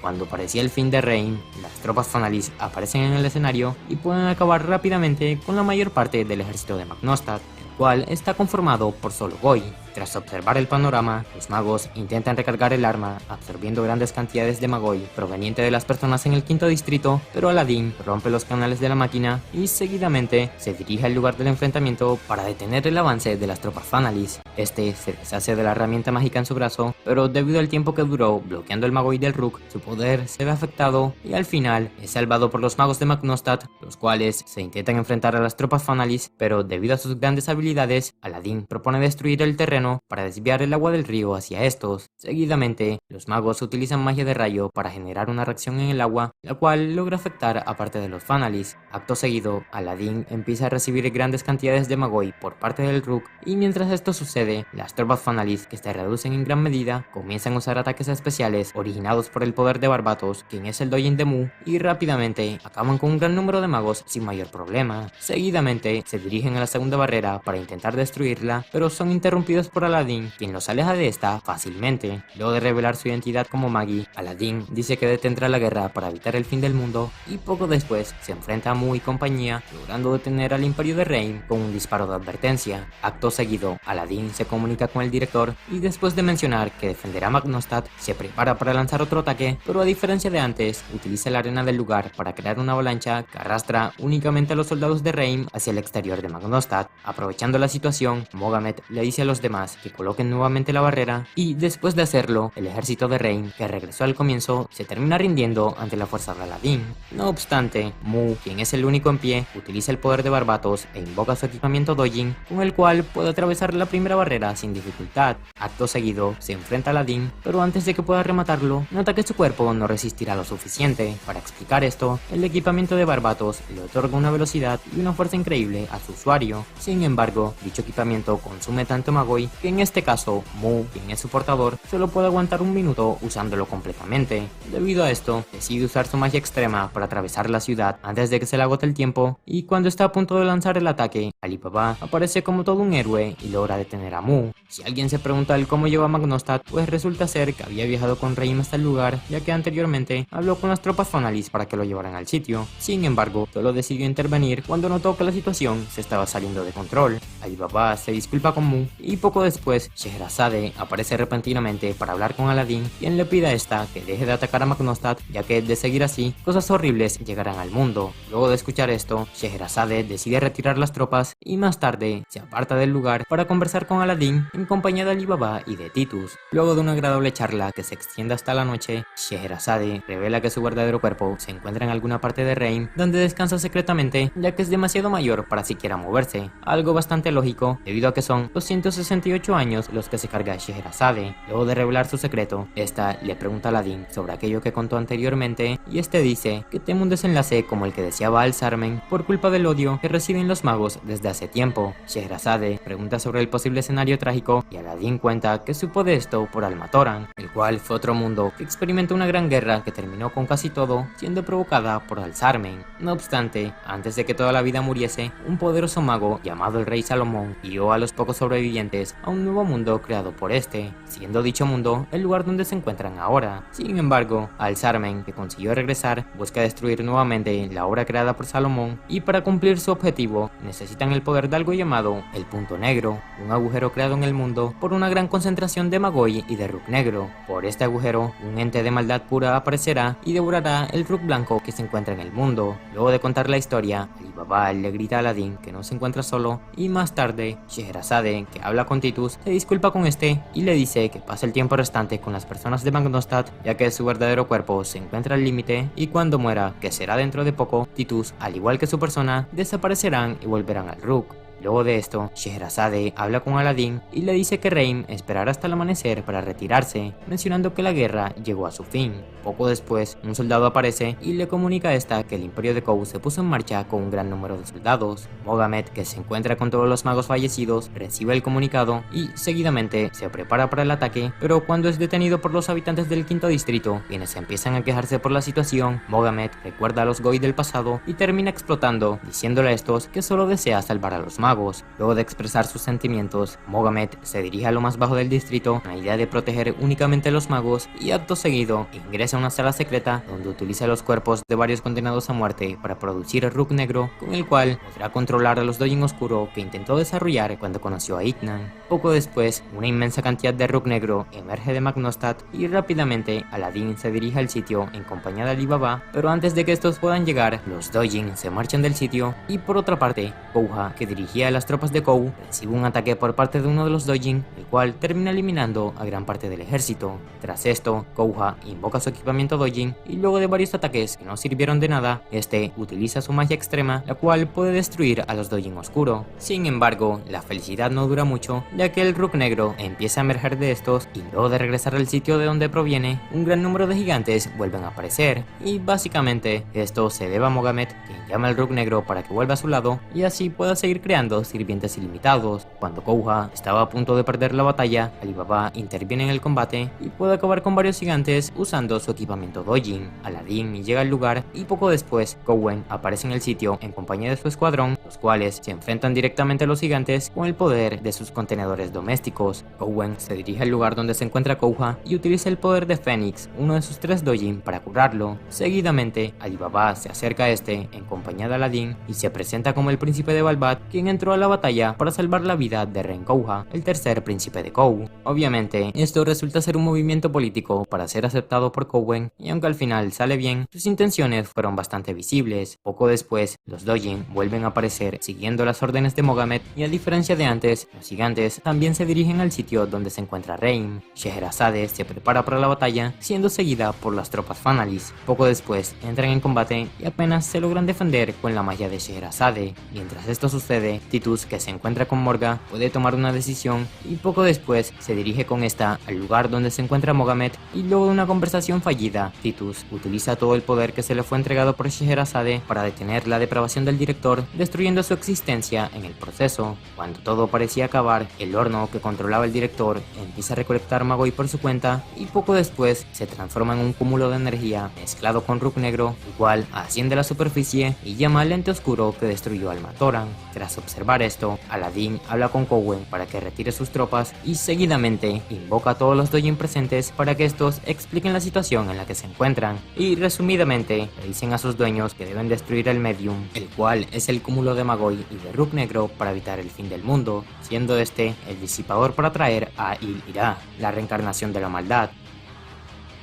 Cuando parecía el fin de Reim, las tropas Fanalis aparecen en el escenario y pueden acabar rápidamente con la mayor parte del ejército de Magnostat, el cual está conformado por solo Goi. Tras observar el panorama, los magos intentan recargar el arma, absorbiendo grandes cantidades de Magoi proveniente de las personas en el 5º distrito, pero Aladín rompe los canales de la máquina y seguidamente se dirige al lugar del enfrentamiento para detener el avance de las tropas Fanalis. Este se deshace de la herramienta mágica en su brazo, pero debido al tiempo que duró bloqueando el Magoi del Rook, su poder se ve afectado y al final es salvado por los magos de Magnostat, los cuales se intentan enfrentar a las tropas Fanalis, pero debido a sus grandes habilidades, Aladín propone destruir el terreno para desviar el agua del río hacia estos. Seguidamente, los magos utilizan magia de rayo para generar una reacción en el agua, la cual logra afectar a parte de los Fanalis. Acto seguido, Aladín empieza a recibir grandes cantidades de Magoi por parte del Rook, y mientras esto sucede, las tropas Fanalis, que se reducen en gran medida, comienzan a usar ataques especiales originados por el poder de Barbatos, quien es el Doyen de Mu, y rápidamente acaban con un gran número de magos sin mayor problema. Seguidamente, se dirigen a la segunda barrera para intentar destruirla, pero son interrumpidos por Aladín, quien los aleja de esta fácilmente. Luego de revelar su identidad como Magi, Aladín dice que detendrá la guerra para evitar el fin del mundo y poco después se enfrenta a Mu y compañía, logrando detener al Imperio de Reim con un disparo de advertencia. Acto seguido, Aladín se comunica con el director y después de mencionar que defenderá Magnostat, se prepara para lanzar otro ataque, pero a diferencia de antes, utiliza la arena del lugar para crear una avalancha que arrastra únicamente a los soldados de Reim hacia el exterior de Magnostat. Aprovechando la situación, Bogamet le dice a los demás que coloquen nuevamente la barrera y después de hacerlo, el ejército de Reim, que regresó al comienzo, se termina rindiendo ante la fuerza de Aladín. No obstante, Mu, quien es el único en pie, utiliza el poder de Barbatos e invoca su equipamiento Dojin, con el cual puede atravesar la primera barrera sin dificultad. Acto seguido, se enfrenta a Aladín, pero antes de que pueda rematarlo, nota que su cuerpo no resistirá lo suficiente. Para explicar esto, el equipamiento de Barbatos le otorga una velocidad y una fuerza increíble a su usuario. Sin embargo, dicho equipamiento consume tanto Magoi que en este caso, Mu, quien es su portador, solo puede aguantar un minuto usándolo completamente. Debido a esto, decide usar su magia extrema para atravesar la ciudad antes de que se le agote el tiempo, y cuando está a punto de lanzar el ataque, Alibaba aparece como todo un héroe y logra detener a Mu. Si alguien se pregunta el cómo llegó a Magnostat, pues resulta ser que había viajado con Reim hasta el lugar, ya que anteriormente habló con las tropas Fanalis para que lo llevaran al sitio. Sin embargo, solo decidió intervenir cuando notó que la situación se estaba saliendo de control. Alibaba se disculpa con Mu y poco después Scheherazade aparece repentinamente para hablar con Aladdin, quien le pide a esta que deje de atacar a Magnostat, ya que de seguir así, cosas horribles llegarán al mundo. Luego de escuchar esto, Scheherazade decide retirar las tropas y más tarde se aparta del lugar para conversar con Aladdin en compañía de Alibaba y de Titus. Luego de una agradable charla que se extiende hasta la noche, Scheherazade revela que su verdadero cuerpo se encuentra en alguna parte de Reim, donde descansa secretamente, ya que es demasiado mayor para siquiera moverse, algo bastante lógico debido a que son 268 años los que se carga Scheherazade. Luego de revelar su secreto, esta le pregunta a Aladdin sobre aquello que contó anteriormente y este dice que teme un desenlace como el que deseaba Al-Sarmen por culpa del odio que reciben los magos desde hace tiempo. Scheherazade pregunta sobre el posible escenario trágico y Aladdin cuenta que supo de esto por Al-Matoran, el cual fue otro mundo que experimentó una gran guerra que terminó con casi todo siendo provocada por Al-Sarmen. No obstante, antes de que toda la vida muriese, un poderoso mago llamado el Rey Salomón guió a los pocos sobrevivientes a un nuevo mundo creado por este, siendo dicho mundo el lugar donde se encuentran ahora. Sin embargo, Al-Sarmen, que consiguió regresar, busca destruir nuevamente la obra creada por Salomón y para cumplir su objetivo necesitan el poder de algo llamado el Punto Negro, un agujero creado en el mundo por una gran concentración de Magoi y de Ruk Negro. Por este agujero, un ente de maldad pura aparecerá y devorará el Ruk blanco que se encuentra en el mundo. Luego de contar la historia, Alibaba le grita a Aladdin que no se encuentra solo y más tarde, Scheherazade, que habla con Titus, se disculpa con este y le dice que pase el tiempo restante con las personas de Magnostat, ya que su verdadero cuerpo se encuentra al límite y cuando muera, que será dentro de poco, Titus, al igual que su persona, desaparecerán y volverán al Ruk. Luego de esto, Scheherazade habla con Aladdin y le dice que Reim esperará hasta el amanecer para retirarse, mencionando que la guerra llegó a su fin. Poco después, un soldado aparece y le comunica a esta que el imperio de Kou se puso en marcha con un gran número de soldados. Mohamed, que se encuentra con todos los magos fallecidos, recibe el comunicado y seguidamente se prepara para el ataque, pero cuando es detenido por los habitantes del quinto distrito, quienes empiezan a quejarse por la situación, Mohamed recuerda a los Goi del pasado y termina explotando, diciéndole a estos que solo desea salvar a los magos. Luego de expresar sus sentimientos, Mohamed se dirige a lo más bajo del distrito con la idea de proteger únicamente a los magos y acto seguido ingresa a una sala secreta donde utiliza los cuerpos de varios condenados a muerte para producir Ruk Negro, con el cual podrá controlar a los Dojin Oscuro que intentó desarrollar cuando conoció a Ignan. Poco después, una inmensa cantidad de Ruk Negro emerge de Magnostat y rápidamente Aladdin se dirige al sitio en compañía de Alibaba, pero antes de que estos puedan llegar, los Dojin se marchan del sitio y por otra parte, Kouha, que dirigía a las tropas de Kou, recibe un ataque por parte de uno de los Dojin, el cual termina eliminando a gran parte del ejército. Tras esto, Kouha invoca su equipamiento Dojin y luego de varios ataques que no sirvieron de nada, este utiliza su magia extrema, la cual puede destruir a los Dojin Oscuro. Sin embargo, la felicidad no dura mucho, ya que el Ruk Negro empieza a emerger de estos y luego de regresar al sitio de donde proviene, un gran número de gigantes vuelven a aparecer y básicamente esto se debe a Mohamed, quien llama al Ruk Negro para que vuelva a su lado y así pueda seguir creando sirvientes ilimitados. Cuando Kouha estaba a punto de perder la batalla, Alibaba interviene en el combate y puede acabar con varios gigantes usando su equipamiento Dojin. Aladdin llega al lugar y poco después Kouen aparece en el sitio en compañía de su escuadrón, los cuales se enfrentan directamente a los gigantes con el poder de sus contenedores domésticos. Kouen se dirige al lugar donde se encuentra Kouha y utiliza el poder de Fénix, uno de sus 3 Dojin, para curarlo. Seguidamente, Alibaba se acerca a este en compañía de Aladdin y se presenta como el príncipe de Balbat, quien entró a la batalla para salvar la vida de Renkouha, el tercer príncipe de Kou. Obviamente, esto resulta ser un movimiento político para ser aceptado por Kouen, y aunque al final sale bien, sus intenciones fueron bastante visibles. Poco después, los Dojin vuelven a aparecer siguiendo las órdenes de Mohamed, y a diferencia de antes, los gigantes también se dirigen al sitio donde se encuentra Reim. Scheherazade se prepara para la batalla, siendo seguida por las tropas Fanalis. Poco después, entran en combate y apenas se logran defender con la magia de Scheherazade. Mientras esto sucede, Titus, que se encuentra con Morga, puede tomar una decisión y poco después se dirige con esta al lugar donde se encuentra Mohamed y luego de una conversación fallida, Titus utiliza todo el poder que se le fue entregado por Scheherazade para detener la depravación del director, destruyendo su existencia en el proceso. Cuando todo parecía acabar, el horno que controlaba el director empieza a recolectar Magoi por su cuenta y poco después se transforma en un cúmulo de energía mezclado con Ruk Negro, el cual asciende a la superficie y llama al ente oscuro que destruyó al Matoran. Tras observar observar esto, Aladdin habla con Kouen para que retire sus tropas y seguidamente invoca a todos los Dojin presentes para que estos expliquen la situación en la que se encuentran y resumidamente le dicen a sus dueños que deben destruir el Medium, el cual es el cúmulo de Magoi y de Rook Negro para evitar el fin del mundo, siendo este el disipador para traer a Il-Ira, la reencarnación de la maldad.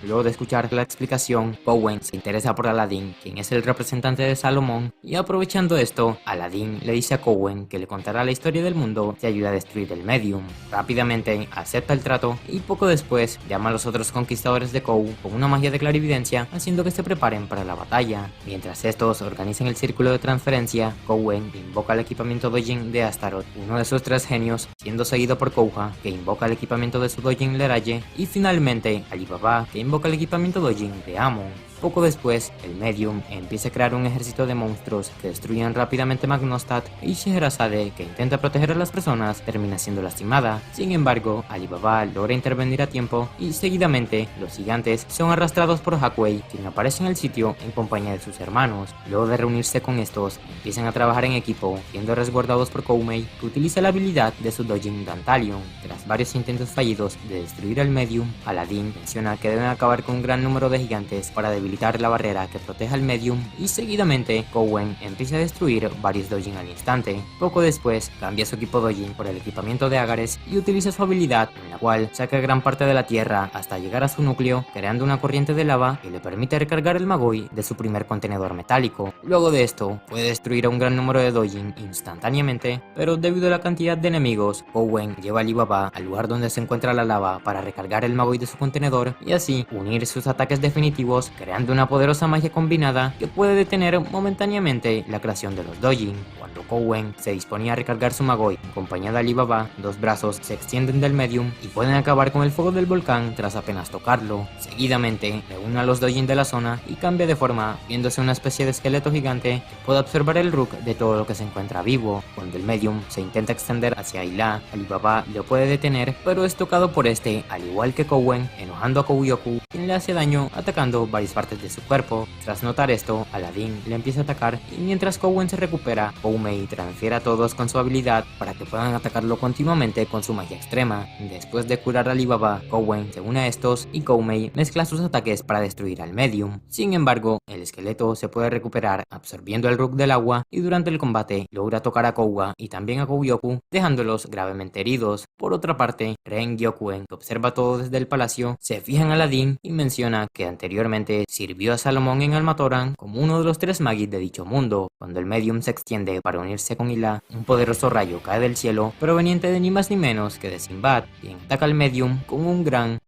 Luego de escuchar la explicación, Kouen se interesa por Aladdin, quien es el representante de Salomón, y aprovechando esto, Aladdin le dice a Kouen que le contará la historia del mundo si ayuda a destruir el Medium. Rápidamente acepta el trato y poco después llama a los otros conquistadores de Kou con una magia de clarividencia, haciendo que se preparen para la batalla. Mientras estos organizan el círculo de transferencia, Kouen invoca el equipamiento Dojin de Astaroth, uno de sus 3 genios, siendo seguido por Kouha, que invoca el equipamiento de su Dojin Leraye, y finalmente Alibaba, que invoca el equipamiento Dojin de Amon. Poco después, el Medium empieza a crear un ejército de monstruos que destruyen rápidamente Magnostat y Scheherazade, que intenta proteger a las personas, termina siendo lastimada. Sin embargo, Alibaba logra intervenir a tiempo y seguidamente los gigantes son arrastrados por Hakuei, quien aparece en el sitio en compañía de sus hermanos. Luego de reunirse con estos, empiezan a trabajar en equipo, siendo resguardados por Koumei, que utiliza la habilidad de su Dojin Dantalion. Tras varios intentos fallidos de destruir el Medium, Aladdin menciona que deben acabar con un gran número de gigantes para debilitar la barrera que proteja al Medium y seguidamente Kouen empieza a destruir varios Dojin al instante. Poco después cambia su equipo Dojin por el equipamiento de Agares y utiliza su habilidad en la cual saca gran parte de la tierra hasta llegar a su núcleo, creando una corriente de lava que le permite recargar el Magoi de su primer contenedor metálico. Luego de esto puede destruir a un gran número de Dojin instantáneamente, pero debido a la cantidad de enemigos, Kouen lleva a Alibaba al lugar donde se encuentra la lava para recargar el Magoi de su contenedor y así unir sus ataques definitivos, creando una poderosa magia combinada que puede detener momentáneamente la creación de los Dojin. Cuando Kouen se disponía a recargar su Magoi en compañía de Alibaba, 2 brazos se extienden del Medium y pueden acabar con el fuego del volcán tras apenas tocarlo. Seguidamente reúne a los Dojin de la zona y cambia de forma, viéndose una especie de esqueleto gigante que puede absorber el Rook de todo lo que se encuentra vivo. Cuando el Medium se intenta extender hacia Ayla, Alibaba lo puede detener, pero es tocado por este, al igual que Kouen, enojando a Kouyoku, quien le hace daño atacando varias partes de su cuerpo. Tras notar esto, Aladdin le empieza a atacar y mientras Kouen se recupera, Koumei transfiere a todos con su habilidad para que puedan atacarlo continuamente con su magia extrema. Después de curar a Alibaba, Kouen se une a estos y Koumei mezcla sus ataques para destruir al Medium. Sin embargo, el esqueleto se puede recuperar absorbiendo el Rook del agua y durante el combate logra tocar a Kouha y también a Kouyoku, dejándolos gravemente heridos. Por otra parte, Ren Gyokuen, que observa todo desde el palacio, se fija en Aladdin y menciona que anteriormente sirvió a Salomón en Almatoran como uno de los 3 Magis de dicho mundo. Cuando el Medium se extiende para unirse con Ila, un poderoso rayo cae del cielo proveniente de ni más ni menos que de Sinbad, quien ataca al Medium con un gran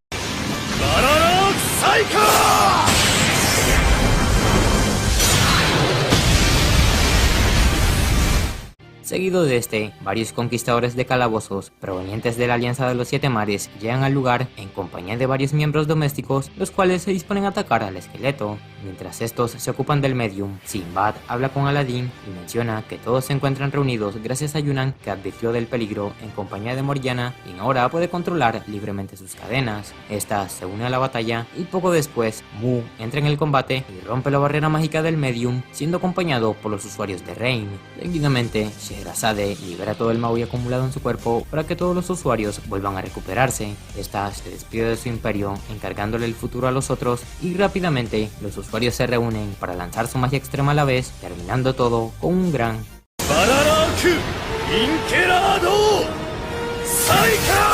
Bararak Saika. Seguido de este, varios conquistadores de calabozos provenientes de la Alianza de los 7 Mares llegan al lugar en compañía de varios miembros domésticos, los cuales se disponen a atacar al esqueleto. Mientras estos se ocupan del Medium, Sinbad habla con Aladdin y menciona que todos se encuentran reunidos gracias a Yunan, que advirtió del peligro en compañía de Morgiana, quien ahora puede controlar libremente sus cadenas. Esta se une a la batalla y poco después Mu entra en el combate y rompe la barrera mágica del Medium, siendo acompañado por los usuarios de Rain. Seguidamente, Scheherazade libera todo el Magoi acumulado en su cuerpo para que todos los usuarios vuelvan a recuperarse. Esta se despide de su imperio, encargándole el futuro a los otros, y rápidamente los usuarios se reúnen para lanzar su magia extrema a la vez, terminando todo con un gran Bararak Inkerado Saika.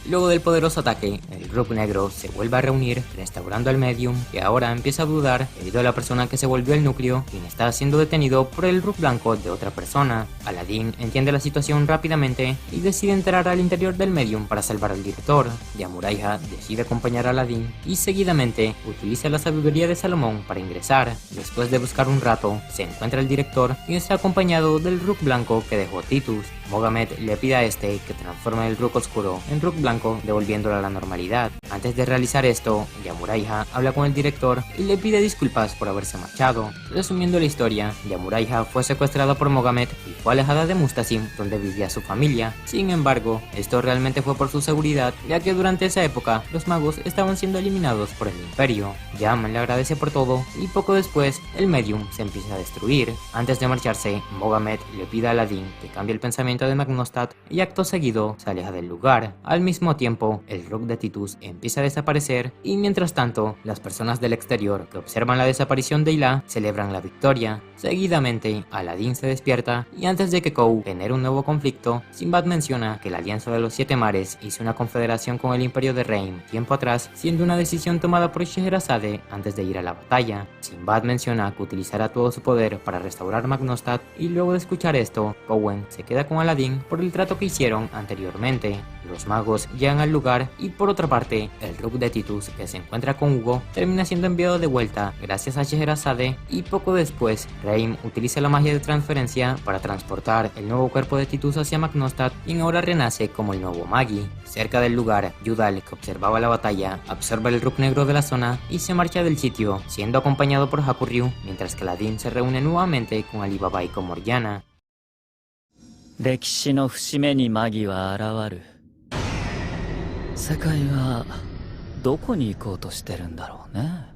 Luego del poderoso ataque, el Rook Negro se vuelve a reunir, restaurando al Medium, que ahora empieza a dudar debido a la persona que se volvió el núcleo, quien está siendo detenido por el Rook Blanco de otra persona. Aladdin entiende la situación rápidamente y decide entrar al interior del Medium para salvar al director. Yamuraiha decide acompañar a Aladdin y seguidamente utiliza la sabiduría de Salomón para ingresar. Después de buscar un rato, se encuentra el director, quien está acompañado del Rook Blanco que dejó Titus. Mohamed le pide a este que transforme el Rook Oscuro en Rook Blanco, devolviéndolo a la normalidad. Antes de realizar esto, Yamuraiha habla con el director y le pide disculpas por haberse marchado. Resumiendo la historia, Yamuraiha fue secuestrado por Mohamed y fue fue alejada de Mustasim, donde vivía su familia. Sin embargo, esto realmente fue por su seguridad, ya que durante esa época los magos estaban siendo eliminados por el Imperio. Yam le agradece por todo y poco después el medium se empieza a destruir. Antes de marcharse, Mogamed le pide a Aladdin que cambie el pensamiento de Magnostat y acto seguido se aleja del lugar. Al mismo tiempo, el Rook de Titus empieza a desaparecer y mientras tanto, las personas del exterior que observan la desaparición de Ilah celebran la victoria. Seguidamente, Aladdin se despierta y antes de que Kou genere un nuevo conflicto, Sinbad menciona que la Alianza de los Siete Mares hizo una confederación con el Imperio de Reim tiempo atrás, siendo una decisión tomada por Scheherazade antes de ir a la batalla. Sinbad menciona que utilizará todo su poder para restaurar Magnostat y luego de escuchar esto, Cowen se queda con Aladdin por el trato que hicieron anteriormente. Los magos llegan al lugar y por otra parte, el Rook de Titus que se encuentra con Hugo termina siendo enviado de vuelta gracias a Scheherazade y poco después Reim utiliza la magia de transferencia para transportar el nuevo cuerpo de Titus hacia Magnostat y ahora renace como el nuevo Magi. Cerca del lugar, Yudal, que observaba la batalla, absorbe el Rook negro de la zona y se marcha del sitio, siendo acompañado por Hakuryu, mientras que Aladdin se reúne nuevamente con Alibaba y con Morgiana. 歴史の節目にマギは現る。世界はどこに行こうとしてるんだろうね。